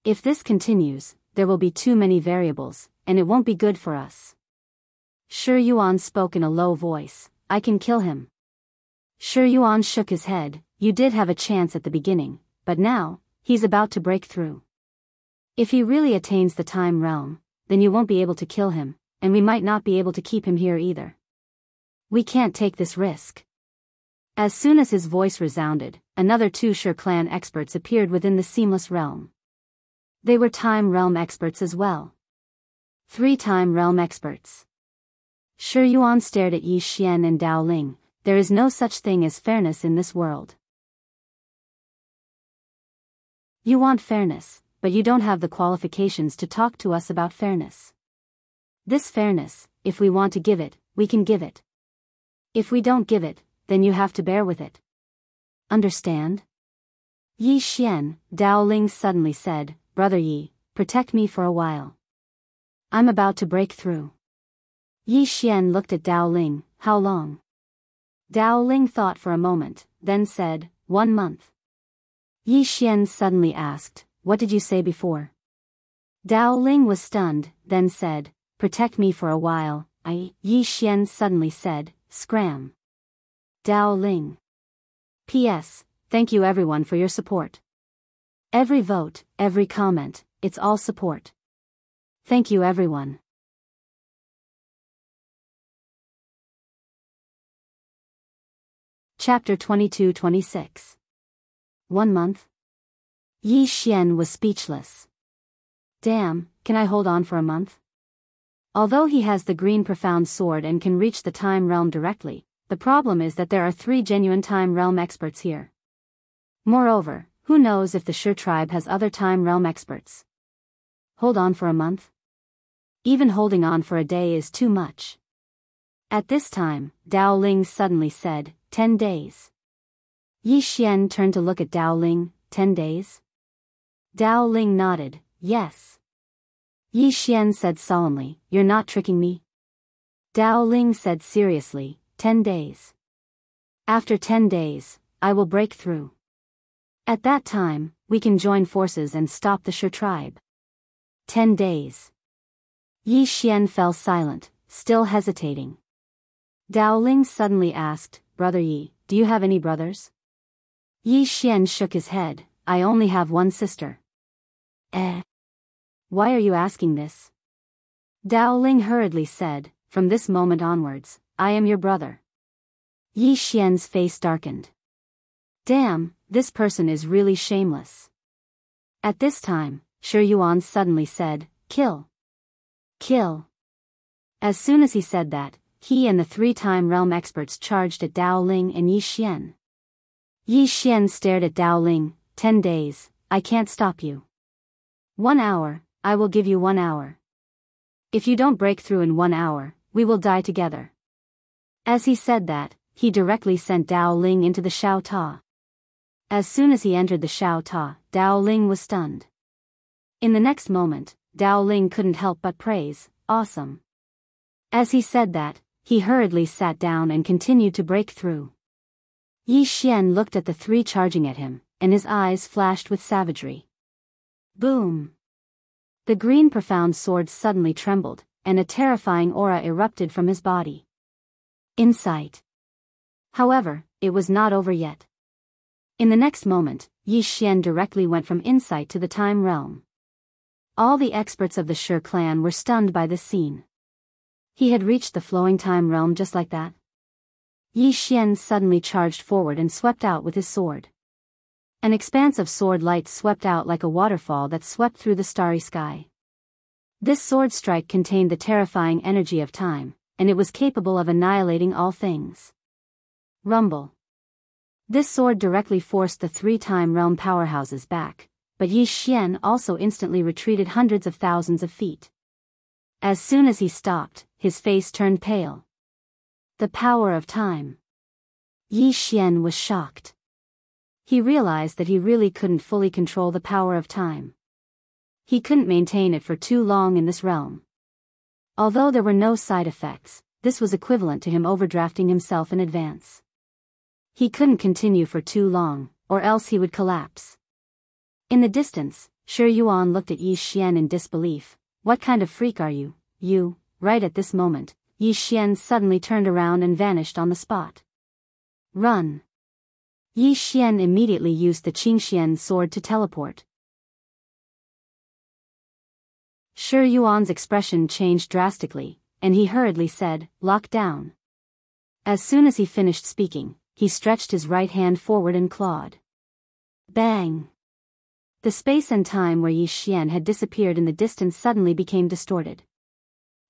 If this continues, there will be too many variables, and it won't be good for us. Shi Yuan spoke in a low voice, "I can kill him." Shi Yuan shook his head, "You did have a chance at the beginning, but now, he's about to break through. If he really attains the time realm, then you won't be able to kill him, and we might not be able to keep him here either. We can't take this risk." As soon as his voice resounded, another two Shi clan experts appeared within the seamless realm. They were time realm experts as well. 3 time realm experts. Shi Yuan stared at Yi Xian and Dao Ling. There is no such thing as fairness in this world. You want fairness, but you don't have the qualifications to talk to us about fairness. This fairness, if we want to give it, we can give it. If we don't give it, then you have to bear with it. Understand? Yi Xian, Dao Ling suddenly said, "Brother Yi, protect me for a while. I'm about to break through." Yi Xian looked at Dao Ling, "How long?" Dao Ling thought for a moment, then said, 1 month. Yi Xian suddenly asked, "What did you say before?" Dao Ling was stunned, then said, "Protect me for a while." Yi Xian suddenly said, "Scram." Dao Ling. P.S. Thank you everyone for your support. Every vote, every comment, it's all support. Thank you everyone. Chapter 22-26. 1 month? Yi Xian was speechless. Damn, can I hold on for a month? Although he has the green profound sword and can reach the time realm directly, the problem is that there are 3 genuine time realm experts here. Moreover, who knows if the Shi tribe has other time realm experts? Hold on for a month? Even holding on for a day is too much. At this time, Dao Ling suddenly said, 10 days. Yi Xian turned to look at Dao Ling, 10 days? Dao Ling nodded, yes. Yi Xian said solemnly, "You're not tricking me?" Dao Ling said seriously, 10 days. After 10 days, I will break through. At that time, we can join forces and stop the Shi tribe. 10 days. Yi Xian fell silent, still hesitating. Dao Ling suddenly asked, "Brother Yi, do you have any brothers?" Yi Xian shook his head, "I only have one sister." Why are you asking this? Dao Ling hurriedly said, "From this moment onwards, I am your brother." Yi Xian's face darkened. Damn, this person is really shameless. At this time, Shi Yuan suddenly said, "Kill. Kill." As soon as he said that, he and the 3-time realm experts charged at Dao Ling and Yi Xian. Yi Xian stared at Dao Ling. 10 days, I can't stop you. 1 hour, I will give you 1 hour. If you don't break through in 1 hour, we will die together. As he said that, he directly sent Dao Ling into the Xiao Ta. As soon as he entered the Xiao Ta, Dao Ling was stunned. In the next moment, Dao Ling couldn't help but praise, awesome. As he said that, he hurriedly sat down and continued to break through. Yi Xian looked at the 3 charging at him, and his eyes flashed with savagery. Boom! The green profound sword suddenly trembled, and a terrifying aura erupted from his body. Insight. However, it was not over yet. In the next moment, Yi Xian directly went from insight to the time realm. All the experts of the Shi clan were stunned by this scene. He had reached the flowing time realm just like that. Yi Xian suddenly charged forward and swept out with his sword. An expanse of sword light swept out like a waterfall that swept through the starry sky. This sword strike contained the terrifying energy of time, and it was capable of annihilating all things. Rumble. This sword directly forced the 3-time realm powerhouses back, but Yi Xian also instantly retreated hundreds of thousands of feet. As soon as he stopped, his face turned pale. The power of time. Yi Xian was shocked. He realized that he really couldn't fully control the power of time. He couldn't maintain it for too long in this realm. Although there were no side effects, this was equivalent to him overdrafting himself in advance. He couldn't continue for too long, or else he would collapse. In the distance, Shi Yuan looked at Yi Xian in disbelief. What kind of freak are you, you? Right at this moment, Yi Xian suddenly turned around and vanished on the spot. Run! Yi Xian immediately used the Qingxian sword to teleport. Shi Yuan's expression changed drastically, and he hurriedly said, "Lock down." As soon as he finished speaking, he stretched his right hand forward and clawed. Bang! The space and time where Yi Xian had disappeared in the distance suddenly became distorted.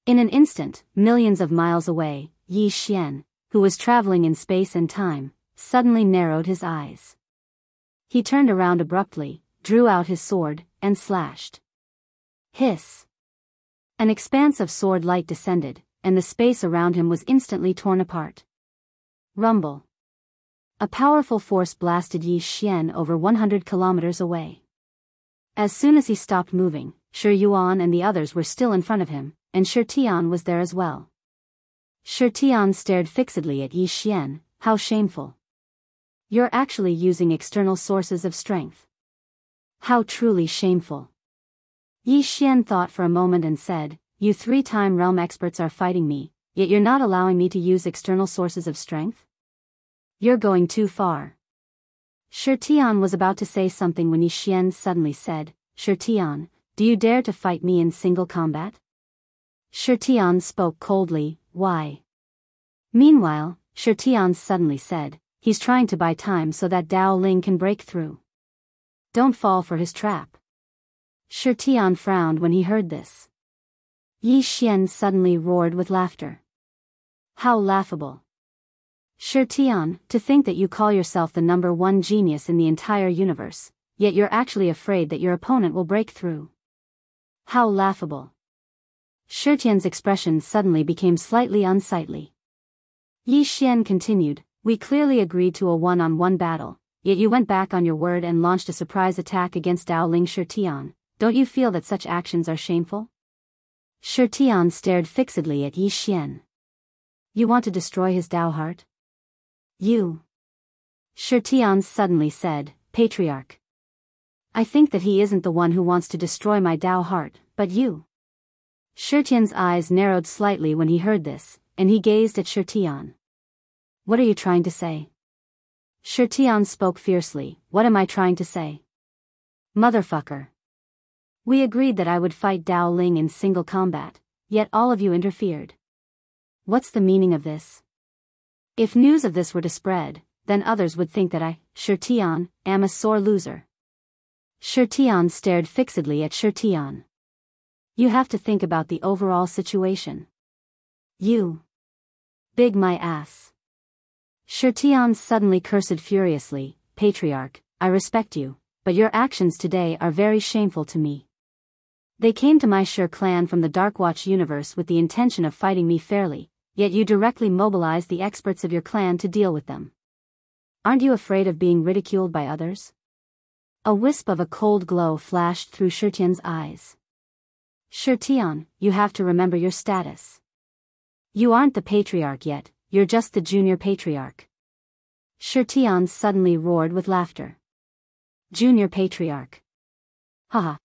In an instant, millions of miles away, Yi Xian, who was traveling in space and time, suddenly narrowed his eyes. He turned around abruptly, drew out his sword, and slashed. Hiss! An expanse of sword light descended, and the space around him was instantly torn apart. Rumble! A powerful force blasted Yi Xian over 100 kilometers away. As soon as he stopped moving, Shi Yuan and the others were still in front of him, and Shi Tian was there as well. Shi Tian stared fixedly at Yi Xian. How shameful. You're actually using external sources of strength. How truly shameful. Yi Xian thought for a moment and said, You 3-time realm experts are fighting me, yet you're not allowing me to use external sources of strength? You're going too far. Shi Tian was about to say something when Yi Xian suddenly said, Shi Tian, do you dare to fight me in single combat? Shi Tian spoke coldly, why? Meanwhile, Shi Tian suddenly said, he's trying to buy time so that Dao Ling can break through. Don't fall for his trap. Shi Tian frowned when he heard this. Yi Xian suddenly roared with laughter. How laughable. Shi Tian, to think that you call yourself the #1 genius in the entire universe, yet you're actually afraid that your opponent will break through. How laughable. Shi Tian's expression suddenly became slightly unsightly. Yi Xian continued, we clearly agreed to a one-on-one battle, yet you went back on your word and launched a surprise attack against Dao Ling. Shi Tian, don't you feel that such actions are shameful? Shi Tian stared fixedly at Yi Xian. You want to destroy his Dao heart? You. Shi Tian suddenly said, Patriarch. I think that he isn't the one who wants to destroy my Dao heart, but you. Shi Tian's eyes narrowed slightly when he heard this, and he gazed at Shi Tian. What are you trying to say? Shi Tian spoke fiercely, what am I trying to say? Motherfucker. We agreed that I would fight Dao Ling in single combat, yet all of you interfered. What's the meaning of this? If news of this were to spread, then others would think that I, Shi Tian, am a sore loser. Shi Tian stared fixedly at Shi Tian. You have to think about the overall situation. You. Big my ass. Shirtian suddenly cursed furiously, Patriarch, I respect you, but your actions today are very shameful to me. They came to my Shir clan from the Darkwatch universe with the intention of fighting me fairly, yet you directly mobilized the experts of your clan to deal with them. Aren't you afraid of being ridiculed by others? A wisp of a cold glow flashed through Shirtian's eyes. Shirtian, you have to remember your status. You aren't the Patriarch yet, you're just the Junior Patriarch. Shirtian suddenly roared with laughter. Junior Patriarch. Haha.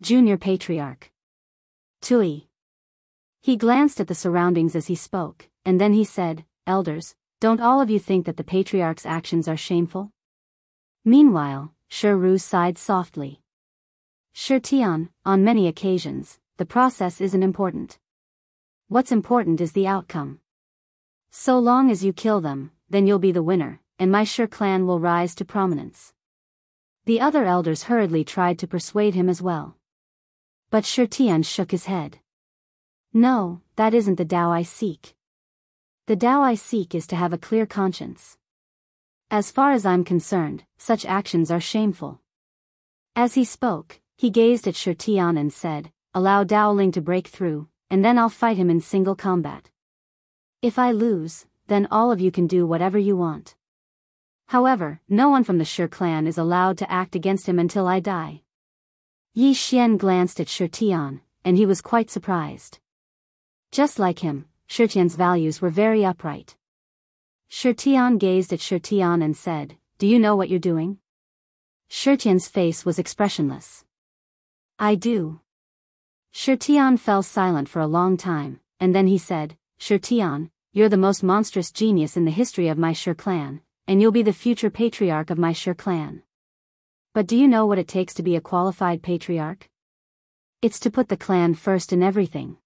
Junior Patriarch. Tui. He glanced at the surroundings as he spoke, and then he said, Elders, don't all of you think that the Patriarch's actions are shameful? Meanwhile, Shiru sighed softly. Shirtian, on many occasions, the process isn't important. What's important is the outcome. So long as you kill them, then you'll be the winner, and my Shir clan will rise to prominence. The other elders hurriedly tried to persuade him as well. But Shirtian shook his head. No, that isn't the Tao I seek. The Tao I seek is to have a clear conscience. As far as I'm concerned, such actions are shameful. As he spoke, he gazed at Shirtian and said, Allow Dao Ling to break through, and then I'll fight him in single combat. If I lose, then all of you can do whatever you want. However, no one from the Shir clan is allowed to act against him until I die. Yi Xian glanced at Shirtian, and he was quite surprised. Just like him, Shirtian's values were very upright. Shirtian gazed at Shirtian and said, Do you know what you're doing? Shirtian's face was expressionless. I do. Shirtian fell silent for a long time, and then he said, Shirtian, you're the most monstrous genius in the history of my Shir clan, and you'll be the future patriarch of my Shir clan. But do you know what it takes to be a qualified patriarch? It's to put the clan first in everything.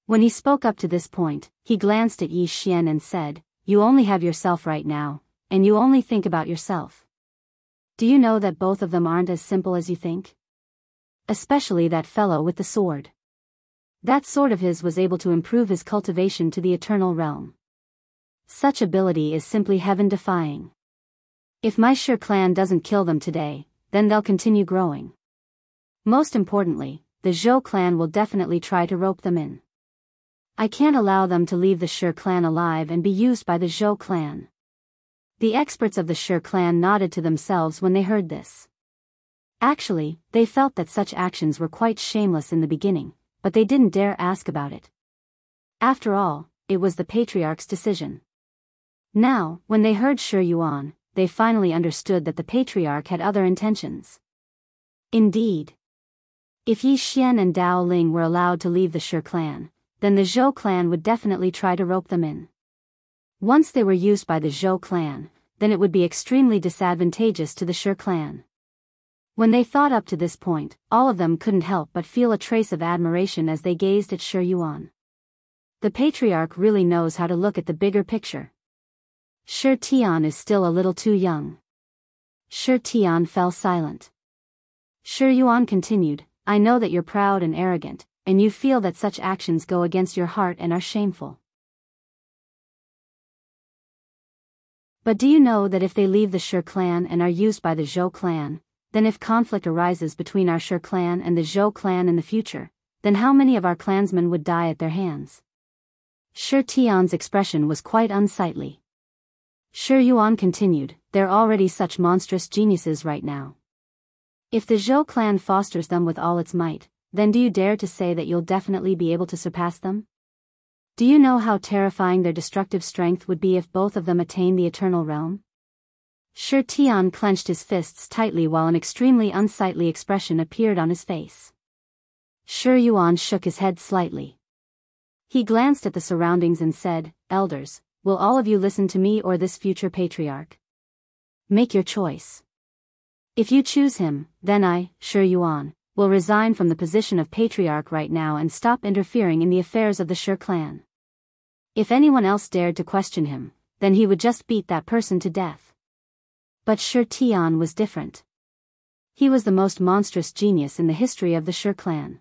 When he spoke up to this point, he glanced at Yi Xian and said, You only have yourself right now, and you only think about yourself. Do you know that both of them aren't as simple as you think? Especially that fellow with the sword. That sword of his was able to improve his cultivation to the eternal realm. Such ability is simply heaven-defying. If my Shir clan doesn't kill them today, then they'll continue growing. Most importantly, the Zhou clan will definitely try to rope them in. I can't allow them to leave the Shir clan alive and be used by the Zhou clan. The experts of the Shir clan nodded to themselves when they heard this. Actually, they felt that such actions were quite shameless in the beginning, but they didn't dare ask about it. After all, it was the Patriarch's decision. Now, when they heard Shi Yuan, they finally understood that the Patriarch had other intentions. Indeed. If Yi Xian and Dao Ling were allowed to leave the Shi clan, then the Zhou clan would definitely try to rope them in. Once they were used by the Zhou clan, then it would be extremely disadvantageous to the Shi clan. When they thought up to this point, all of them couldn't help but feel a trace of admiration as they gazed at Shi Yuan. The Patriarch really knows how to look at the bigger picture. Shi Tian is still a little too young. Shi Tian fell silent. Shi Yuan continued, I know that you're proud and arrogant, and you feel that such actions go against your heart and are shameful. But do you know that if they leave the Shi clan and are used by the Zhou clan, then if conflict arises between our Shi clan and the Zhou clan in the future, then how many of our clansmen would die at their hands? Shi Tian's expression was quite unsightly. Shi Yuan continued, they're already such monstrous geniuses right now. If the Zhou clan fosters them with all its might, then do you dare to say that you'll definitely be able to surpass them? Do you know how terrifying their destructive strength would be if both of them attain the eternal realm? Shi Tian clenched his fists tightly while an extremely unsightly expression appeared on his face. Shi Yuan shook his head slightly. He glanced at the surroundings and said, Elders, will all of you listen to me or this future patriarch? Make your choice. If you choose him, then I, Shi Yuan, will resign from the position of patriarch right now and stop interfering in the affairs of the Shi clan. If anyone else dared to question him, then he would just beat that person to death. But Shi Tian was different. He was the most monstrous genius in the history of the Shi clan.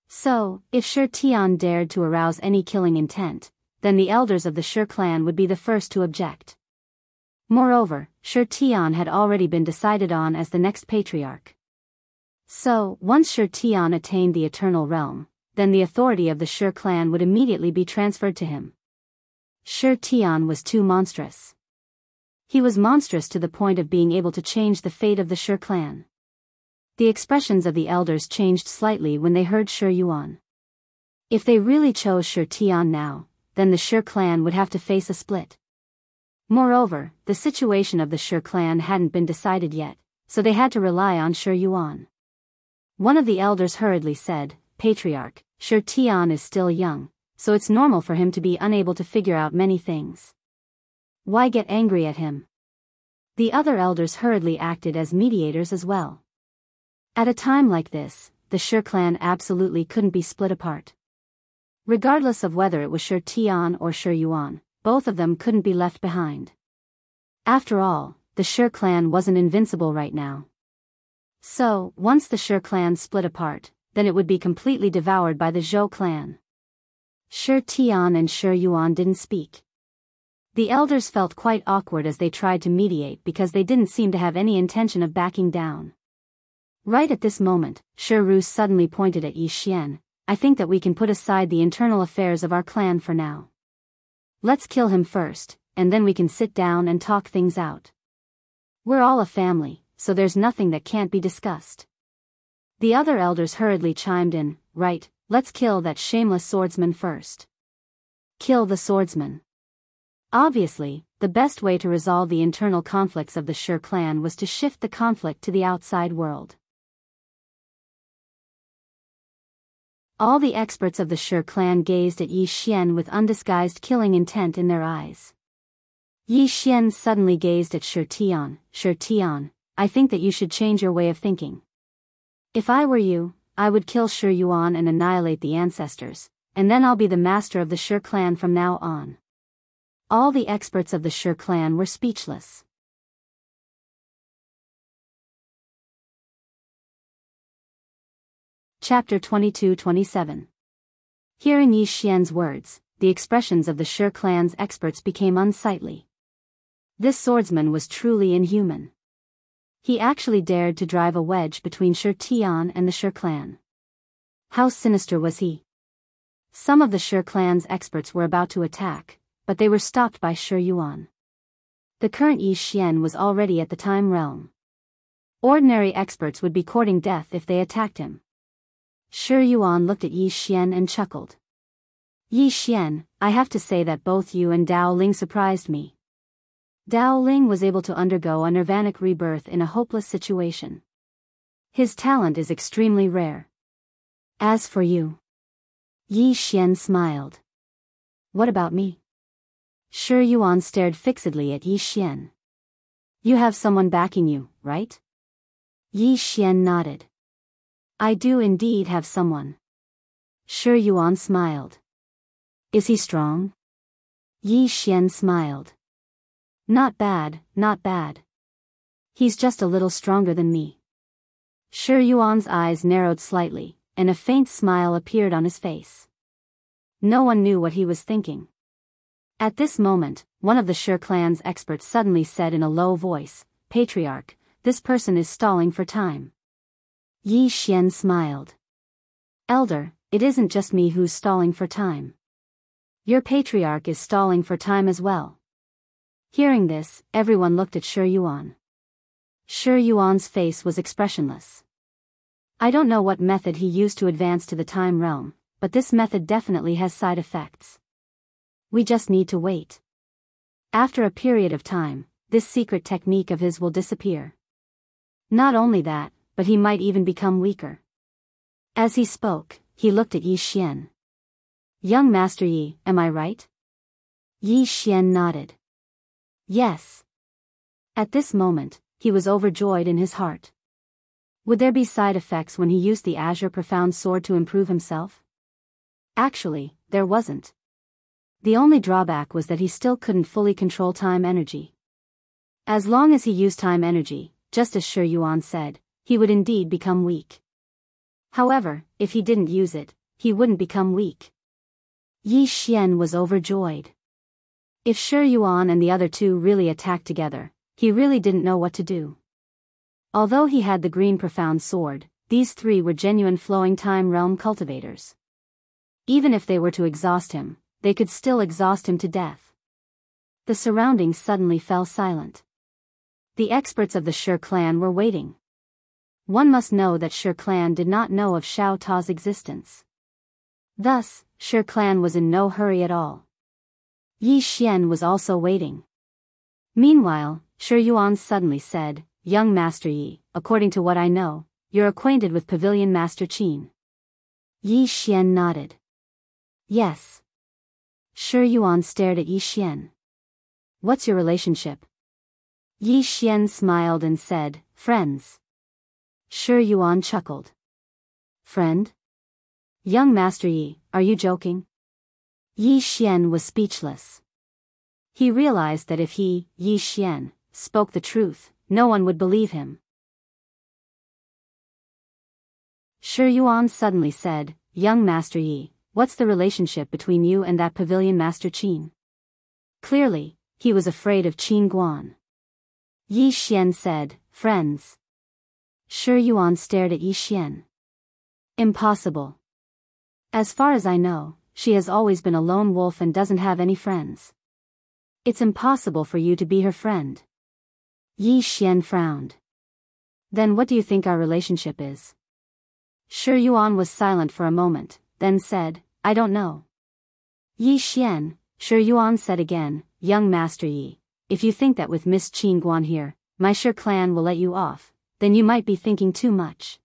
So, if Shi Tian dared to arouse any killing intent, then the elders of the Shi clan would be the first to object. Moreover, Shi Tian had already been decided on as the next patriarch. So, once Shi Tian attained the Eternal Realm, then the authority of the Shi clan would immediately be transferred to him. Shi Tian was too monstrous. He was monstrous to the point of being able to change the fate of the Shi clan. The expressions of the elders changed slightly when they heard Shi Yuan. If they really chose Shi Tian now, then the Shi clan would have to face a split. Moreover, the situation of the Shi clan hadn't been decided yet, so they had to rely on Shi Yuan. One of the elders hurriedly said, "Patriarch, Shi Tian is still young, so it's normal for him to be unable to figure out many things. Why get angry at him?" The other elders hurriedly acted as mediators as well. At a time like this, the Shi clan absolutely couldn't be split apart. Regardless of whether it was Shi Tian or Shi Yuan, both of them couldn't be left behind. After all, the Shi clan wasn't invincible right now. So, once the Shi clan split apart, then it would be completely devoured by the Zhou clan. Shi Tian and Shi Yuan didn't speak. The elders felt quite awkward as they tried to mediate because they didn't seem to have any intention of backing down. Right at this moment, Shi Ru suddenly pointed at Yi Xian. "I think that we can put aside the internal affairs of our clan for now. Let's kill him first, and then we can sit down and talk things out. We're all a family, so there's nothing that can't be discussed." The other elders hurriedly chimed in, "Right, let's kill that shameless swordsman first." Kill the swordsman. Obviously, the best way to resolve the internal conflicts of the Shi clan was to shift the conflict to the outside world. All the experts of the Shi clan gazed at Yi Xian with undisguised killing intent in their eyes. Yi Xian suddenly gazed at Shi Tian. "Shi Tian, I think that you should change your way of thinking. If I were you, I would kill Shi Yuan and annihilate the ancestors, and then I'll be the master of the Shi clan from now on." All the experts of the Shi clan were speechless. Chapter 22-27. Hearing Yi Xian's words, the expressions of the Shi clan's experts became unsightly. This swordsman was truly inhuman. He actually dared to drive a wedge between Shi Tian and the Shi clan. How sinister was he? Some of the Shi clan's experts were about to attack, but they were stopped by Shi Yuan. The current Yi Xian was already at the time realm. Ordinary experts would be courting death if they attacked him. Shi Yuan looked at Yi Xian and chuckled. "Yi Xian, I have to say that both you and Dao Ling surprised me. Dao Ling was able to undergo a nirvanic rebirth in a hopeless situation. His talent is extremely rare. As for you..." Yi Xian smiled. "What about me?" Shi Yuan stared fixedly at Yi Xian. "You have someone backing you, right?" Yi Xian nodded. "I do indeed have someone." Shi Yuan smiled. "Is he strong?" Yi Xian smiled. "Not bad, not bad. He's just a little stronger than me." Shi Yuan's eyes narrowed slightly, and a faint smile appeared on his face. No one knew what he was thinking. At this moment, one of the Shi clan's experts suddenly said in a low voice, "Patriarch, this person is stalling for time." Yi Xian smiled. "Elder, it isn't just me who's stalling for time. Your patriarch is stalling for time as well." Hearing this, everyone looked at Shi Yuan. Shi Yuan's face was expressionless. I don't know what method he used to advance to the time realm, but this method definitely has side effects. We just need to wait. After a period of time, this secret technique of his will disappear. Not only that, but he might even become weaker. As he spoke, he looked at Yi Xian. "Young Master Yi, am I right?" Yi Xian nodded. Yes. At this moment, he was overjoyed in his heart. Would there be side effects when he used the Azure Profound Sword to improve himself? Actually, there wasn't. The only drawback was that he still couldn't fully control time energy. As long as he used time energy, just as Shi Yuan said, he would indeed become weak. However, if he didn't use it, he wouldn't become weak. Yi Xian was overjoyed. If Shi Yuan and the other two really attacked together, he really didn't know what to do. Although he had the green profound sword, these three were genuine flowing time realm cultivators. Even if they were to exhaust him, they could still exhaust him to death. The surroundings suddenly fell silent. The experts of the Shi clan were waiting. One must know that Shi clan did not know of Xiao Ta's existence. Thus, Shi clan was in no hurry at all. Yi Xian was also waiting. Meanwhile, Shi Yuan suddenly said, "Young Master Yi, according to what I know, you're acquainted with Pavilion Master Qin." Yi Xian nodded. Yes. Shi Yuan stared at Yi Xian. What's your relationship? Yi Xian smiled and said, friends. Shi Yuan chuckled. Friend? Young Master Yi, are you joking? Yi Xian was speechless. He realized that if he, Yi Xian, spoke the truth, no one would believe him. Shi Yuan suddenly said, Young Master Yi, what's the relationship between you and that Pavilion Master Qin? Clearly, he was afraid of Qin Guan. Yi Xian said, friends. Shi Yuan stared at Yi Xian. Impossible. As far as I know, she has always been a lone wolf and doesn't have any friends. It's impossible for you to be her friend. Yi Xian frowned. Then what do you think our relationship is? Shi Yuan was silent for a moment, then said, I don't know. Yi Xian, Shi Yuan said again, Young Master Yi, if you think that with Miss Qin Guan here, my Shi clan will let you off, then you might be thinking too much.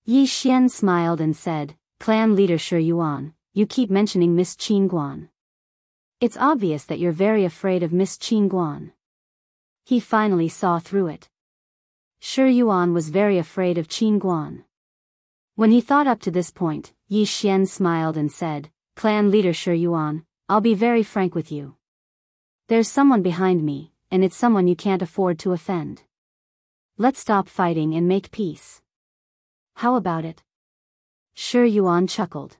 Yi Xian smiled and said, Clan leader Shi Yuan, you keep mentioning Miss Qin Guan. It's obvious that you're very afraid of Miss Qin Guan. He finally saw through it. Shi Yuan was very afraid of Qin Guan. When he thought up to this point, Yi Xian smiled and said, Clan leader Shi Yuan, I'll be very frank with you. There's someone behind me, and it's someone you can't afford to offend. Let's stop fighting and make peace. How about it? Shi Yuan chuckled.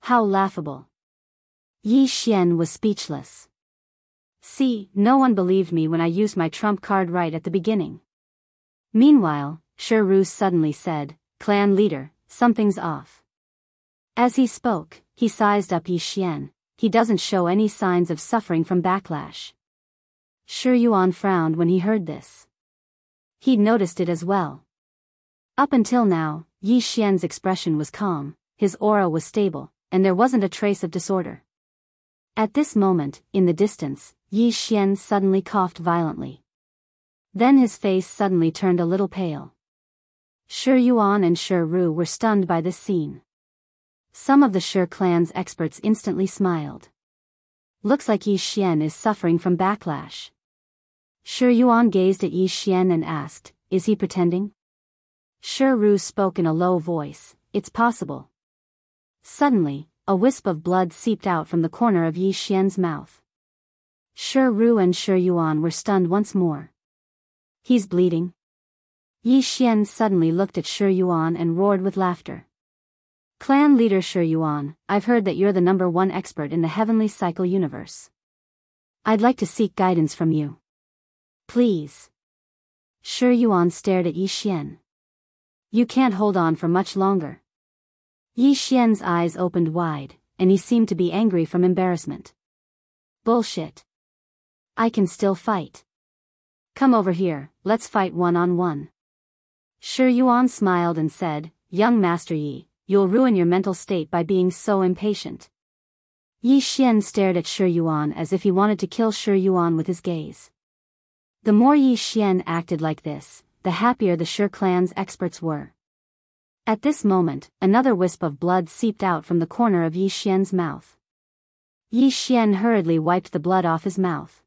How laughable. Yi Xian was speechless. See, no one believed me when I used my trump card right at the beginning. Meanwhile, Shi Ru suddenly said, Clan leader, something's off. As he spoke, he sized up Yi Xian. He doesn't show any signs of suffering from backlash. Shi Yuan frowned when he heard this. He'd noticed it as well. Up until now, Yi Xian's expression was calm, his aura was stable, and there wasn't a trace of disorder. At this moment, in the distance, Yi Xian suddenly coughed violently. Then his face suddenly turned a little pale. Shi Yuan and Shi Ru were stunned by this scene. Some of the Shi clan's experts instantly smiled. Looks like Yi Xian is suffering from backlash. Shi Yuan gazed at Yi Xian and asked, is he pretending? Shi Ru spoke in a low voice, it's possible. Suddenly, a wisp of blood seeped out from the corner of Yi Xian's mouth. Shi Ru and Shi Yuan were stunned once more. He's bleeding. Yi Xian suddenly looked at Shi Yuan and roared with laughter. Clan leader Shi Yuan, I've heard that you're the #1 expert in the heavenly cycle universe. I'd like to seek guidance from you. Please. Shi Yuan stared at Yi Xian. You can't hold on for much longer. Yi Xian's eyes opened wide, and he seemed to be angry from embarrassment. Bullshit. I can still fight. Come over here, let's fight one-on-one. Shi Yuan smiled and said, Young Master Yi, you'll ruin your mental state by being so impatient. Yi Xian stared at Shi Yuan as if he wanted to kill Shi Yuan with his gaze. The more Yi Xian acted like this, the happier the Shi clan's experts were. At this moment, another wisp of blood seeped out from the corner of Yi Xian's mouth. Yi Xian hurriedly wiped the blood off his mouth.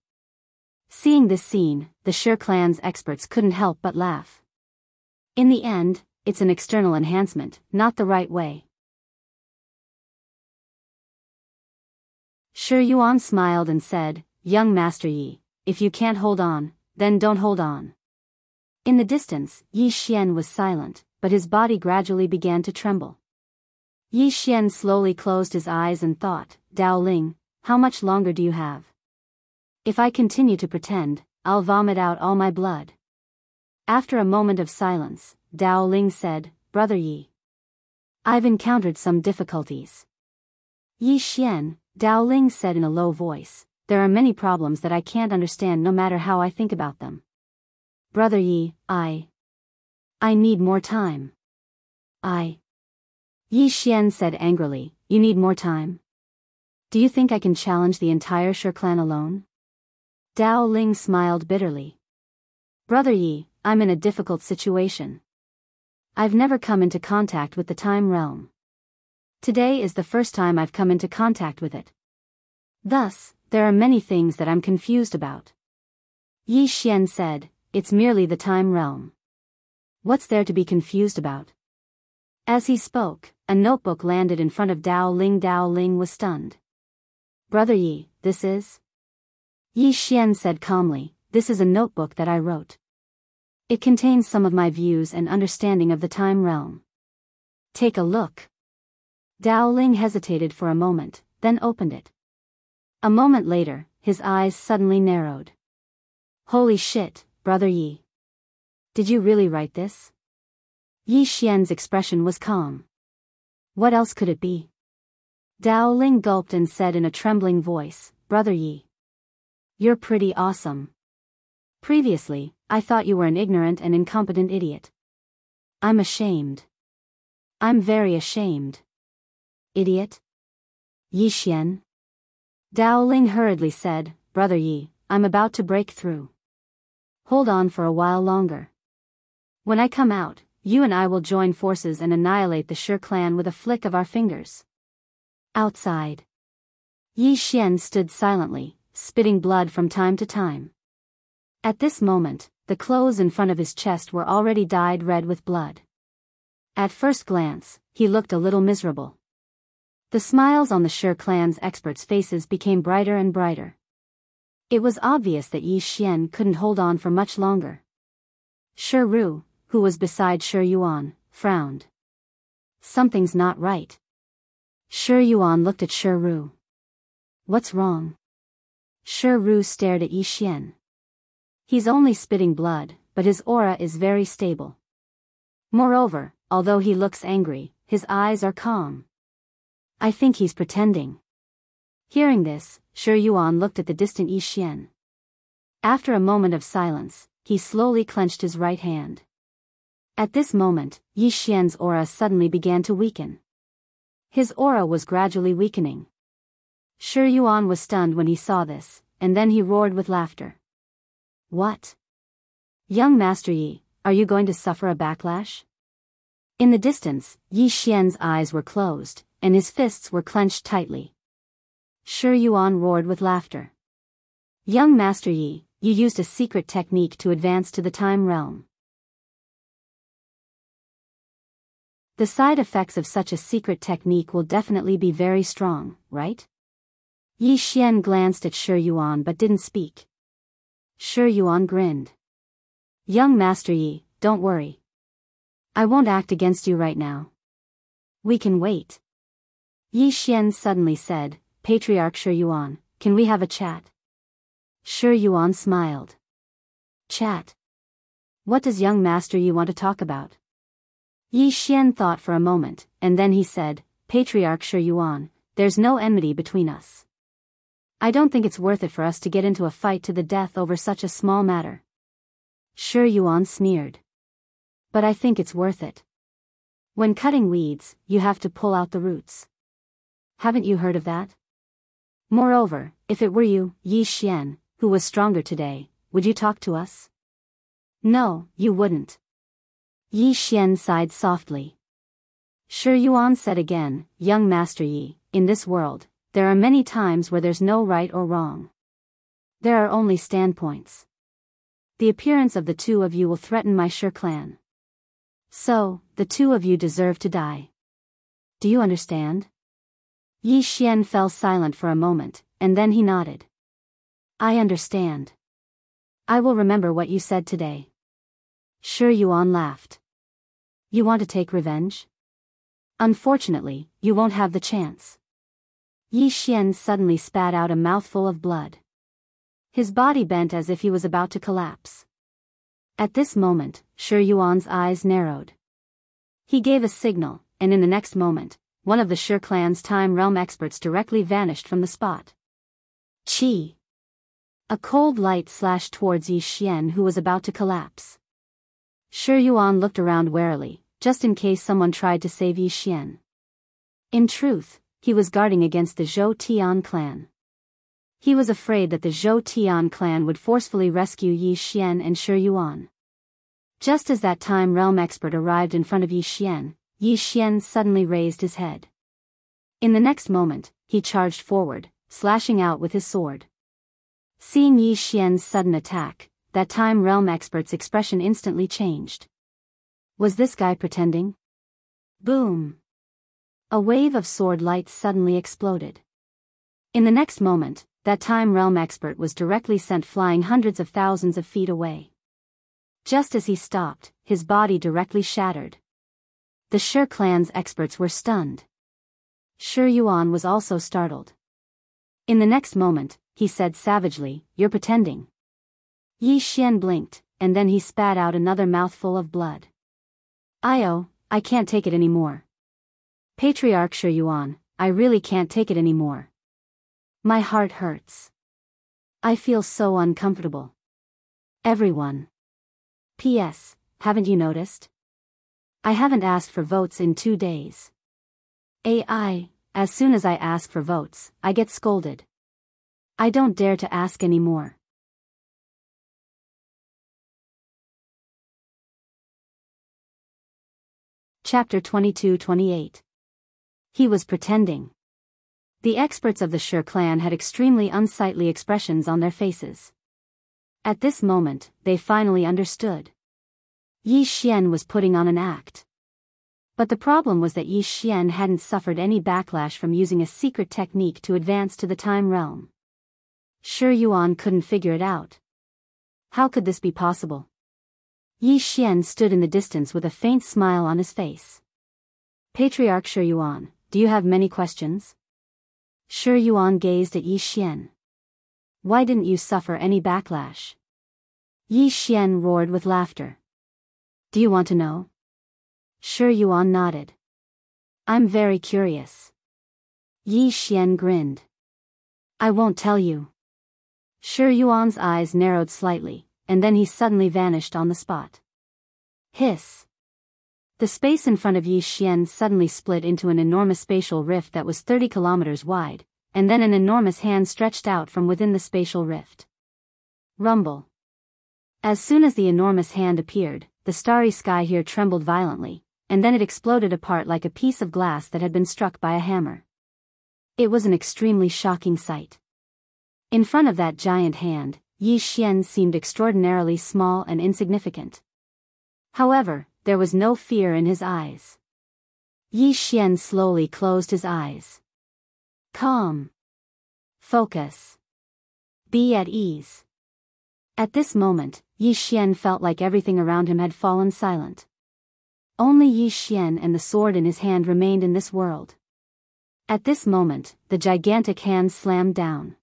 Seeing this scene, the Shi clan's experts couldn't help but laugh. In the end, it's an external enhancement, not the right way. Shi Yuan smiled and said, Young Master Yi, if you can't hold on, then don't hold on. In the distance, Yi Xian was silent, but his body gradually began to tremble. Yi Xian slowly closed his eyes and thought, Dao Ling, how much longer do you have? If I continue to pretend, I'll vomit out all my blood. After a moment of silence, Dao Ling said, Brother Yi, I've encountered some difficulties. Yi Xian, Dao Ling said in a low voice, there are many problems that I can't understand no matter how I think about them. Brother Yi, I need more time. Yi Xian said angrily, you need more time? Do you think I can challenge the entire Shi clan alone? Dao Ling smiled bitterly. Brother Yi, I'm in a difficult situation. I've never come into contact with the time realm. Today is the first time I've come into contact with it. Thus, there are many things that I'm confused about. Yi Xian said, it's merely the time realm. What's there to be confused about? As he spoke, a notebook landed in front of Dao Ling. Dao Ling was stunned. Brother Yi, this is? Yi Xian said calmly, this is a notebook that I wrote. It contains some of my views and understanding of the time realm. Take a look. Dao Ling hesitated for a moment, then opened it. A moment later, his eyes suddenly narrowed. Holy shit, Brother Yi. Did you really write this? Yi Xian's expression was calm. What else could it be? Dao Ling gulped and said in a trembling voice, Brother Yi, you're pretty awesome. Previously, I thought you were an ignorant and incompetent idiot. I'm ashamed. I'm very ashamed. Idiot? Yi Xian? Dao Ling hurriedly said, Brother Yi, I'm about to break through. Hold on for a while longer. When I come out, you and I will join forces and annihilate the Shi clan with a flick of our fingers. Outside. Yi Xian stood silently, spitting blood from time to time. At this moment, the clothes in front of his chest were already dyed red with blood. At first glance, he looked a little miserable. The smiles on the Shi clan's experts' faces became brighter and brighter. It was obvious that Yi Xian couldn't hold on for much longer. Shi Ru, who was beside Shi Yuan, frowned. Something's not right. Shi Yuan looked at Shi Ru. What's wrong? Shi Ru stared at Yi Xian. He's only spitting blood, but his aura is very stable. Moreover, although he looks angry, his eyes are calm. I think he's pretending. Hearing this, Shi Yuan looked at the distant Yi Xian. After a moment of silence, he slowly clenched his right hand. At this moment, Yi Xian's aura suddenly began to weaken. His aura was gradually weakening. Shi Yuan was stunned when he saw this, and then he roared with laughter. What? Young Master Yi, are you going to suffer a backlash? In the distance, Yi Xian's eyes were closed, and his fists were clenched tightly. Shi Yuan roared with laughter. Young Master Yi, you used a secret technique to advance to the time realm. The side effects of such a secret technique will definitely be very strong, right? Yi Xian glanced at Shi Yuan but didn't speak. Shi Yuan grinned. Young Master Yi, don't worry. I won't act against you right now. We can wait. Yi Xian suddenly said, Patriarch Shi Yuan, can we have a chat? Shi Yuan smiled. Chat? What does young Master Yi want to talk about? Yi Xian thought for a moment, and then he said, Patriarch Shi Yuan, there's no enmity between us. I don't think it's worth it for us to get into a fight to the death over such a small matter. Shi Yuan sneered. But I think it's worth it. When cutting weeds, you have to pull out the roots. Haven't you heard of that? Moreover, if it were you, Yi Xian, who was stronger today, would you talk to us? No, you wouldn't. Yi Xian sighed softly. Shi Yuan said again, Young Master Yi, in this world, there are many times where there's no right or wrong. There are only standpoints. The appearance of the two of you will threaten my Shi clan. So, the two of you deserve to die. Do you understand? Yi Xian fell silent for a moment, and then he nodded. I understand. I will remember what you said today. Shi Yuan laughed. You want to take revenge? Unfortunately, you won't have the chance. Yi Xian suddenly spat out a mouthful of blood. His body bent as if he was about to collapse. At this moment, Shi Yuan's eyes narrowed. He gave a signal, and in the next moment, one of the Shi clan's time realm experts directly vanished from the spot. Qi. A cold light slashed towards Yi Xian, who was about to collapse. Shi Yuan looked around warily, just in case someone tried to save Yi Xian. In truth, he was guarding against the Zhou Tian clan. He was afraid that the Zhou Tian clan would forcefully rescue Yi Xian and Shi Yuan. Just as that time realm expert arrived in front of Yi Xian suddenly raised his head. In the next moment, he charged forward, slashing out with his sword. Seeing Yi Xian's sudden attack, that time realm expert's expression instantly changed. Was this guy pretending? Boom! A wave of sword light suddenly exploded. In the next moment, that time realm expert was directly sent flying hundreds of thousands of feet away. Just as he stopped, his body directly shattered. The Shi clan's experts were stunned. Shi Yuan was also startled. In the next moment, he said savagely, "You're pretending." Yi Xian blinked, and then he spat out another mouthful of blood. I can't take it anymore. Patriarch Shi Yuan, I really can't take it anymore. My heart hurts. I feel so uncomfortable. Everyone. P.S. Haven't you noticed? I haven't asked for votes in 2 days. As soon as I ask for votes, I get scolded. I don't dare to ask anymore. Chapter 22-28. He was pretending. The experts of the Shi clan had extremely unsightly expressions on their faces. At this moment, they finally understood. Yi Xian was putting on an act. But the problem was that Yi Xian hadn't suffered any backlash from using a secret technique to advance to the time realm. Shi Yuan couldn't figure it out. How could this be possible? Yi Xian stood in the distance with a faint smile on his face. Patriarch Shi Yuan, do you have many questions? Shi Yuan gazed at Yi Xian. Why didn't you suffer any backlash? Yi Xian roared with laughter. Do you want to know? Shi Yuan nodded. I'm very curious. Yi Xian grinned. I won't tell you. Shi Yuan's eyes narrowed slightly, and then he suddenly vanished on the spot. Hiss. The space in front of Yi Xian suddenly split into an enormous spatial rift that was 30 kilometers wide, and then an enormous hand stretched out from within the spatial rift. Rumble. As soon as the enormous hand appeared, the starry sky here trembled violently, and then it exploded apart like a piece of glass that had been struck by a hammer. It was an extremely shocking sight. In front of that giant hand, Yi Xian seemed extraordinarily small and insignificant. However, there was no fear in his eyes. Yi Xian slowly closed his eyes. Calm. Focus. Be at ease. At this moment, Yi Xian felt like everything around him had fallen silent. Only Yi Xian and the sword in his hand remained in this world. At this moment, the gigantic hand slammed down.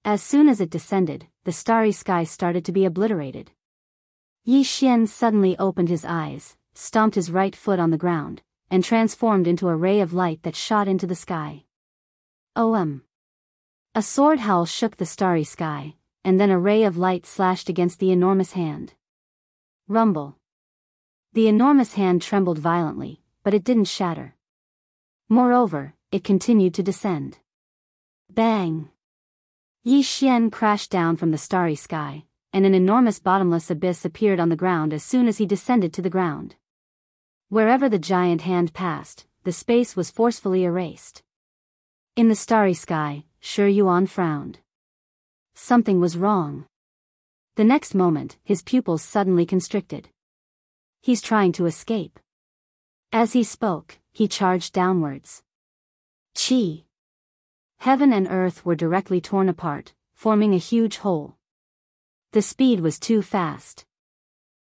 As soon as it descended, the starry sky started to be obliterated. Yi Xian suddenly opened his eyes, stomped his right foot on the ground, and transformed into a ray of light that shot into the sky. OM. A sword howl shook the starry sky, and then a ray of light slashed against the enormous hand. Rumble. The enormous hand trembled violently, but it didn't shatter. Moreover, it continued to descend. Bang! Yi Xian crashed down from the starry sky, and an enormous bottomless abyss appeared on the ground as soon as he descended to the ground. Wherever the giant hand passed, the space was forcefully erased. In the starry sky, Shi Yuan frowned. Something was wrong. The next moment, his pupils suddenly constricted. He's trying to escape. As he spoke, he charged downwards. Qi. Heaven and earth were directly torn apart, forming a huge hole. The speed was too fast.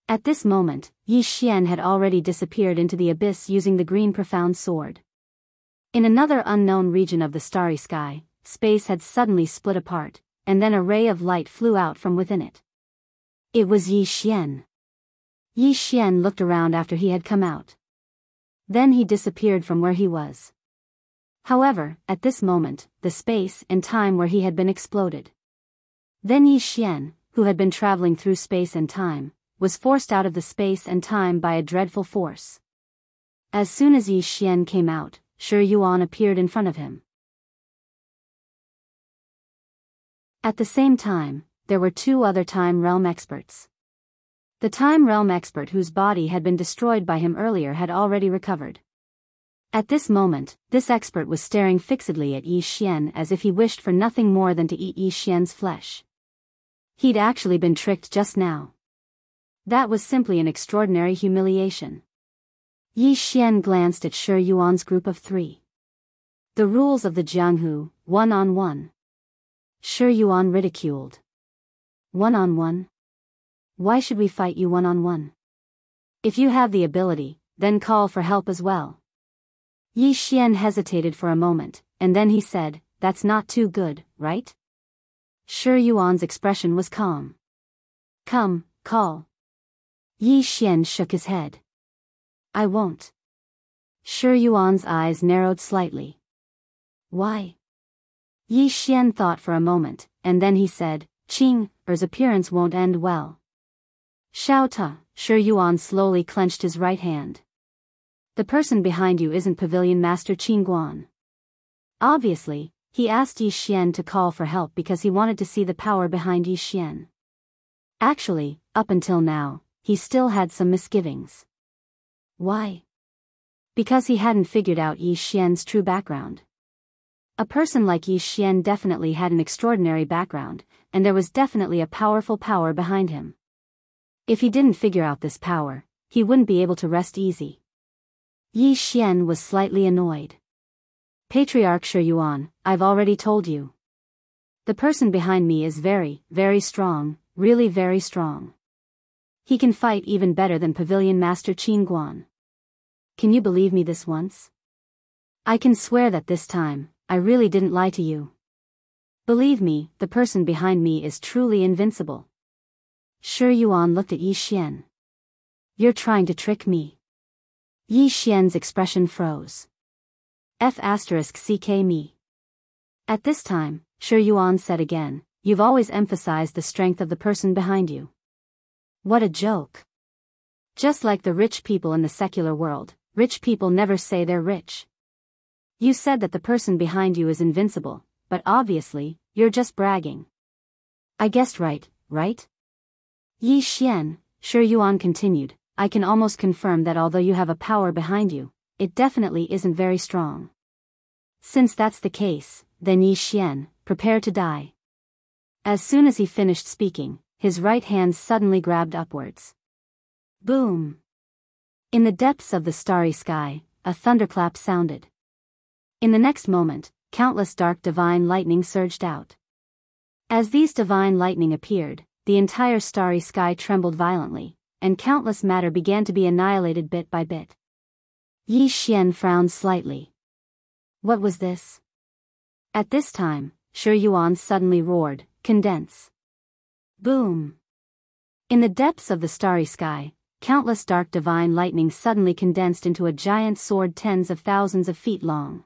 At this moment, Yi Xian had already disappeared into the abyss using the green profound sword. In another unknown region of the starry sky, space had suddenly split apart, and then a ray of light flew out from within it. It was Yi Xian. Yi Xian looked around after he had come out. Then he disappeared from where he was. However, at this moment, the space and time where he had been exploded. Then Yi Xian, who had been traveling through space and time, was forced out of the space and time by a dreadful force. As soon as Yi Xian came out, Shi Yuan appeared in front of him. At the same time, there were two other time realm experts. The time realm expert whose body had been destroyed by him earlier had already recovered. At this moment, this expert was staring fixedly at Yi Xian as if he wished for nothing more than to eat Yi Xian's flesh. He'd actually been tricked just now. That was simply an extraordinary humiliation. Yi Xian glanced at Shi Yuan's group of three. The rules of the Jianghu, one-on-one. Shi Yuan ridiculed. One-on-one? Why should we fight you one-on-one? If you have the ability, then call for help as well. Yi Xian hesitated for a moment, and then he said, "That's not too good, right?" Shi Yuan's expression was calm. "Come, call." Yi Xian shook his head. "I won't." Shi Yuan's eyes narrowed slightly. "Why?" Yi Xian thought for a moment, and then he said, "Qing's appearance won't end well." "Shao Ta," Shi Yuan slowly clenched his right hand. "The person behind you isn't Pavilion Master Qingguan." Obviously, he asked Yi Xian to call for help because he wanted to see the power behind Yi Xian. Actually, up until now, he still had some misgivings. Why? Because he hadn't figured out Yi Xian's true background. A person like Yi Xian definitely had an extraordinary background, and there was definitely a powerful power behind him. If he didn't figure out this power, he wouldn't be able to rest easy. Yi Xian was slightly annoyed. "Patriarch Shi Yuan, I've already told you. The person behind me is very, very strong, really very strong. He can fight even better than Pavilion Master Qingguan. Can you believe me this once? I can swear that this time, I really didn't lie to you. Believe me, the person behind me is truly invincible." Shi Yuan looked at Yi Xian. "You're trying to trick me." Yi Xian's expression froze. F***ck me. At this time, Shi Yuan said again, "You've always emphasized the strength of the person behind you." What a joke. Just like the rich people in the secular world, rich people never say they're rich. You said that the person behind you is invincible, but obviously, you're just bragging. I guessed right, right? Yi Xian, Shi Yuan continued, "I can almost confirm that although you have a power behind you, it definitely isn't very strong. Since that's the case, then Yi Xian, prepare to die." As soon as he finished speaking, his right hand suddenly grabbed upwards. Boom! In the depths of the starry sky, a thunderclap sounded. In the next moment, countless dark divine lightning surged out. As these divine lightning appeared, the entire starry sky trembled violently, and countless matter began to be annihilated bit by bit. Yi Xian frowned slightly. What was this? At this time, Shi Yuan suddenly roared, "Condense!" Boom! In the depths of the starry sky, countless dark divine lightning suddenly condensed into a giant sword tens of thousands of feet long.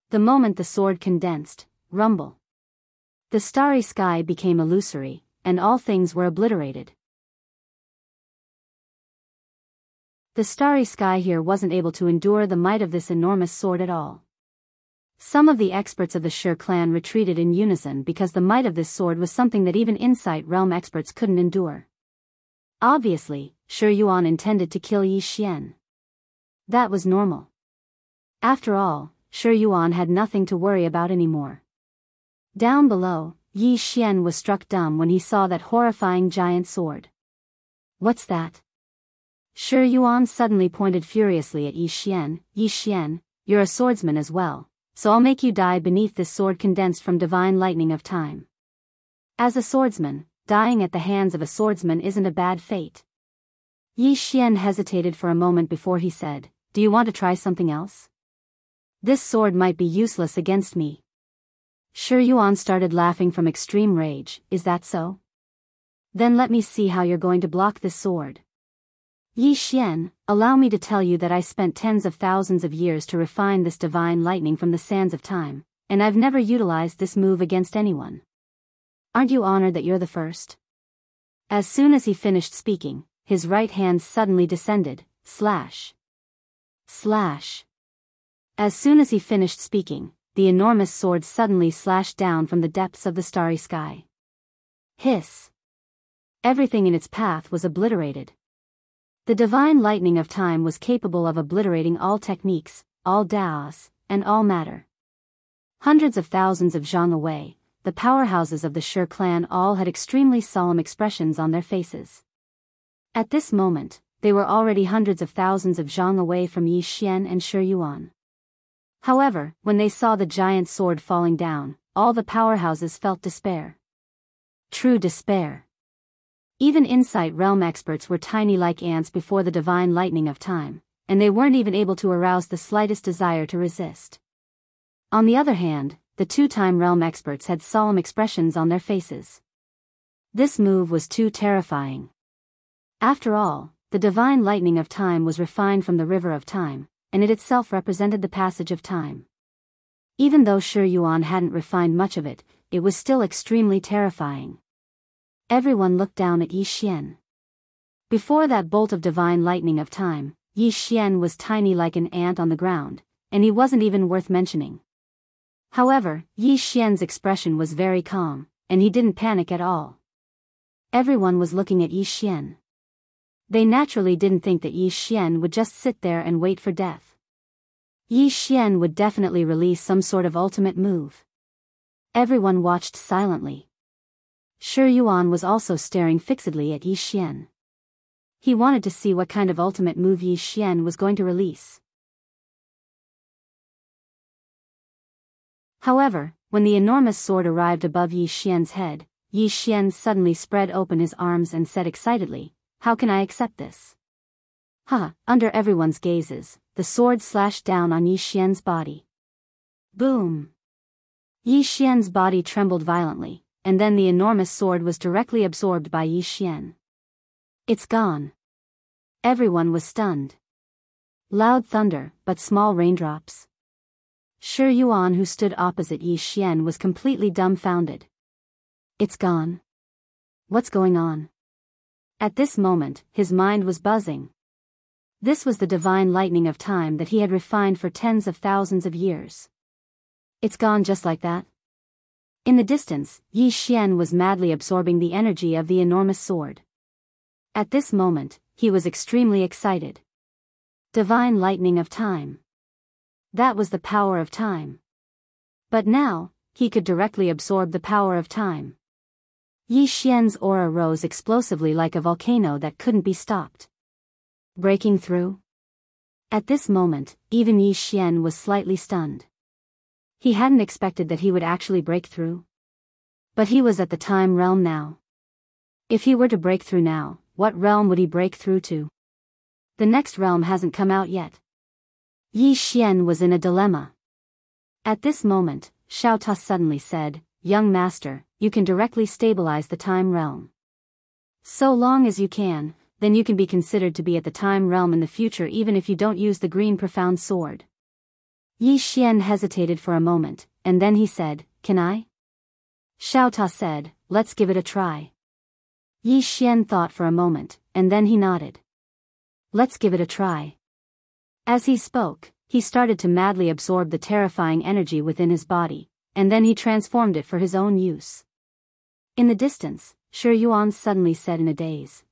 The moment the sword condensed, rumble. The starry sky became illusory, and all things were obliterated. The starry sky here wasn't able to endure the might of this enormous sword at all. Some of the experts of the Shi clan retreated in unison because the might of this sword was something that even Insight Realm experts couldn't endure. Obviously, Shi Yuan intended to kill Yi Xian. That was normal. After all, Shi Yuan had nothing to worry about anymore. Down below, Yi Xian was struck dumb when he saw that horrifying giant sword. What's that? Shi Yuan suddenly pointed furiously at Yi Xian. "Yi Xian, you're a swordsman as well, so I'll make you die beneath this sword condensed from divine lightning of time." As a swordsman, dying at the hands of a swordsman isn't a bad fate. Yi Xian hesitated for a moment before he said, "Do you want to try something else?" This sword might be useless against me. Shi Yuan started laughing from extreme rage. Is that so? Then let me see how you're going to block this sword. Yi Xian, allow me to tell you that I spent tens of thousands of years to refine this divine lightning from the sands of time, and I've never utilized this move against anyone. Aren't you honored that you're the first? As soon as he finished speaking, his right hand suddenly descended, slash. Slash. As soon as he finished speaking, the enormous sword suddenly slashed down from the depths of the starry sky. Hiss. Everything in its path was obliterated. The divine lightning of time was capable of obliterating all techniques, all daos, and all matter. Hundreds of thousands of zhang away, the powerhouses of the Shi clan all had extremely solemn expressions on their faces. At this moment, they were already hundreds of thousands of zhang away from Yi Xian and Shi Yuan. However, when they saw the giant sword falling down, all the powerhouses felt despair. True despair. Even Insight Realm experts were tiny like ants before the divine lightning of time, and they weren't even able to arouse the slightest desire to resist. On the other hand, the two-time realm experts had solemn expressions on their faces. This move was too terrifying. After all, the divine lightning of time was refined from the river of time, and it itself represented the passage of time. Even though Shi Yuan hadn't refined much of it, it was still extremely terrifying. Everyone looked down at Yi Xian. Before that bolt of divine lightning of time, Yi Xian was tiny like an ant on the ground, and he wasn't even worth mentioning. However, Yi Xian's expression was very calm, and he didn't panic at all. Everyone was looking at Yi Xian. They naturally didn't think that Yi Xian would just sit there and wait for death. Yi Xian would definitely release some sort of ultimate move. Everyone watched silently. Shi Yuan was also staring fixedly at Yi Xian. He wanted to see what kind of ultimate move Yi Xian was going to release. However, when the enormous sword arrived above Yi Xian's head, Yi Xian suddenly spread open his arms and said excitedly, "How can I accept this?" Under everyone's gazes, the sword slashed down on Yi Xian's body. Boom! Yi Xian's body trembled violently, and then the enormous sword was directly absorbed by Yi Xian. It's gone. Everyone was stunned. Loud thunder, but small raindrops. Shi Yuan, who stood opposite Yi Xian, was completely dumbfounded. It's gone. What's going on? At this moment, his mind was buzzing. This was the divine lightning of time that he had refined for tens of thousands of years. It's gone just like that? In the distance, Yi Xian was madly absorbing the energy of the enormous sword. At this moment, he was extremely excited. Divine lightning of time. That was the power of time. But now, he could directly absorb the power of time. Yi Xian's aura rose explosively like a volcano that couldn't be stopped. Breaking through? At this moment, even Yi Xian was slightly stunned. He hadn't expected that he would actually break through. But he was at the time realm now. If he were to break through now, what realm would he break through to? The next realm hasn't come out yet. Yi Xian was in a dilemma. At this moment, Xiao Ta suddenly said, "Young master, you can directly stabilize the time realm. So long as you can, then you can be considered to be at the time realm in the future even if you don't use the green profound sword." Yi Xian hesitated for a moment, and then he said, "Can I?" Xiao Ta said, "Let's give it a try." Yi Xian thought for a moment, and then he nodded. "Let's give it a try." As he spoke, he started to madly absorb the terrifying energy within his body, and then he transformed it for his own use. In the distance, Shi Yuan suddenly said in a daze,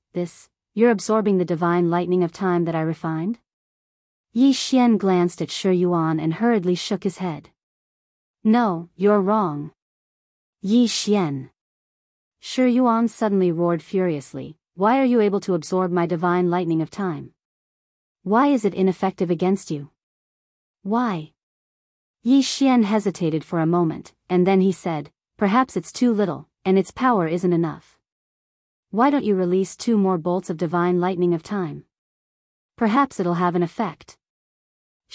"You're absorbing the divine lightning of time that I refined?" Yi Xian glanced at Shi Yuan and hurriedly shook his head. "No, you're wrong. Yi Xian." Shi Yuan suddenly roared furiously, "Why are you able to absorb my divine lightning of time? Why is it ineffective against you? Why?" Yi Xian hesitated for a moment, and then he said, "Perhaps it's too little, and its power isn't enough. Why don't you release 2 more bolts of divine lightning of time? Perhaps it'll have an effect."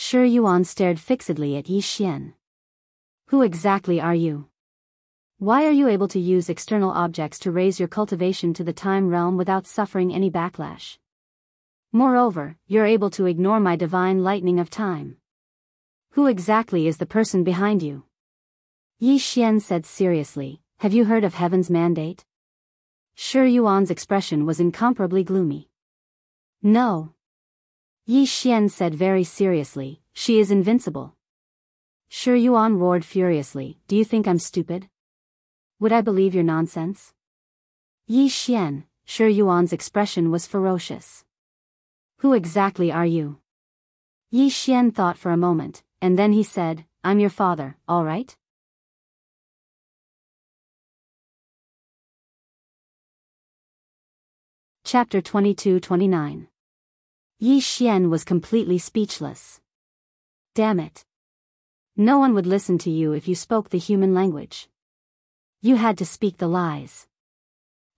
Shi Yuan stared fixedly at Yi Xian. Who exactly are you? Why are you able to use external objects to raise your cultivation to the time realm without suffering any backlash? Moreover, you're able to ignore my divine lightning of time. Who exactly is the person behind you? Yi Xian said seriously, have you heard of heaven's mandate? Shi Yuan's expression was incomparably gloomy. No. Yi Xian said very seriously, she is invincible. Shi Yuan roared furiously, do you think I'm stupid? Would I believe your nonsense? Yi Xian, Shi Yuan's expression was ferocious. Who exactly are you? Yi Xian thought for a moment, and then he said, I'm your father, all right? Chapter 22-29. Yi Xian was completely speechless. Damn it. No one would listen to you if you spoke the human language. You had to speak the lies.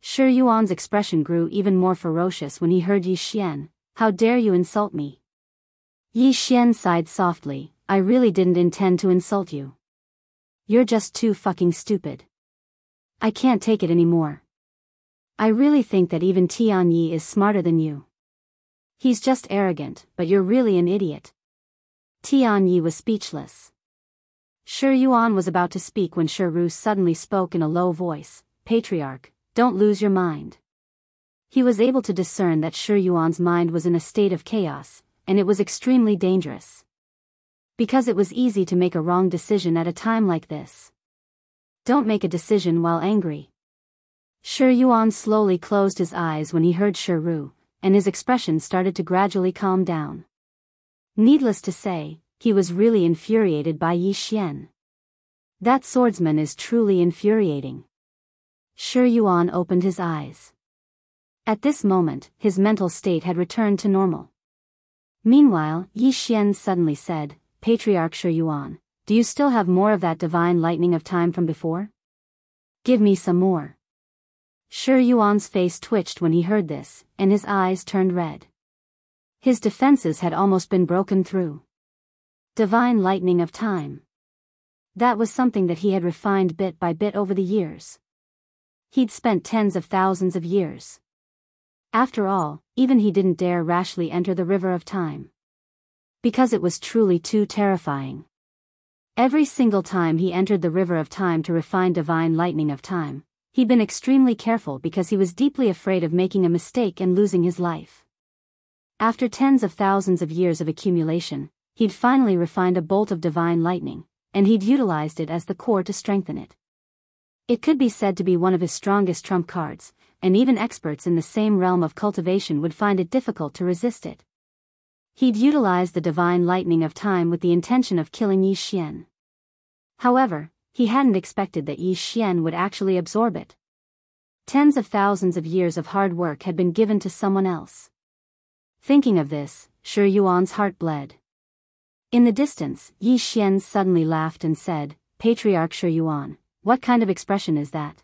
Shi Yuan's expression grew even more ferocious when he heard Yi Xian, how dare you insult me? Yi Xian sighed softly, I really didn't intend to insult you. You're just too fucking stupid. I can't take it anymore. I really think that even Tianyi is smarter than you. He's just arrogant, but you're really an idiot. Tianyi was speechless. Shi Yuan was about to speak when Shi Ru suddenly spoke in a low voice, Patriarch, don't lose your mind. He was able to discern that Shi Yuan's mind was in a state of chaos, and it was extremely dangerous. Because it was easy to make a wrong decision at a time like this. Don't make a decision while angry. Shi Yuan slowly closed his eyes when he heard Shi Ru, and his expression started to gradually calm down. Needless to say, he was really infuriated by Yi Xian. That swordsman is truly infuriating. Shi Yuan opened his eyes. At this moment, his mental state had returned to normal. Meanwhile, Yi Xian suddenly said, Patriarch Shi Yuan, do you still have more of that divine lightning of time from before? Give me some more. Shi Yuan's face twitched when he heard this, and his eyes turned red. His defenses had almost been broken through. Divine lightning of time. That was something that he had refined bit by bit over the years. He'd spent tens of thousands of years. After all, even he didn't dare rashly enter the river of time. Because it was truly too terrifying. Every single time he entered the river of time to refine divine lightning of time, he'd been extremely careful because he was deeply afraid of making a mistake and losing his life. After tens of thousands of years of accumulation, he'd finally refined a bolt of divine lightning, and he'd utilized it as the core to strengthen it. It could be said to be one of his strongest trump cards, and even experts in the same realm of cultivation would find it difficult to resist it. He'd utilized the divine lightning of time with the intention of killing Yi Xian. However, he hadn't expected that Yi Xian would actually absorb it. Tens of thousands of years of hard work had been given to someone else. Thinking of this, Shi Yuan's heart bled. In the distance, Yi Xian suddenly laughed and said, Patriarch Shi Yuan, what kind of expression is that?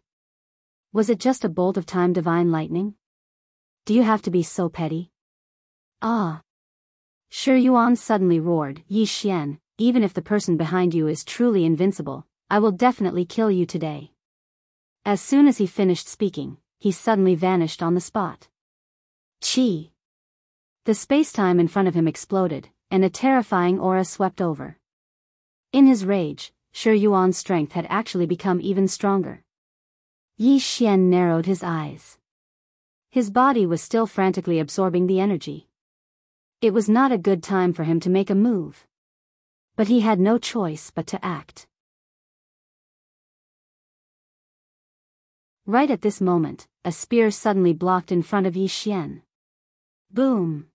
Was it just a bolt of time divine lightning? Do you have to be so petty? Ah! Shi Yuan suddenly roared, Yi Xian, even if the person behind you is truly invincible, I will definitely kill you today. As soon as he finished speaking, he suddenly vanished on the spot. Chi! The space-time in front of him exploded, and a terrifying aura swept over. In his rage, Shi Yuan's strength had actually become even stronger. Yi Xian narrowed his eyes. His body was still frantically absorbing the energy. It was not a good time for him to make a move. But he had no choice but to act. Right at this moment, a spear suddenly blocked in front of Yi Xian. Boom!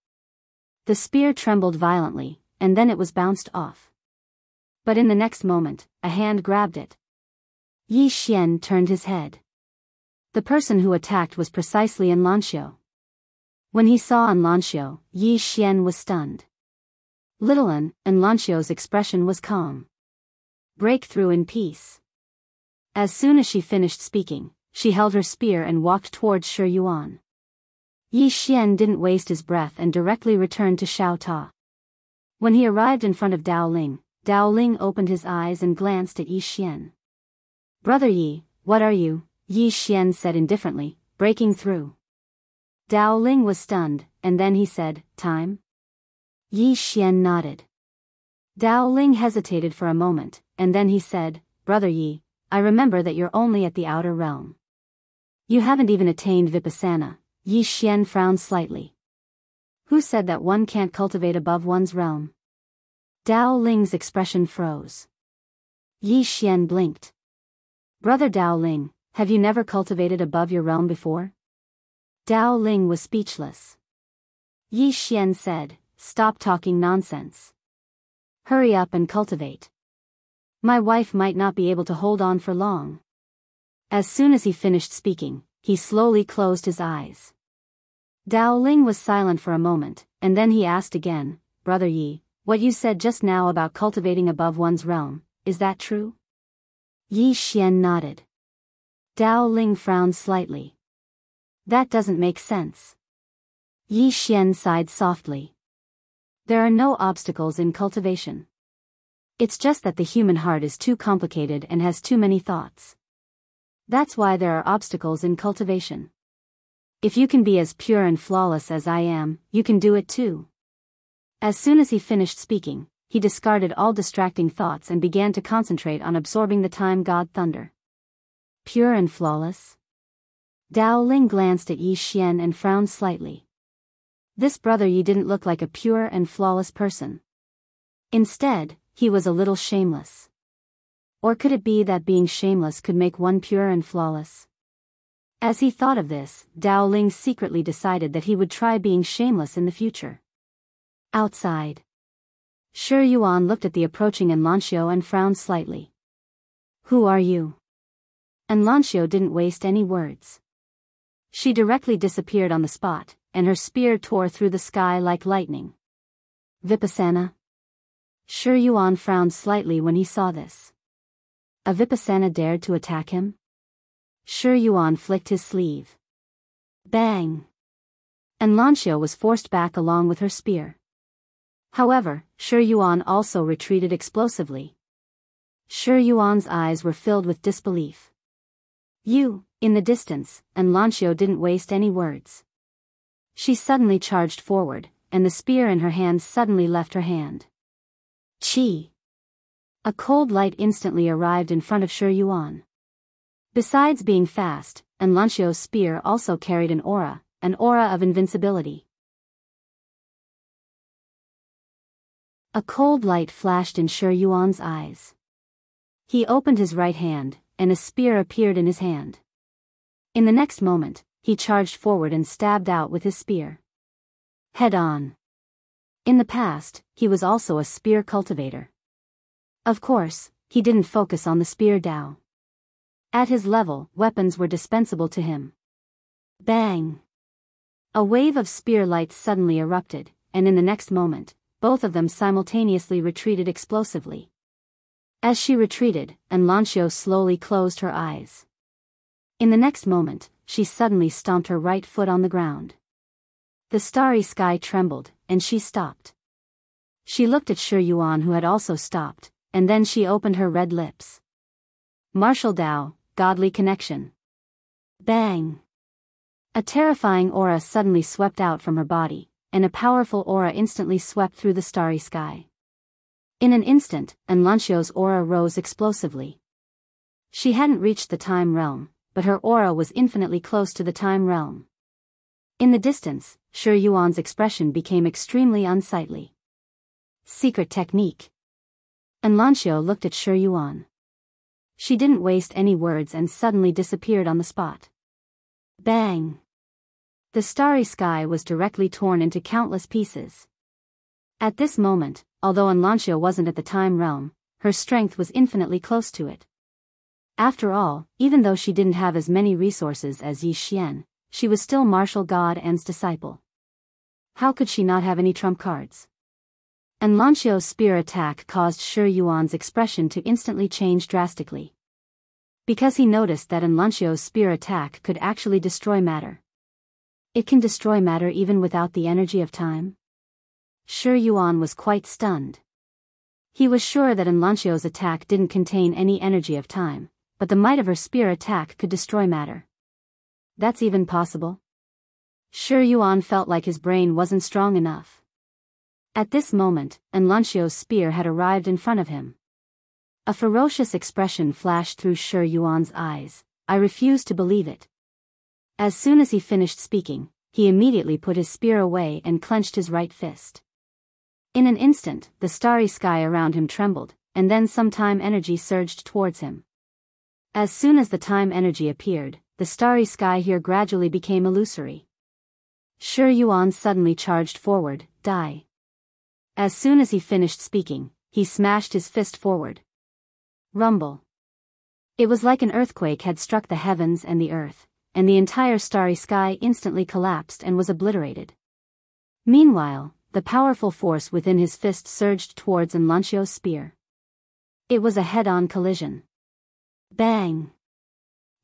The spear trembled violently, and then it was bounced off. But in the next moment, a hand grabbed it. Yi Xian turned his head. The person who attacked was precisely Lanxiu. When he saw Lanxiu, Yi Xian was stunned. Little Lanxiu's expression was calm. Breakthrough in peace. As soon as she finished speaking, she held her spear and walked towards Shi Yuan. Yi Xian didn't waste his breath and directly returned to Xiao Ta. When he arrived in front of Dao Ling opened his eyes and glanced at Yi Xian. "Brother Yi, what are you?" Yi Xian said indifferently, breaking through. Dao Ling was stunned, and then he said, "Time?" Yi Xian nodded. Dao Ling hesitated for a moment, and then he said, "Brother Yi, I remember that you're only at the outer realm. You haven't even attained Vipassana." Yi Xian frowned slightly. "Who said that one can't cultivate above one's realm?" Dao Ling's expression froze. Yi Xian blinked. "Brother Dao Ling, have you never cultivated above your realm before?" Dao Ling was speechless. Yi Xian said, "Stop talking nonsense. Hurry up and cultivate. My wife might not be able to hold on for long." As soon as he finished speaking, he slowly closed his eyes. Dao Ling was silent for a moment, and then he asked again, "Brother Yi, what you said just now about cultivating above one's realm, is that true?" Yi Xian nodded. Dao Ling frowned slightly. "That doesn't make sense." Yi Xian sighed softly. "There are no obstacles in cultivation. It's just that the human heart is too complicated and has too many thoughts. That's why there are obstacles in cultivation. If you can be as pure and flawless as I am, you can do it too." As soon as he finished speaking, he discarded all distracting thoughts and began to concentrate on absorbing the time god thunder. Pure and flawless? Dao Ling glanced at Yi Xian and frowned slightly. This brother Yi didn't look like a pure and flawless person. Instead, he was a little shameless. Or could it be that being shameless could make one pure and flawless? As he thought of this, Dao Ling secretly decided that he would try being shameless in the future. Outside, Shi Yuan looked at the approaching Enlancio and frowned slightly. "Who are you?" Enlancio didn't waste any words. She directly disappeared on the spot, and her spear tore through the sky like lightning. Vipassana? Shi Yuan frowned slightly when he saw this. A Vipassana dared to attack him? Shi Yuan flicked his sleeve. Bang! Enlancio was forced back along with her spear. However, Shi Yuan also retreated explosively. Shi Yuan's eyes were filled with disbelief. "You," in the distance, Enlancio didn't waste any words. She suddenly charged forward, and the spear in her hand suddenly left her hand. Chi! A cold light instantly arrived in front of Shi Yuan. Besides being fast, Enlancio's spear also carried an aura of invincibility. A cold light flashed in Shi Yuan's eyes. He opened his right hand, and a spear appeared in his hand. In the next moment, he charged forward and stabbed out with his spear. Head on. In the past, he was also a spear cultivator. Of course, he didn't focus on the spear Dao. At his level, weapons were dispensable to him. Bang! A wave of spear lights suddenly erupted, and in the next moment, both of them simultaneously retreated explosively. As she retreated, Enlancio slowly closed her eyes. In the next moment, she suddenly stomped her right foot on the ground. The starry sky trembled, and she stopped. She looked at Shi Yuan, who had also stopped, and then she opened her red lips. Martial Dao, godly connection. Bang! A terrifying aura suddenly swept out from her body, and a powerful aura instantly swept through the starry sky. In an instant, Enlancio's aura rose explosively. She hadn't reached the time realm, but her aura was infinitely close to the time realm. In the distance, Shi Yuan's expression became extremely unsightly. Secret technique. Enlancio looked at Shi Yuan. She didn't waste any words and suddenly disappeared on the spot. Bang! The starry sky was directly torn into countless pieces. At this moment, although Enlancio wasn't at the time realm, her strength was infinitely close to it. After all, even though she didn't have as many resources as Yi Xian, she was still martial god An's disciple. How could she not have any trump cards? Enlancio's spear attack caused Shi Yuan's expression to instantly change drastically. Because he noticed that Enlancio's spear attack could actually destroy matter. It can destroy matter even without the energy of time? Shi Yuan was quite stunned. He was sure that Enlanxio's attack didn't contain any energy of time, but the might of her spear attack could destroy matter. That's even possible? Shi Yuan felt like his brain wasn't strong enough. At this moment, Enlanxio's spear had arrived in front of him. A ferocious expression flashed through Shi Yuan's eyes. I refuse to believe it. As soon as he finished speaking, he immediately put his spear away and clenched his right fist. In an instant, the starry sky around him trembled, and then some time energy surged towards him. As soon as the time energy appeared, the starry sky here gradually became illusory. Shi Yuan suddenly charged forward, die. As soon as he finished speaking, he smashed his fist forward. Rumble. It was like an earthquake had struck the heavens and the earth, and the entire starry sky instantly collapsed and was obliterated. Meanwhile, the powerful force within his fist surged towards Enlanxio's spear. It was a head-on collision. Bang!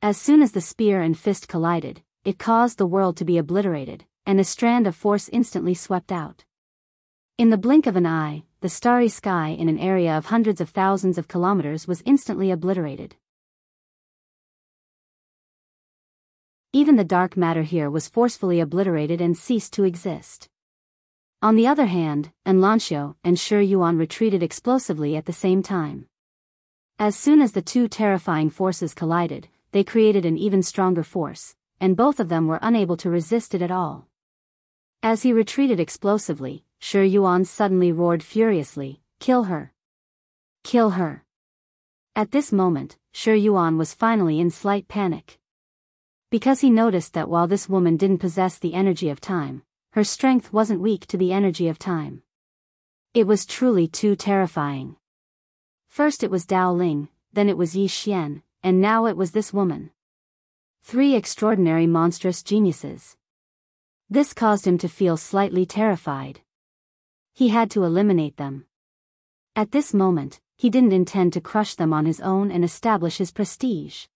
As soon as the spear and fist collided, it caused the world to be obliterated, and a strand of force instantly swept out. In the blink of an eye, the starry sky in an area of hundreds of thousands of kilometers was instantly obliterated. Even the dark matter here was forcefully obliterated and ceased to exist. On the other hand, Enlanxio and Shi Yuan retreated explosively at the same time. As soon as the two terrifying forces collided, they created an even stronger force, and both of them were unable to resist it at all. As he retreated explosively, Shi Yuan suddenly roared furiously, "Kill her! Kill her!" At this moment, Shi Yuan was finally in slight panic. Because he noticed that while this woman didn't possess the energy of time, her strength wasn't weak to the energy of time. It was truly too terrifying. First it was Dao Ling, then it was Yi Xian, and now it was this woman. Three extraordinary monstrous geniuses. This caused him to feel slightly terrified. He had to eliminate them. At this moment, he didn't intend to crush them on his own and establish his prestige.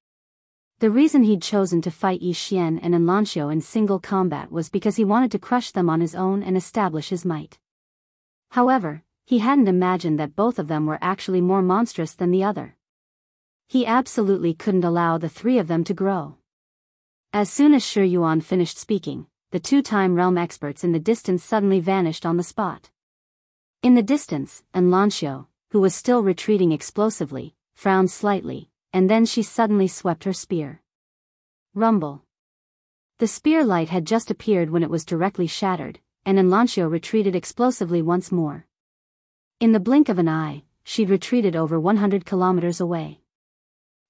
The reason he'd chosen to fight Yi Xian and Enlanxio in single combat was because he wanted to crush them on his own and establish his might. However, he hadn't imagined that both of them were actually more monstrous than the other. He absolutely couldn't allow the three of them to grow. As soon as Shi Yuan finished speaking, the two time realm experts in the distance suddenly vanished on the spot. In the distance, Enlanxio, who was still retreating explosively, frowned slightly, and then she suddenly swept her spear. Rumble. The spear light had just appeared when it was directly shattered, and Enlanxio retreated explosively once more. In the blink of an eye, she'd retreated over 100 kilometers away.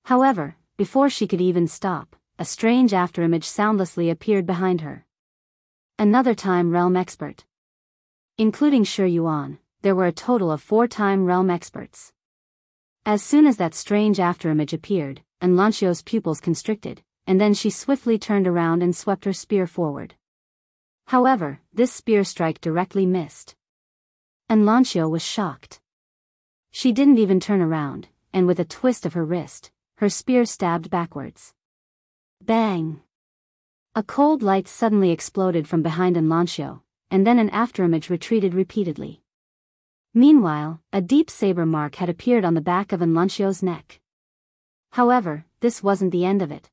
However, before she could even stop, a strange afterimage soundlessly appeared behind her. Another time realm expert. Including Shi Yuan, there were a total of 4 time realm experts. As soon as that strange afterimage appeared, Enlanxio's pupils constricted, and then she swiftly turned around and swept her spear forward. However, this spear strike directly missed. Enlanxio was shocked. She didn't even turn around, and with a twist of her wrist, her spear stabbed backwards. Bang! A cold light suddenly exploded from behind Enlanxio, and then an afterimage retreated repeatedly. Meanwhile, a deep saber mark had appeared on the back of Enlanxio's neck. However, this wasn't the end of it.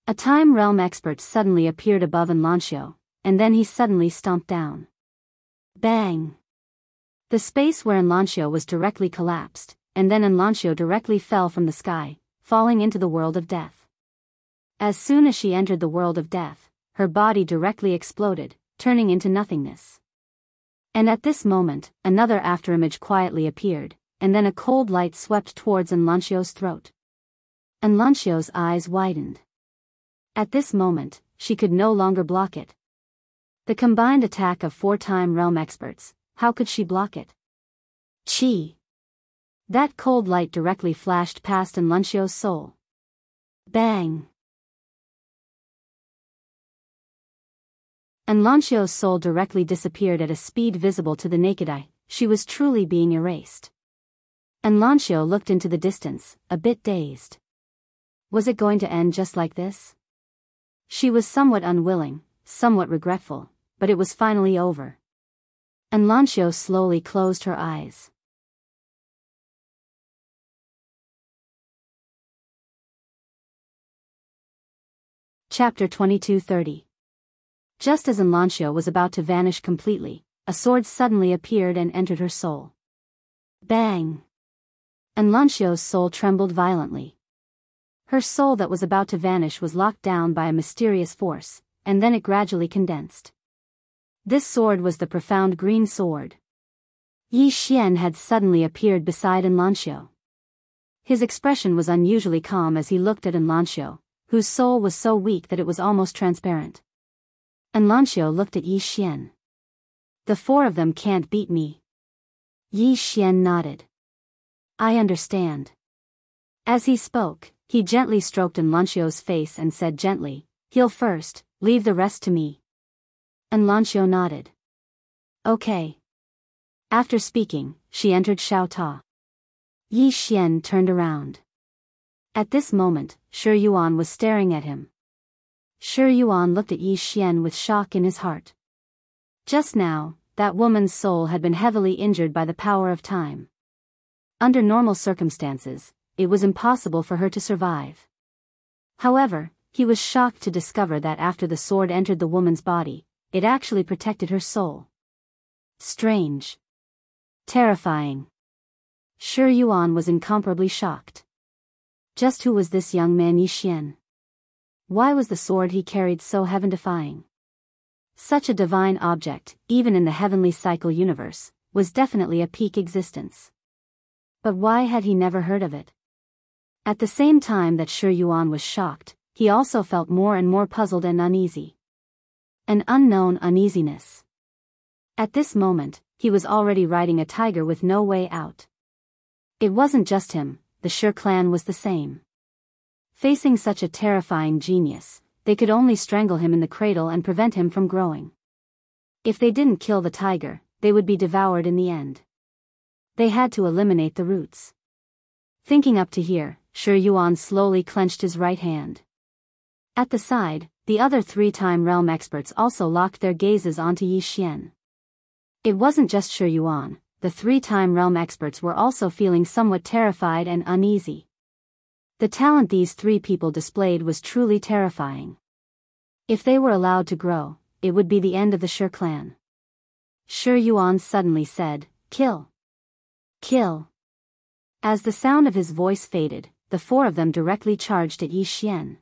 A time realm expert suddenly appeared above Enlanxio, and then he suddenly stomped down. Bang! The space where Enlanxio was directly collapsed, and then Enlanxio directly fell from the sky, falling into the world of death. As soon as she entered the world of death, her body directly exploded, turning into nothingness. And at this moment, another afterimage quietly appeared, and then a cold light swept towards Enlanxio's throat. Enlanxio's eyes widened. At this moment, she could no longer block it. The combined attack of 4 time realm experts, how could she block it? Chi! That cold light directly flashed past Enlanxio's soul. Bang! Enlanxio's soul directly disappeared at a speed visible to the naked eye. She was truly being erased. Enlanxio looked into the distance, a bit dazed. Was it going to end just like this? She was somewhat unwilling, somewhat regretful, but it was finally over. And Lanxiu slowly closed her eyes. Chapter 22:30. Just as Lanxiu was about to vanish completely, a sword suddenly appeared and entered her soul. Bang! And Lanxiu's soul trembled violently. Her soul that was about to vanish was locked down by a mysterious force, and then it gradually condensed. This sword was the profound green sword. Yi Xian had suddenly appeared beside Lanxiu. His expression was unusually calm as he looked at Lanxiu, whose soul was so weak that it was almost transparent. Lanxiu looked at Yi Xian. The four of them can't beat me. Yi Xian nodded. I understand. As he spoke, he gently stroked Lanxiu's face and said gently, heal first, leave the rest to me. Lanxiu nodded. Okay. After speaking, she entered Xiao Ta. Yi Xian turned around. At this moment, Shi Yuan was staring at him. Shi Yuan looked at Yi Xian with shock in his heart. Just now, that woman's soul had been heavily injured by the power of time. Under normal circumstances, it was impossible for her to survive. However, he was shocked to discover that after the sword entered the woman's body, it actually protected her soul. Strange. Terrifying. Shi Yuan was incomparably shocked. Just who was this young man Yi Xian? Why was the sword he carried so heaven-defying? Such a divine object, even in the heavenly cycle universe, was definitely a peak existence. But why had he never heard of it? At the same time that Shi Yuan was shocked, he also felt more and more puzzled and uneasy. An unknown uneasiness. At this moment, he was already riding a tiger with no way out. It wasn't just him, the Shi clan was the same. Facing such a terrifying genius, they could only strangle him in the cradle and prevent him from growing. If they didn't kill the tiger, they would be devoured in the end. They had to eliminate the roots. Thinking up to here, Shi Yuan slowly clenched his right hand. At the side, the other three-time realm experts also locked their gazes onto Yi Xian. It wasn't just Shi Yuan, the three-time realm experts were also feeling somewhat terrified and uneasy. The talent these three people displayed was truly terrifying. If they were allowed to grow, it would be the end of the Shi clan. Shi Yuan suddenly said, "Kill! Kill!" As the sound of his voice faded, the four of them directly charged at Yi Xian.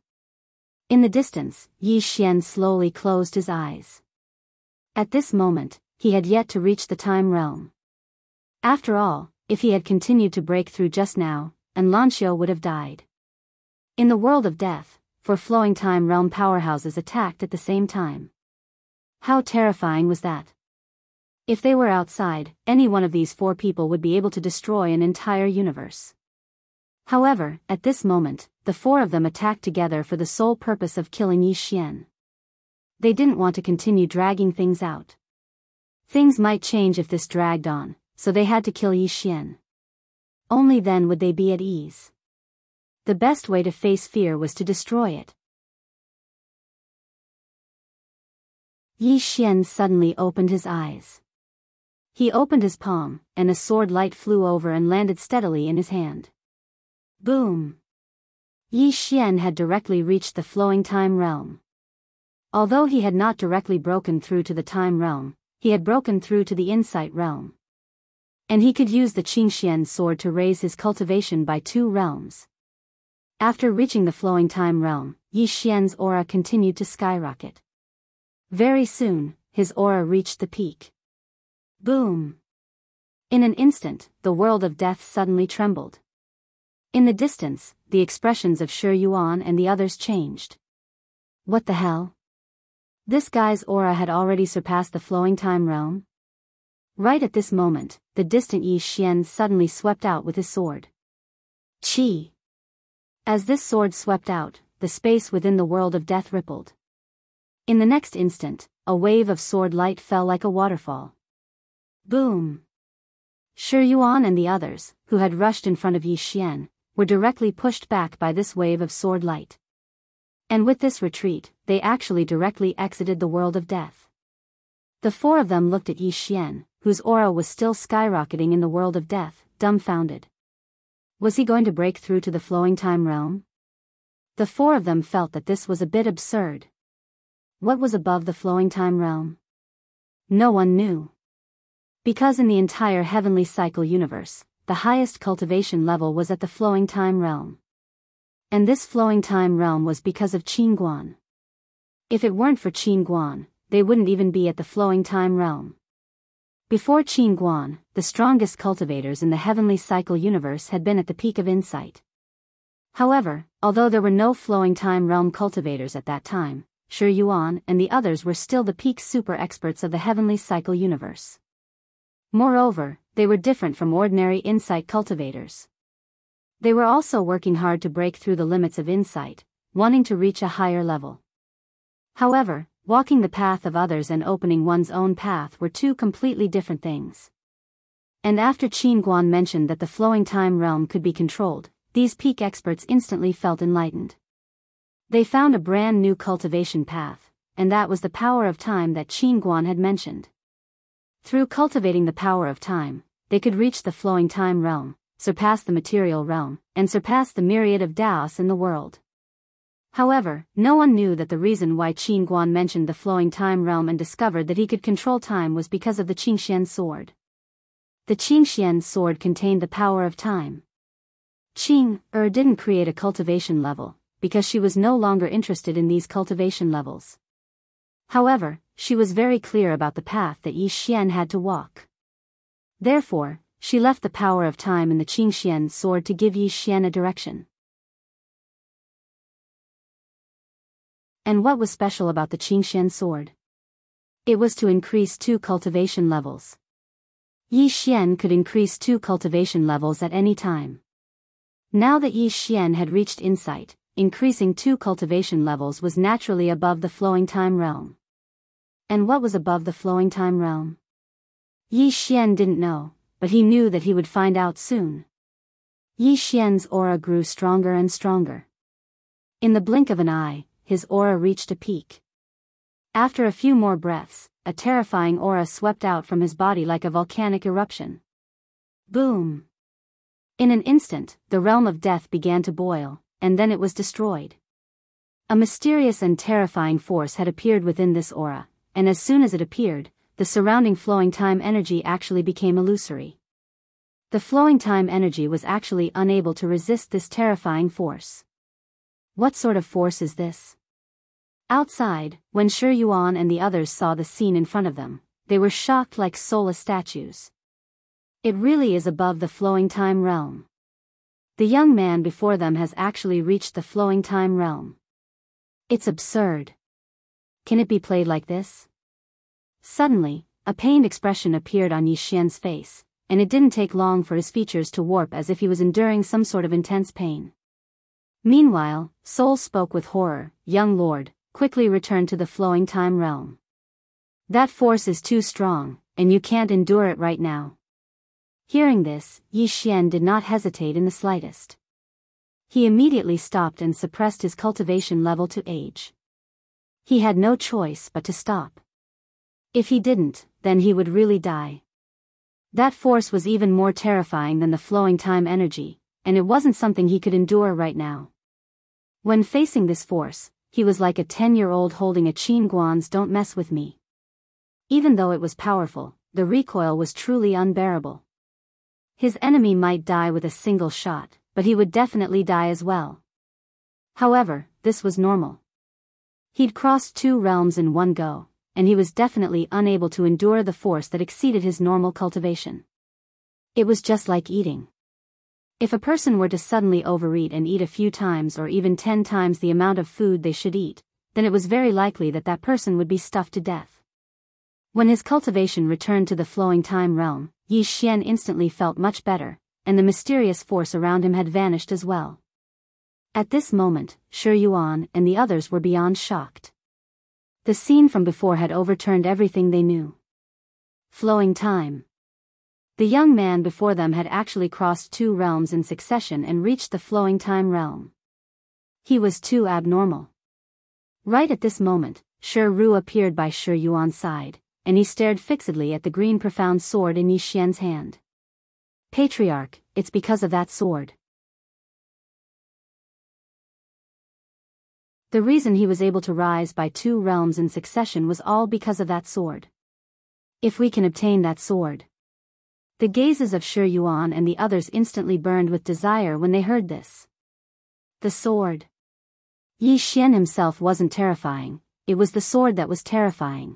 In the distance, Yi Xian slowly closed his eyes. At this moment, he had yet to reach the time realm. After all, if he had continued to break through just now, Lanxiu would have died. In the world of death, four flowing time realm powerhouses attacked at the same time. How terrifying was that? If they were outside, any one of these four people would be able to destroy an entire universe. However, at this moment, the four of them attacked together for the sole purpose of killing Yi Xian. They didn't want to continue dragging things out. Things might change if this dragged on, so they had to kill Yi Xian. Only then would they be at ease. The best way to face fear was to destroy it. Yi Xian suddenly opened his eyes. He opened his palm, and a sword light flew over and landed steadily in his hand. Boom! Yi Xian had directly reached the flowing time realm. Although he had not directly broken through to the time realm, he had broken through to the insight realm. And he could use the Qingxian sword to raise his cultivation by 2 realms. After reaching the flowing time realm, Yi Xian's aura continued to skyrocket. Very soon, his aura reached the peak. Boom! In an instant, the world of death suddenly trembled. In the distance, the expressions of Shi Yuan and the others changed. What the hell? This guy's aura had already surpassed the flowing time realm? Right at this moment, the distant Yi Xian suddenly swept out with his sword. Qi! As this sword swept out, the space within the world of death rippled. In the next instant, a wave of sword light fell like a waterfall. Boom! Shi Yuan and the others, who had rushed in front of Yi Xian, were directly pushed back by this wave of sword light. And with this retreat, they actually directly exited the world of death. The 4 of them looked at Yi Xian, whose aura was still skyrocketing in the world of death, dumbfounded. Was he going to break through to the flowing time realm? The four of them felt that this was a bit absurd. What was above the flowing time realm? No one knew. Because in the entire heavenly cycle universe, the highest cultivation level was at the flowing time realm. And this flowing time realm was because of Qin Guan. If it weren't for Qin Guan, they wouldn't even be at the flowing time realm. Before Qin Guan, the strongest cultivators in the heavenly cycle universe had been at the peak of insight. However, although there were no flowing time realm cultivators at that time, Shi Yuan and the others were still the peak super experts of the heavenly cycle universe. Moreover, they were different from ordinary insight cultivators. They were also working hard to break through the limits of insight, wanting to reach a higher level. However, walking the path of others and opening one's own path were two completely different things. And after Qin Guan mentioned that the flowing time realm could be controlled, these peak experts instantly felt enlightened. They found a brand new cultivation path, and that was the power of time that Qin Guan had mentioned. Through cultivating the power of time, they could reach the flowing time realm, surpass the material realm, and surpass the myriad of Daos in the world. However, no one knew that the reason why Qin Guan mentioned the flowing time realm and discovered that he could control time was because of the Qingxian sword. The Qingxian sword contained the power of time. Qing didn't create a cultivation level, because she was no longer interested in these cultivation levels. However, she was very clear about the path that Yi Xian had to walk. Therefore, she left the power of time in the Qingxian sword to give Yi Xian a direction. And what was special about the Qingxian sword? It was to increase 2 cultivation levels. Yi Xian could increase 2 cultivation levels at any time. Now that Yi Xian had reached insight, increasing 2 cultivation levels was naturally above the flowing time realm. And what was above the flowing time realm? Yi Xian didn't know, but he knew that he would find out soon. Yi Xian's aura grew stronger and stronger. In the blink of an eye, his aura reached a peak. After a few more breaths, a terrifying aura swept out from his body like a volcanic eruption. Boom! In an instant, the realm of death began to boil, and then it was destroyed. A mysterious and terrifying force had appeared within this aura, and as soon as it appeared, the surrounding flowing time energy actually became illusory. The flowing time energy was actually unable to resist this terrifying force. What sort of force is this? Outside, when Shi Yuan and the others saw the scene in front of them, they were shocked like soulless statues. It really is above the flowing time realm. The young man before them has actually reached the flowing time realm. It's absurd. Can it be played like this? Suddenly, a pained expression appeared on Yi Xian's face, and it didn't take long for his features to warp as if he was enduring some sort of intense pain. Meanwhile, Soul spoke with horror, "Young lord, quickly return to the flowing time realm. That force is too strong, and you can't endure it right now." Hearing this, Yi Xian did not hesitate in the slightest. He immediately stopped and suppressed his cultivation level to age. He had no choice but to stop. If he didn't, then he would really die. That force was even more terrifying than the flowing time energy, and it wasn't something he could endure right now. When facing this force, he was like a 10-year-old holding a Qin Guan's "Don't mess with me." Even though it was powerful, the recoil was truly unbearable. His enemy might die with a single shot, but he would definitely die as well. However, this was normal. He'd crossed 2 realms in one go, and he was definitely unable to endure the force that exceeded his normal cultivation. It was just like eating. If a person were to suddenly overeat and eat a few times or even 10 times the amount of food they should eat, then it was very likely that that person would be stuffed to death. When his cultivation returned to the flowing time realm, Yi Xian instantly felt much better, and the mysterious force around him had vanished as well. At this moment, Shi Yuan and the others were beyond shocked. The scene from before had overturned everything they knew. Flowing time. The young man before them had actually crossed 2 realms in succession and reached the flowing time realm. He was too abnormal. Right at this moment, Shi Ru appeared by Shi Yuan's side, and he stared fixedly at the green profound sword in Yi Xian's hand. Patriarch, it's because of that sword. The reason he was able to rise by 2 realms in succession was all because of that sword. If we can obtain that sword. The gazes of Shi Yuan and the others instantly burned with desire when they heard this. The sword. Yi Xian himself wasn't terrifying, it was the sword that was terrifying.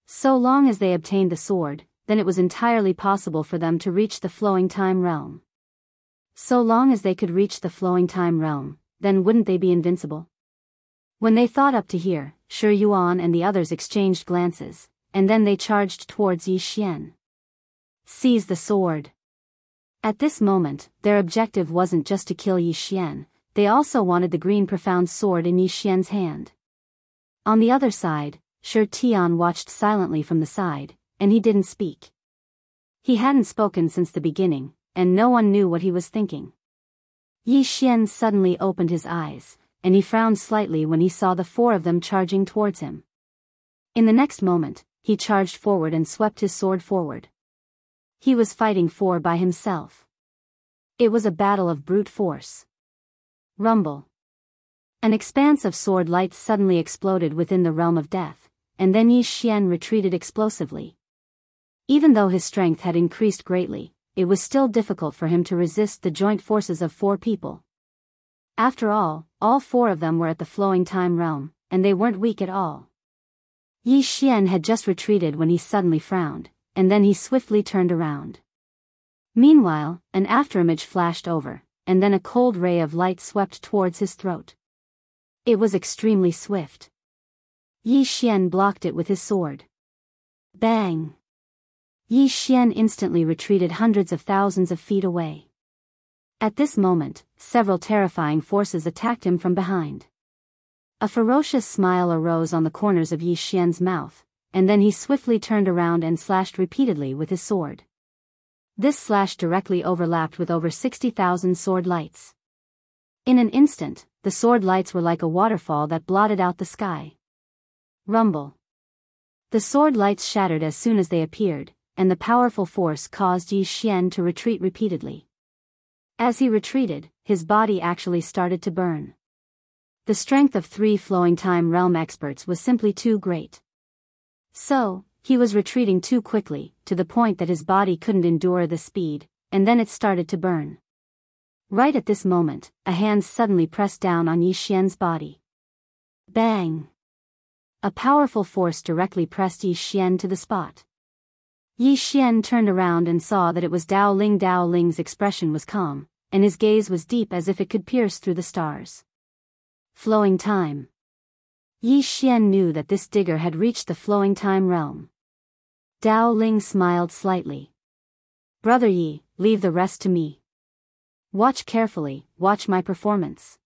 So long as they obtained the sword, then it was entirely possible for them to reach the flowing time realm. So long as they could reach the flowing time realm, then wouldn't they be invincible? When they thought up to here, Shi Yuan and the others exchanged glances, and then they charged towards Yi Xian. Seize the sword. At this moment, their objective wasn't just to kill Yi Xian, they also wanted the green profound sword in Yi Xian's hand. On the other side, Shi Tian watched silently from the side, and he didn't speak. He hadn't spoken since the beginning, and no one knew what he was thinking. Yi Xian suddenly opened his eyes, and he frowned slightly when he saw the 4 of them charging towards him. In the next moment, he charged forward and swept his sword forward. He was fighting 4 by himself. It was a battle of brute force. Rumble. An expanse of sword lights suddenly exploded within the realm of death, and then Yi Xian retreated explosively. Even though his strength had increased greatly, it was still difficult for him to resist the joint forces of 4 people. After all 4 of them were at the flowing time realm, and they weren't weak at all. Yi Xian had just retreated when he suddenly frowned, and then he swiftly turned around. Meanwhile, an afterimage flashed over, and then a cold ray of light swept towards his throat. It was extremely swift. Yi Xian blocked it with his sword. Bang! Yi Xian instantly retreated hundreds of thousands of feet away. At this moment, several terrifying forces attacked him from behind. A ferocious smile arose on the corners of Yi Xian's mouth, and then he swiftly turned around and slashed repeatedly with his sword. This slash directly overlapped with over 60,000 sword lights. In an instant, the sword lights were like a waterfall that blotted out the sky. Rumble. The sword lights shattered as soon as they appeared, and the powerful force caused Yi Xian to retreat repeatedly. As he retreated, his body actually started to burn. The strength of 3 flowing time realm experts was simply too great. So, he was retreating too quickly, to the point that his body couldn't endure the speed, and then it started to burn. Right at this moment, a hand suddenly pressed down on Yi Xian's body. Bang! A powerful force directly pressed Yi Xian to the spot. Yi Xian turned around and saw that it was Dao Ling. Dao Ling's expression was calm, and his gaze was deep as if it could pierce through the stars. Flowing time. Yi Xian knew that this digger had reached the flowing time realm. Dao Ling smiled slightly. Brother Yi, leave the rest to me. Watch carefully, watch my performance.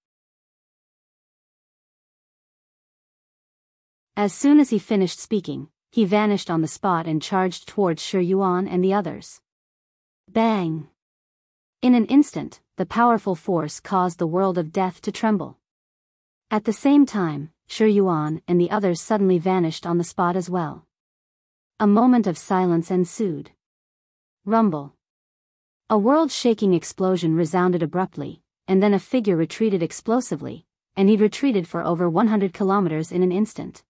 As soon as he finished speaking, he vanished on the spot and charged towards Shi Yuan and the others. Bang! In an instant, the powerful force caused the world of death to tremble. At the same time, Shi Yuan and the others suddenly vanished on the spot as well. A moment of silence ensued. Rumble. A world-shaking explosion resounded abruptly, and then a figure retreated explosively, and he retreated for over 100 kilometers in an instant.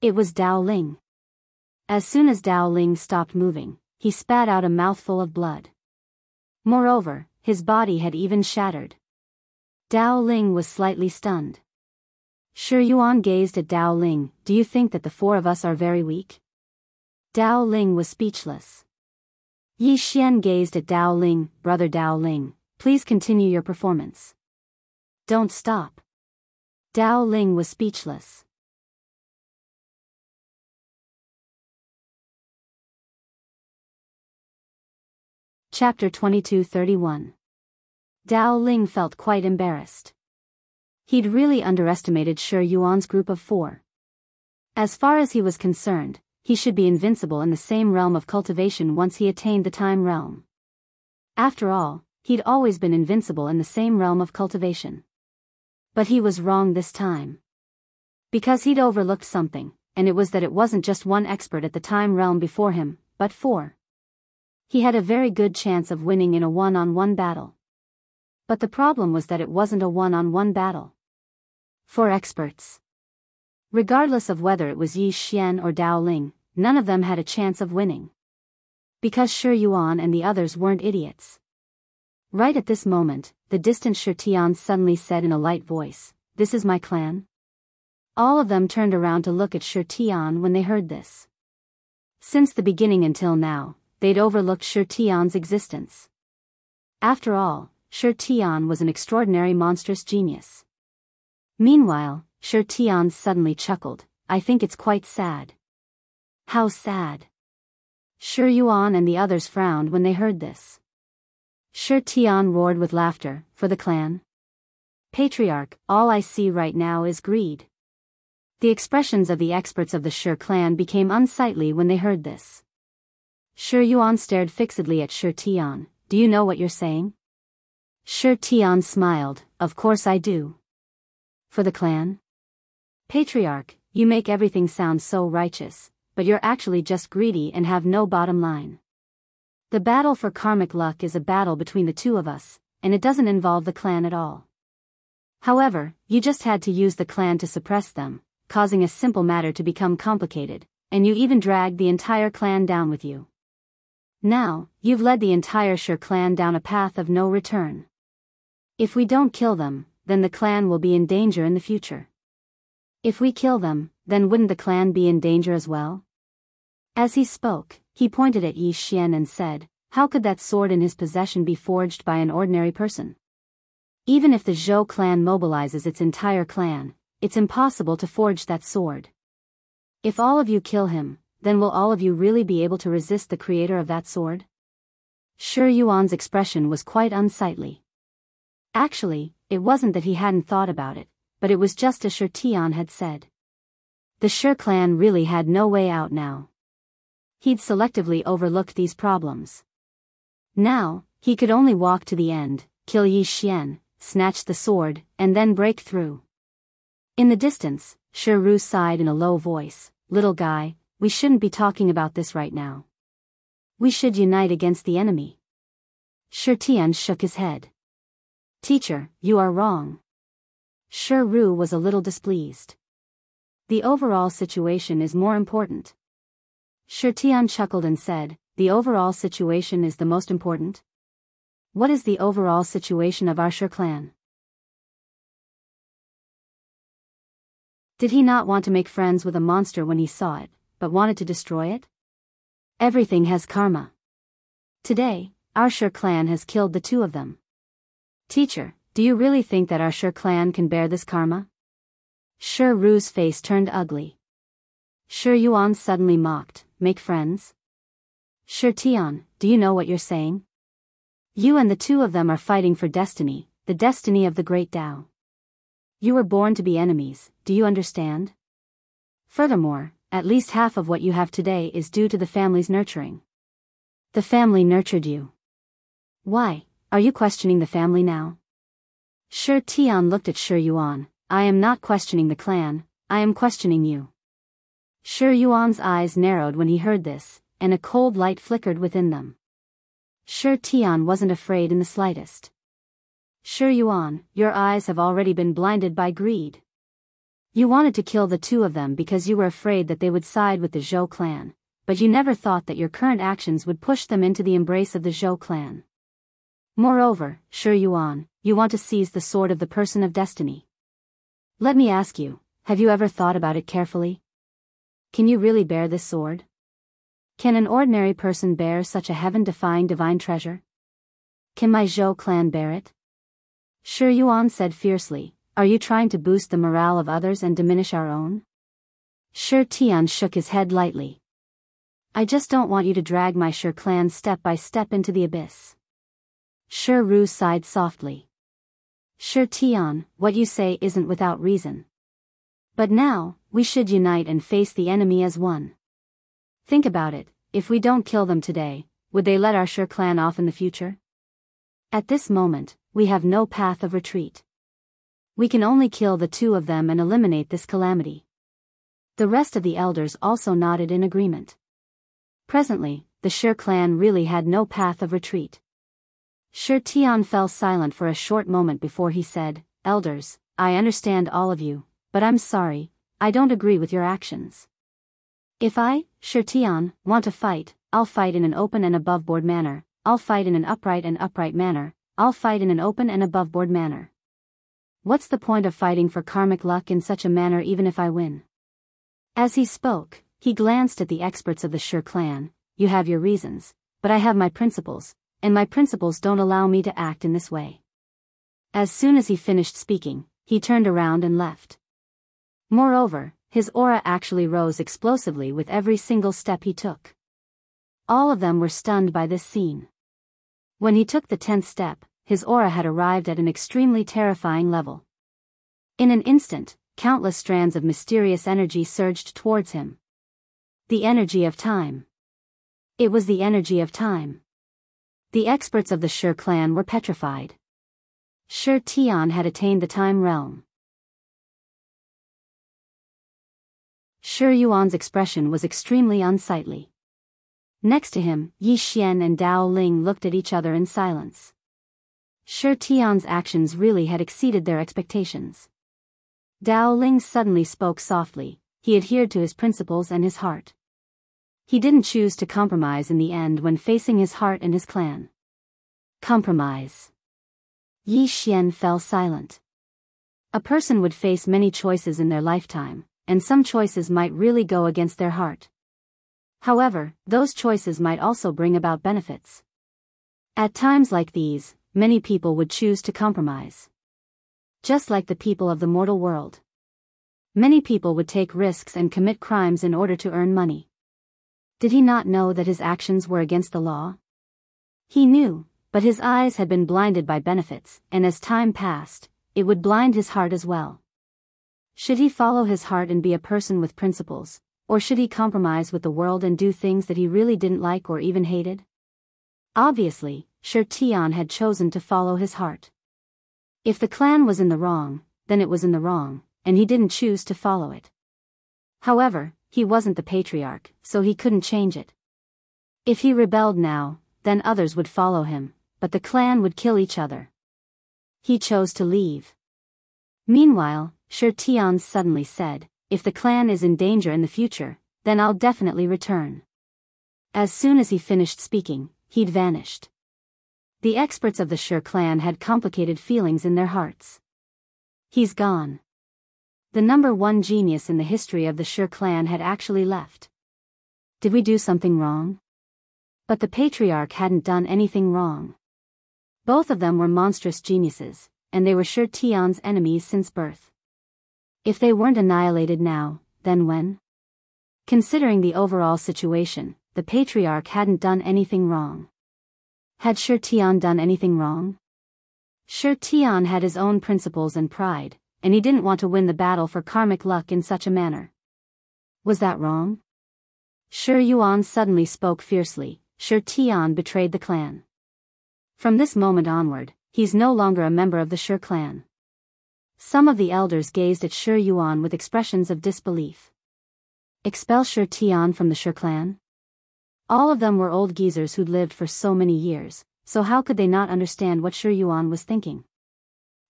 It was Dao Ling. As soon as Dao Ling stopped moving, he spat out a mouthful of blood. Moreover, his body had even shattered. Dao Ling was slightly stunned. Shi Yuan gazed at Dao Ling. Do you think that the 4 of us are very weak? Dao Ling was speechless. Yi Xian gazed at Dao Ling. Brother Dao Ling, please continue your performance. Don't stop. Dao Ling was speechless. Chapter 22:31. Dao Ling felt quite embarrassed. He'd really underestimated Shi Yuan's group of 4. As far as he was concerned, he should be invincible in the same realm of cultivation once he attained the time realm. After all, he'd always been invincible in the same realm of cultivation. But he was wrong this time. Because he'd overlooked something, and it was that it wasn't just one expert at the time realm before him, but 4. He had a very good chance of winning in a one-on-one battle. But the problem was that it wasn't a one-on-one battle. 4 experts. Regardless of whether it was Yi Xian or Dao Ling, none of them had a chance of winning. Because Shi Yuan and the others weren't idiots. Right at this moment, the distant Shi Tian suddenly said in a light voice, "This is my clan?" All of them turned around to look at Shi Tian when they heard this. Since the beginning until now, they'd overlooked Shi Tian's existence. After all, Shi Tian was an extraordinary monstrous genius. Meanwhile, Shi Tian suddenly chuckled, "I think it's quite sad." How sad? Shi Yuan and the others frowned when they heard this. Shi Tian roared with laughter, "For the clan? Patriarch, all I see right now is greed." The expressions of the experts of the Shi clan became unsightly when they heard this. Shi Yuan stared fixedly at Shi Tian. "Do you know what you're saying?" Shi Tian smiled, "Of course I do." "For the clan? Patriarch, you make everything sound so righteous, but you're actually just greedy and have no bottom line. The battle for karmic luck is a battle between the two of us, and it doesn't involve the clan at all. However, you just had to use the clan to suppress them, causing a simple matter to become complicated, and you even dragged the entire clan down with you. Now, you've led the entire Shi clan down a path of no return. If we don't kill them, then the clan will be in danger in the future. If we kill them, then wouldn't the clan be in danger as well?" As he spoke, he pointed at Yi Xian and said, "How could that sword in his possession be forged by an ordinary person? Even if the Zhou clan mobilizes its entire clan, it's impossible to forge that sword. If all of you kill him, then will all of you really be able to resist the creator of that sword?" Shi Yuan's expression was quite unsightly. Actually, it wasn't that he hadn't thought about it, but it was just as Shi Tian had said. The Shi clan really had no way out now. He'd selectively overlooked these problems. Now, he could only walk to the end, kill Yi Xian, snatch the sword, and then break through. In the distance, Shi Ru sighed in a low voice, "Little guy, we shouldn't be talking about this right now. We should unite against the enemy." Shi Tian shook his head. "Teacher, you are wrong." Shi Ru was a little displeased. "The overall situation is more important." Shi Tian chuckled and said, "The overall situation is the most important? What is the overall situation of our Shi clan?" Did he not want to make friends with a monster when he saw it, but wanted to destroy it? Everything has karma. Today, our Shi clan has killed the 2 of them. Teacher, do you really think that our Shi clan can bear this karma? Shi Ru's face turned ugly. Shi Yuan suddenly mocked, "Make friends? Shi Tian, do you know what you're saying? You and the 2 of them are fighting for destiny, the destiny of the great Tao. You were born to be enemies, do you understand? Furthermore, at least half of what you have today is due to the family's nurturing. The family nurtured you. Why, are you questioning the family now?" Shi Tian looked at Shi Yuan. "I am not questioning the clan, I am questioning you." Shi Yuan's eyes narrowed when he heard this, and a cold light flickered within them. Shi Tian wasn't afraid in the slightest. "Shi Yuan, your eyes have already been blinded by greed. You wanted to kill the 2 of them because you were afraid that they would side with the Zhou clan, but you never thought that your current actions would push them into the embrace of the Zhou clan. Moreover, Shi Yuan, you want to seize the sword of the person of destiny. Let me ask you, have you ever thought about it carefully? Can you really bear this sword? Can an ordinary person bear such a heaven-defying divine treasure? Can my Zhou clan bear it?" Shi Yuan said fiercely, "Are you trying to boost the morale of others and diminish our own?" Shi Tian shook his head lightly. "I just don't want you to drag my Shi clan step by step into the abyss." Shi Ru sighed softly. "Shi Tian, what you say isn't without reason. But now, we should unite and face the enemy as one. Think about it, if we don't kill them today, would they let our Shi clan off in the future? At this moment, we have no path of retreat. We can only kill the 2 of them and eliminate this calamity. The rest of the elders also nodded in agreement. Presently, the Shi clan really had no path of retreat. Shi Tian fell silent for a short moment before he said, "Elders, I understand all of you, but I'm sorry, I don't agree with your actions. If I, Shi Tian, want to fight, I'll fight in an open and above-board manner, I'll fight in an upright manner, I'll fight in an open and above-board manner. What's the point of fighting for karmic luck in such a manner even if I win?" As he spoke, he glanced at the experts of the Shi clan. "You have your reasons, but I have my principles, and my principles don't allow me to act in this way." As soon as he finished speaking, he turned around and left. Moreover, his aura actually rose explosively with every single step he took. All of them were stunned by this scene. When he took the 10th step, his aura had arrived at an extremely terrifying level. In an instant, countless strands of mysterious energy surged towards him. The energy of time. It was the energy of time. The experts of the Shi clan were petrified. Shi Tian had attained the time realm. Shi Yuan's expression was extremely unsightly. Next to him, Yi Xian and Dao Ling looked at each other in silence. Shi Tian's actions really had exceeded their expectations. Dao Ling suddenly spoke softly. He adhered to his principles and his heart. He didn't choose to compromise in the end when facing his heart and his clan. Compromise. Yi Xian fell silent. A person would face many choices in their lifetime, and some choices might really go against their heart. However, those choices might also bring about benefits. At times like these, many people would choose to compromise. Just like the people of the mortal world. Many people would take risks and commit crimes in order to earn money. Did he not know that his actions were against the law? He knew, but his eyes had been blinded by benefits, and as time passed, it would blind his heart as well. Should he follow his heart and be a person with principles, or should he compromise with the world and do things that he really didn't like or even hated? Obviously, Shi Tian had chosen to follow his heart. If the clan was in the wrong, then it was in the wrong, and he didn't choose to follow it. However, he wasn't the patriarch, so he couldn't change it. If he rebelled now, then others would follow him, but the clan would kill each other. He chose to leave. Meanwhile, Shi Tian suddenly said, "If the clan is in danger in the future, then I'll definitely return." As soon as he finished speaking, he'd vanished. The experts of the Shi clan had complicated feelings in their hearts. He's gone. The number one genius in the history of the Shi clan had actually left. Did we do something wrong? But the patriarch hadn't done anything wrong. Both of them were monstrous geniuses, and they were Shi Tian's enemies since birth. If they weren't annihilated now, then when? Considering the overall situation, the patriarch hadn't done anything wrong. Had Shi Tian done anything wrong? Shi Tian had his own principles and pride, and he didn't want to win the battle for karmic luck in such a manner. Was that wrong? Shi Yuan suddenly spoke fiercely. Shi Tian betrayed the clan. From this moment onward, he's no longer a member of the Shi clan. Some of the elders gazed at Shi Yuan with expressions of disbelief. Expel Shi Tian from the Shi clan? All of them were old geezers who'd lived for so many years, so how could they not understand what Shi Yuan was thinking?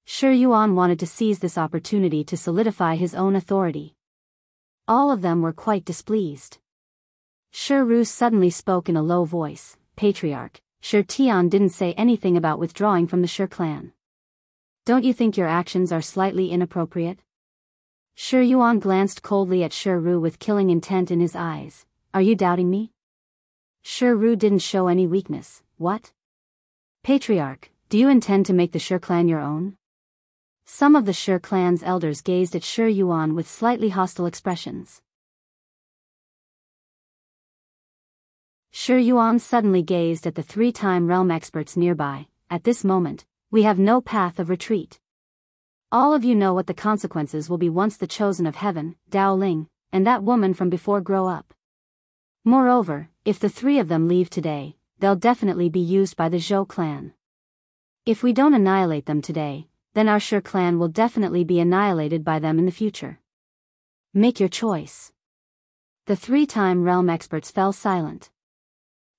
Shi Yuan wanted to seize this opportunity to solidify his own authority. All of them were quite displeased. Shi Ru suddenly spoke in a low voice, "Patriarch, Shi Tian didn't say anything about withdrawing from the Shi clan. Don't you think your actions are slightly inappropriate?" Shi Yuan glanced coldly at Shi Ru with killing intent in his eyes. "Are you doubting me?" Shi Ru didn't show any weakness. "What? Patriarch, do you intend to make the Shi clan your own?" Some of the Shi clan's elders gazed at Shi Yuan with slightly hostile expressions. Shi Yuan suddenly gazed at the three-time realm experts nearby. "At this moment, we have no path of retreat. All of you know what the consequences will be once the chosen of heaven, Dao Ling, and that woman from before grow up. Moreover, if the three of them leave today, they'll definitely be used by the Zhou clan. If we don't annihilate them today, then our Shi clan will definitely be annihilated by them in the future. Make your choice. The three-time realm experts fell silent.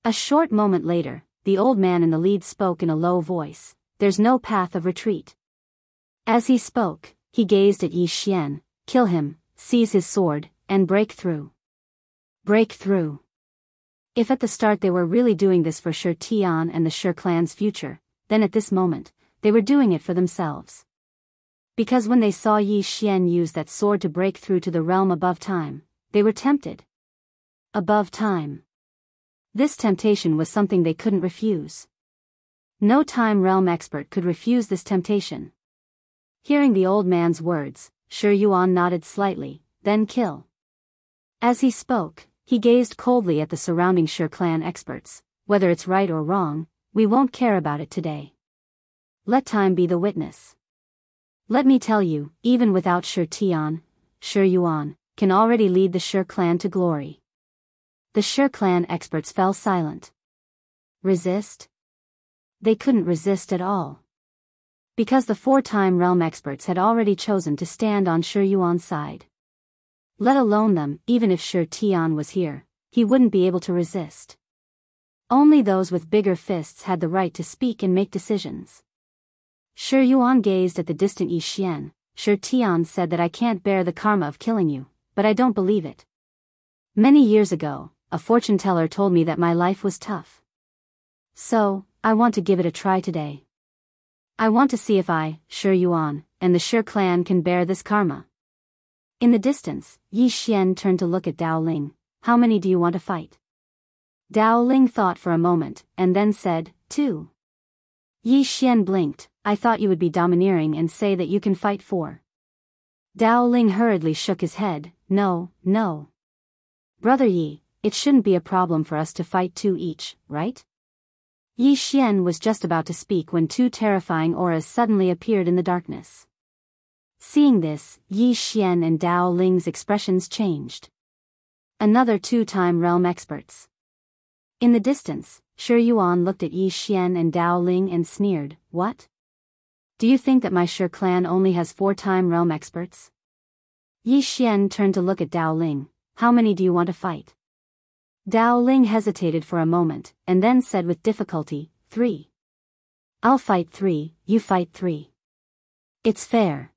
A short moment later, the old man in the lead spoke in a low voice. There's no path of retreat. As he spoke, he gazed at Yi Xian. Kill him, seize his sword, and break through. Break through. If at the start they were really doing this for Shi Tian and the Shi clan's future, then at this moment, they were doing it for themselves. Because when they saw Yi Xian use that sword to break through to the realm above time, they were tempted. Above time. This temptation was something they couldn't refuse. No time realm expert could refuse this temptation. Hearing the old man's words, Shi Yuan nodded slightly, then kill. As he spoke, he gazed coldly at the surrounding Shi clan experts. Whether it's right or wrong, we won't care about it today. Let time be the witness. Let me tell you, even without Shi Tian, Shi Yuan can already lead the Shi clan to glory. The Shi clan experts fell silent. Resist? They couldn't resist at all. Because the four-time realm experts had already chosen to stand on Shi Yuan's side. Let alone them, even if Shi Tian was here, he wouldn't be able to resist. Only those with bigger fists had the right to speak and make decisions. Shi Yuan gazed at the distant Yi Xian. Shi Tian said that I can't bear the karma of killing you, but I don't believe it. Many years ago, a fortune teller told me that my life was tough. So, I want to give it a try today. I want to see if I, Shi Yuan, and the Shi clan can bear this karma. In the distance, Yi Xian turned to look at Dao Ling. How many do you want to fight? Dao Ling thought for a moment, and then said, 2. Yi Xian blinked. I thought you would be domineering and say that you can fight 4. Dao Ling hurriedly shook his head. No, no. Brother Yi, it shouldn't be a problem for us to fight 2 each, right? Yi Xian was just about to speak when 2 terrifying auras suddenly appeared in the darkness. Seeing this, Yi Xian and Dao Ling's expressions changed. Another 2-time realm experts. In the distance, Shi Yuan looked at Yi Xian and Dao Ling and sneered, what? Do you think that my Shi clan only has 4-time realm experts? Yi Xian turned to look at Dao Ling. How many do you want to fight? Dao Ling hesitated for a moment, and then said with difficulty, 3. I'll fight 3, you fight 3. It's fair.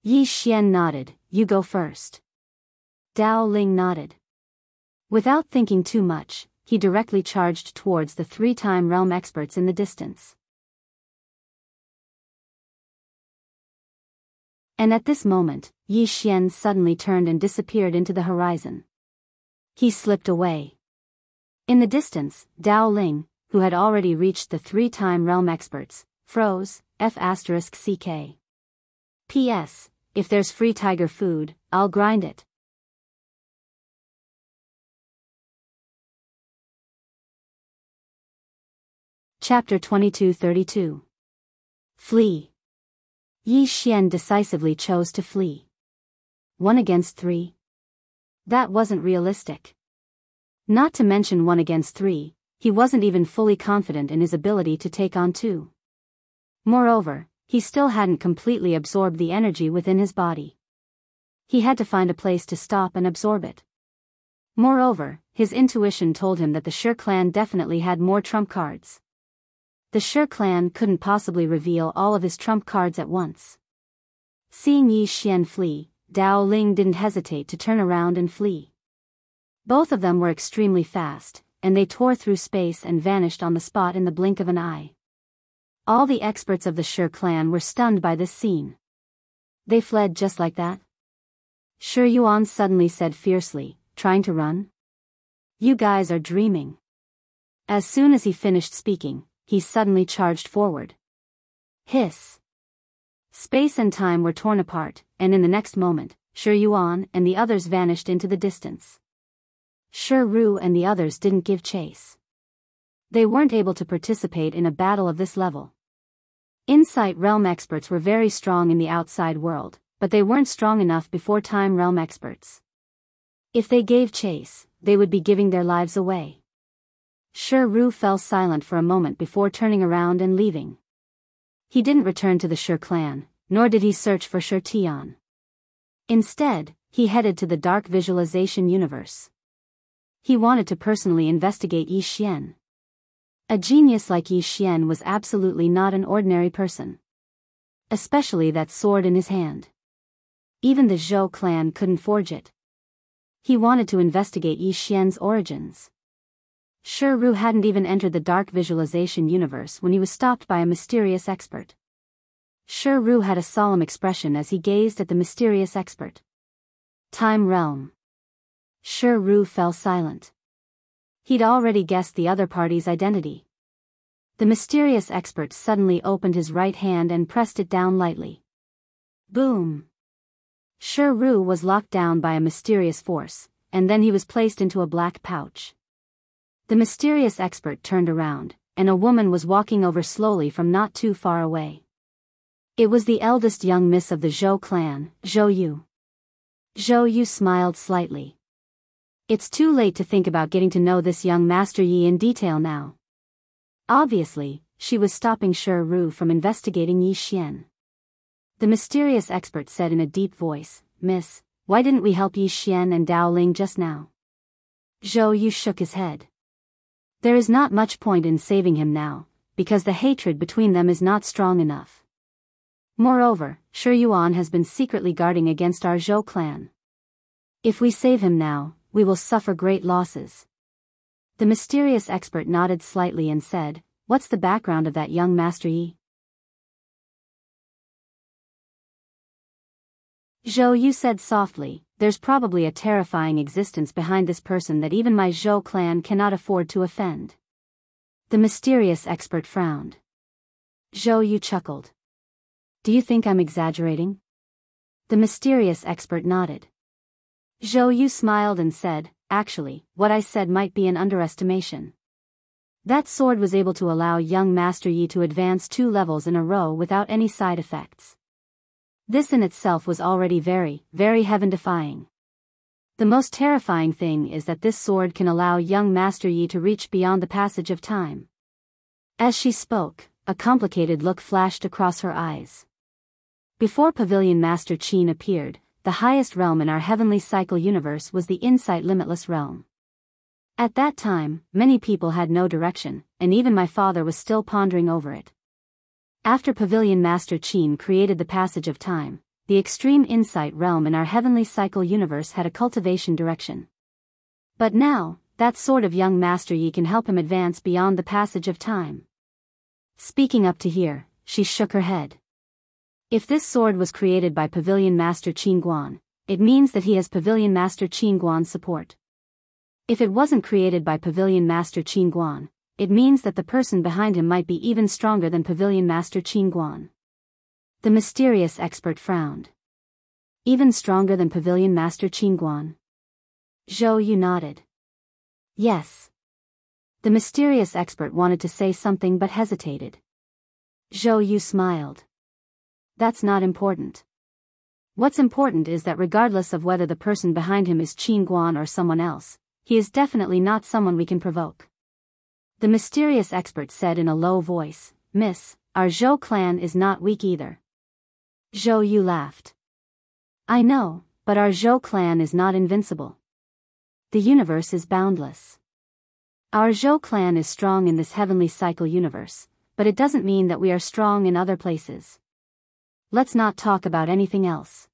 Yi Xian nodded. You go first. Dao Ling nodded. Without thinking too much, he directly charged towards the 3-time realm experts in the distance. And at this moment, Yi Xian suddenly turned and disappeared into the horizon. He slipped away. In the distance, Dao Ling, who had already reached the 3-time realm experts, froze. F***CK. P.S. If there's free tiger food, I'll grind it. Chapter 2232. Flee. Yi Xian decisively chose to flee. 1 against 3? That wasn't realistic. Not to mention 1 against 3, he wasn't even fully confident in his ability to take on 2. Moreover, he still hadn't completely absorbed the energy within his body. He had to find a place to stop and absorb it. Moreover, his intuition told him that the Shi clan definitely had more trump cards. The Shi clan couldn't possibly reveal all of his trump cards at once. Seeing Yi Xian flee, Dao Ling didn't hesitate to turn around and flee. Both of them were extremely fast, and they tore through space and vanished on the spot in the blink of an eye. All the experts of the Shi clan were stunned by this scene. They fled just like that? Shi Yuan suddenly said fiercely, trying to run? You guys are dreaming. As soon as he finished speaking, he suddenly charged forward. Hiss. Space and time were torn apart, and in the next moment, Shi Yuan and the others vanished into the distance. Shi Ru and the others didn't give chase. They weren't able to participate in a battle of this level. Insight realm experts were very strong in the outside world, but they weren't strong enough before time realm experts. If they gave chase, they would be giving their lives away. Shi Ru fell silent for a moment before turning around and leaving. He didn't return to the Shi clan, nor did he search for Shi Tian. Instead, he headed to the dark visualization universe. He wanted to personally investigate Yi Xian. A genius like Yi Xian was absolutely not an ordinary person. Especially that sword in his hand. Even the Zhou clan couldn't forge it. He wanted to investigate Yi Xian's origins. Ru hadn't even entered the dark visualization universe when he was stopped by a mysterious expert. Ru had a solemn expression as he gazed at the mysterious expert. Time realm. Ru fell silent. He'd already guessed the other party's identity. The mysterious expert suddenly opened his right hand and pressed it down lightly. Boom! Ru was locked down by a mysterious force, and then he was placed into a black pouch. The mysterious expert turned around, and a woman was walking over slowly from not too far away. It was the eldest young miss of the Zhou clan, Zhou Yu. Zhou Yu smiled slightly. It's too late to think about getting to know this young Master Yi in detail now. Obviously, she was stopping Ru from investigating Yi Xian. The mysterious expert said in a deep voice, "Miss, why didn't we help Yi Xian and Dao Ling just now?" Zhou Yu shook his head. There is not much point in saving him now, because the hatred between them is not strong enough. Moreover, Shi Yuan has been secretly guarding against our Zhou clan. If we save him now, we will suffer great losses. The mysterious expert nodded slightly and said, "What's the background of that young Master Yi?" Zhou Yu said softly, "There's probably a terrifying existence behind this person that even my Zhou clan cannot afford to offend." The mysterious expert frowned. Zhou Yu chuckled. "Do you think I'm exaggerating?" The mysterious expert nodded. Zhou Yu smiled and said, "Actually, what I said might be an underestimation. That sword was able to allow young Master Yi to advance 2 levels in a row without any side effects. This in itself was already very, very heaven-defying. The most terrifying thing is that this sword can allow young Master Yi to reach beyond the passage of time." As she spoke, a complicated look flashed across her eyes. Before Pavilion Master Qin appeared, the highest realm in our heavenly cycle universe was the Insight Limitless realm. At that time, many people had no direction, and even my father was still pondering over it. After Pavilion Master Qin created the passage of time, the extreme insight realm in our heavenly cycle universe had a cultivation direction. But now, that sort of young Master Yi can help him advance beyond the passage of time. Speaking up to here, she shook her head. If this sword was created by Pavilion Master Qin Guan, it means that he has Pavilion Master Qin Guan's support. If it wasn't created by Pavilion Master Qin Guan, it means that the person behind him might be even stronger than Pavilion Master Qin Guan. The mysterious expert frowned. Even stronger than Pavilion Master Qin Guan? Zhou Yu nodded. Yes. The mysterious expert wanted to say something but hesitated. Zhou Yu smiled. That's not important. What's important is that regardless of whether the person behind him is Qin Guan or someone else, he is definitely not someone we can provoke. The mysterious expert said in a low voice, "Miss, our Zhou clan is not weak either." Zhou Yu laughed. "I know, but our Zhou clan is not invincible. The universe is boundless. Our Zhou clan is strong in this heavenly cycle universe, but it doesn't mean that we are strong in other places. Let's not talk about anything else.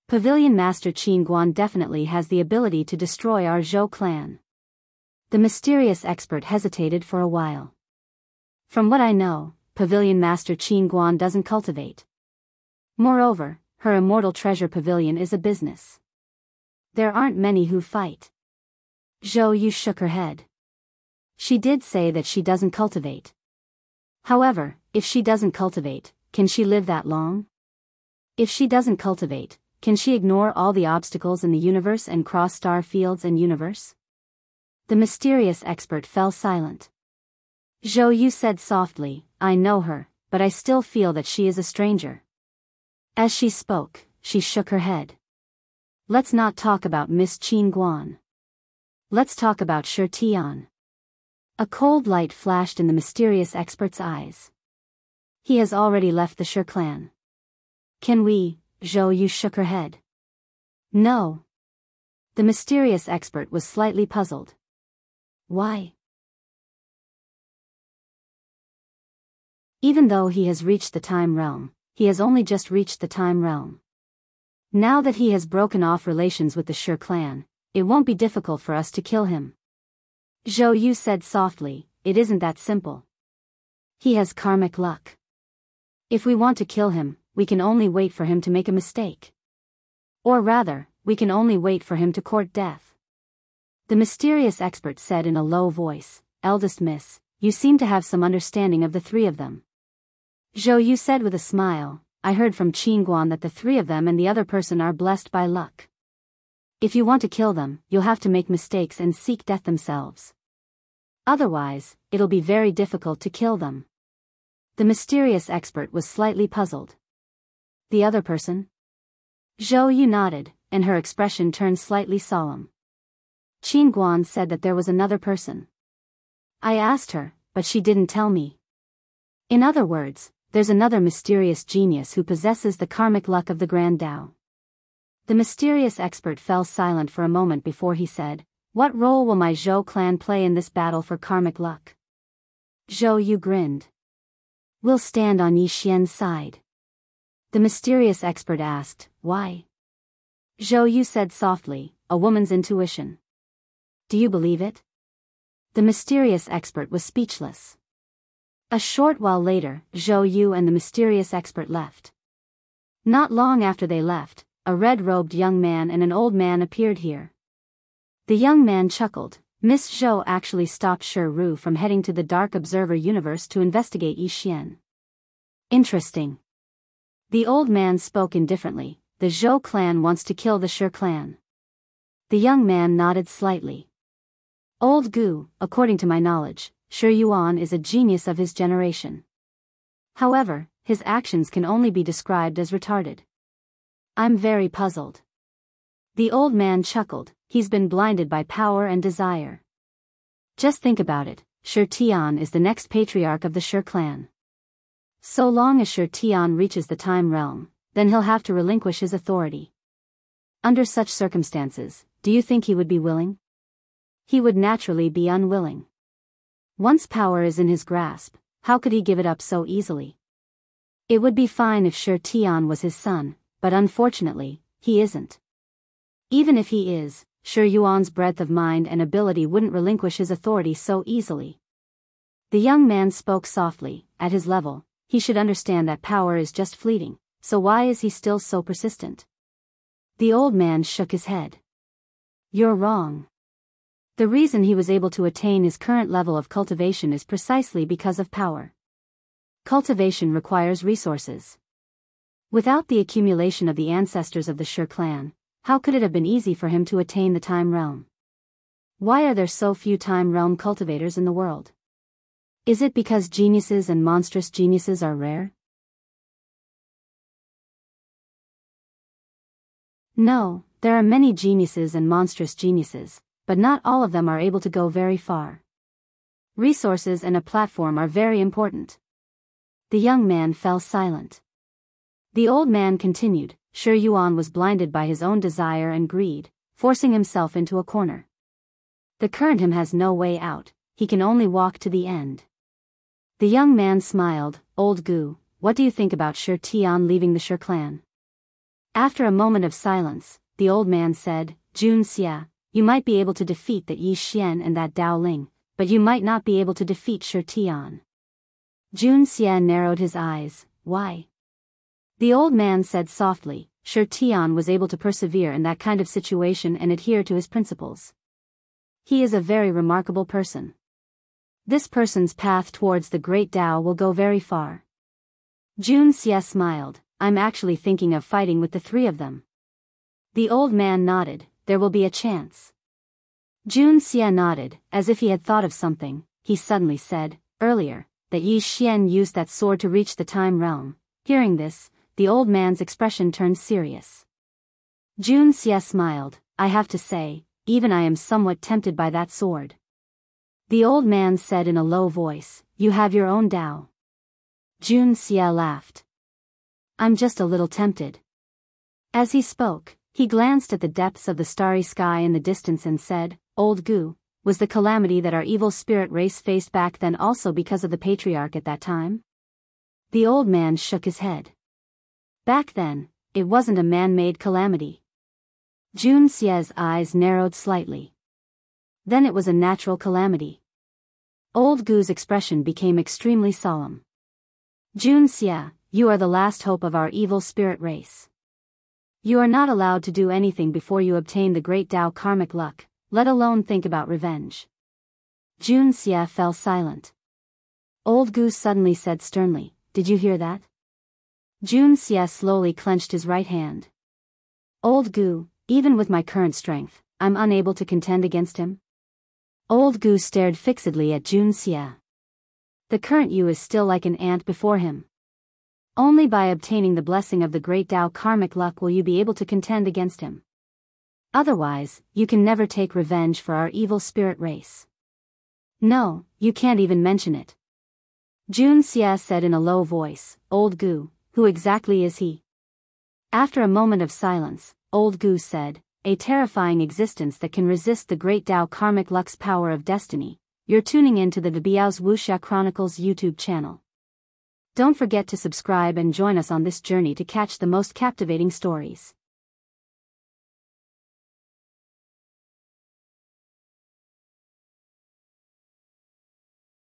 Pavilion Master Qin Guan definitely has the ability to destroy our Zhou clan." The mysterious expert hesitated for a while. "From what I know, Pavilion Master Qin Guan doesn't cultivate. Moreover, her Immortal Treasure Pavilion is a business. There aren't many who fight." Zhou Yu shook her head. "She did say that she doesn't cultivate. However, if she doesn't cultivate, can she live that long? If she doesn't cultivate, can she ignore all the obstacles in the universe and cross star fields and universe?" The mysterious expert fell silent. Zhou Yu said softly, "I know her, but I still feel that she is a stranger." As she spoke, she shook her head. "Let's not talk about Miss Qin Guan. Let's talk about Shi Tian." A cold light flashed in the mysterious expert's eyes. "He has already left the Shi clan." "Can we?" Zhou Yu shook her head. No. The mysterious expert was slightly puzzled. Why? Even though he has reached the time realm, he has only just reached the time realm. Now that he has broken off relations with the Shi clan, it won't be difficult for us to kill him. Zhou Yu said softly, it isn't that simple. He has karmic luck. If we want to kill him, we can only wait for him to make a mistake. Or rather, we can only wait for him to court death. The mysterious expert said in a low voice, eldest miss, you seem to have some understanding of the three of them. Zhou Yu said with a smile, I heard from Qingguan that the three of them and the other person are blessed by luck. If you want to kill them, you'll have to make mistakes and seek death themselves. Otherwise, it'll be very difficult to kill them. The mysterious expert was slightly puzzled. The other person? Zhou Yu nodded, and her expression turned slightly solemn. Qingguan said that there was another person. I asked her, but she didn't tell me. In other words, there's another mysterious genius who possesses the karmic luck of the Grand Tao. The mysterious expert fell silent for a moment before he said, what role will my Zhou clan play in this battle for karmic luck? Zhou Yu grinned. We'll stand on Yi Xian's side. The mysterious expert asked, why? Zhou Yu said softly, a woman's intuition. Do you believe it? The mysterious expert was speechless. A short while later, Zhou Yu and the mysterious expert left. Not long after they left, a red-robed young man and an old man appeared here. The young man chuckled. Miss Zhou actually stopped Shi Ru from heading to the Dark Observer universe to investigate Yi Xian. Interesting. The old man spoke indifferently. The Zhou clan wants to kill the Shi clan. The young man nodded slightly. Old Gu, according to my knowledge, Shi Yuan is a genius of his generation. However, his actions can only be described as retarded. I'm very puzzled. The old man chuckled. He's been blinded by power and desire. Just think about it, Shi Tian is the next patriarch of the Shi clan. So long as Shi Tian reaches the time realm, then he'll have to relinquish his authority. Under such circumstances, do you think he would be willing? He would naturally be unwilling. Once power is in his grasp, how could he give it up so easily? It would be fine if Shi Tian was his son, but unfortunately, he isn't. Even if he is, Shi Yuan's breadth of mind and ability wouldn't relinquish his authority so easily. The young man spoke softly. At his level, he should understand that power is just fleeting, so why is he still so persistent? The old man shook his head. You're wrong. The reason he was able to attain his current level of cultivation is precisely because of power. Cultivation requires resources. Without the accumulation of the ancestors of the Shi clan, how could it have been easy for him to attain the time realm? Why are there so few time realm cultivators in the world? Is it because geniuses and monstrous geniuses are rare? No, there are many geniuses and monstrous geniuses, but not all of them are able to go very far. Resources and a platform are very important. The young man fell silent. The old man continued. Shi Yuan was blinded by his own desire and greed, forcing himself into a corner. The current him has no way out, he can only walk to the end. The young man smiled. Old Gu, what do you think about Shi Tian leaving the Shi clan? After a moment of silence, the old man said, Jun Xia, you might be able to defeat that Yi Xian and that Dao Ling, but you might not be able to defeat Shi Tian. Jun Xia narrowed his eyes. Why? The old man said softly, Shi Tian was able to persevere in that kind of situation and adhere to his principles. He is a very remarkable person. This person's path towards the great Tao will go very far. Jun Xia smiled. I'm actually thinking of fighting with the three of them. The old man nodded. There will be a chance. Jun Xia nodded, as if he had thought of something. He suddenly said, earlier, that Yi Xian used that sword to reach the time realm. Hearing this, the old man's expression turned serious. Jun Xia smiled. I have to say, even I am somewhat tempted by that sword. The old man said in a low voice, you have your own Tao. Jun Xia laughed. I'm just a little tempted. As he spoke, He glanced at the depths of the starry sky in the distance and said, Old Gu, was the calamity that our evil spirit race faced back then also because of the patriarch at that time? The old man shook his head. Back then, it wasn't a man-made calamity. Jun Xie's eyes narrowed slightly. Then it was a natural calamity. Old Gu's expression became extremely solemn. Jun Xie, you are the last hope of our evil spirit race. You are not allowed to do anything before you obtain the great Tao karmic luck, let alone think about revenge. Jun Xie fell silent. Old Gu suddenly said sternly, Did you hear that? Jun Xie slowly clenched his right hand. Old Gu, even with my current strength, I'm unable to contend against him? Old Gu stared fixedly at Jun Xie. The current you is still like an ant before him. Only by obtaining the blessing of the great Tao karmic luck will you be able to contend against him. Otherwise, you can never take revenge for our evil spirit race. No, you can't even mention it. Jun Xie said in a low voice, Old Gu, who exactly is he? After a moment of silence, Old Gu said, A terrifying existence that can resist the great Tao karmic luck's power of destiny. You're tuning in to the Biyao's Wuxia Chronicles YouTube channel. Don't forget to subscribe and join us on this journey to catch the most captivating stories.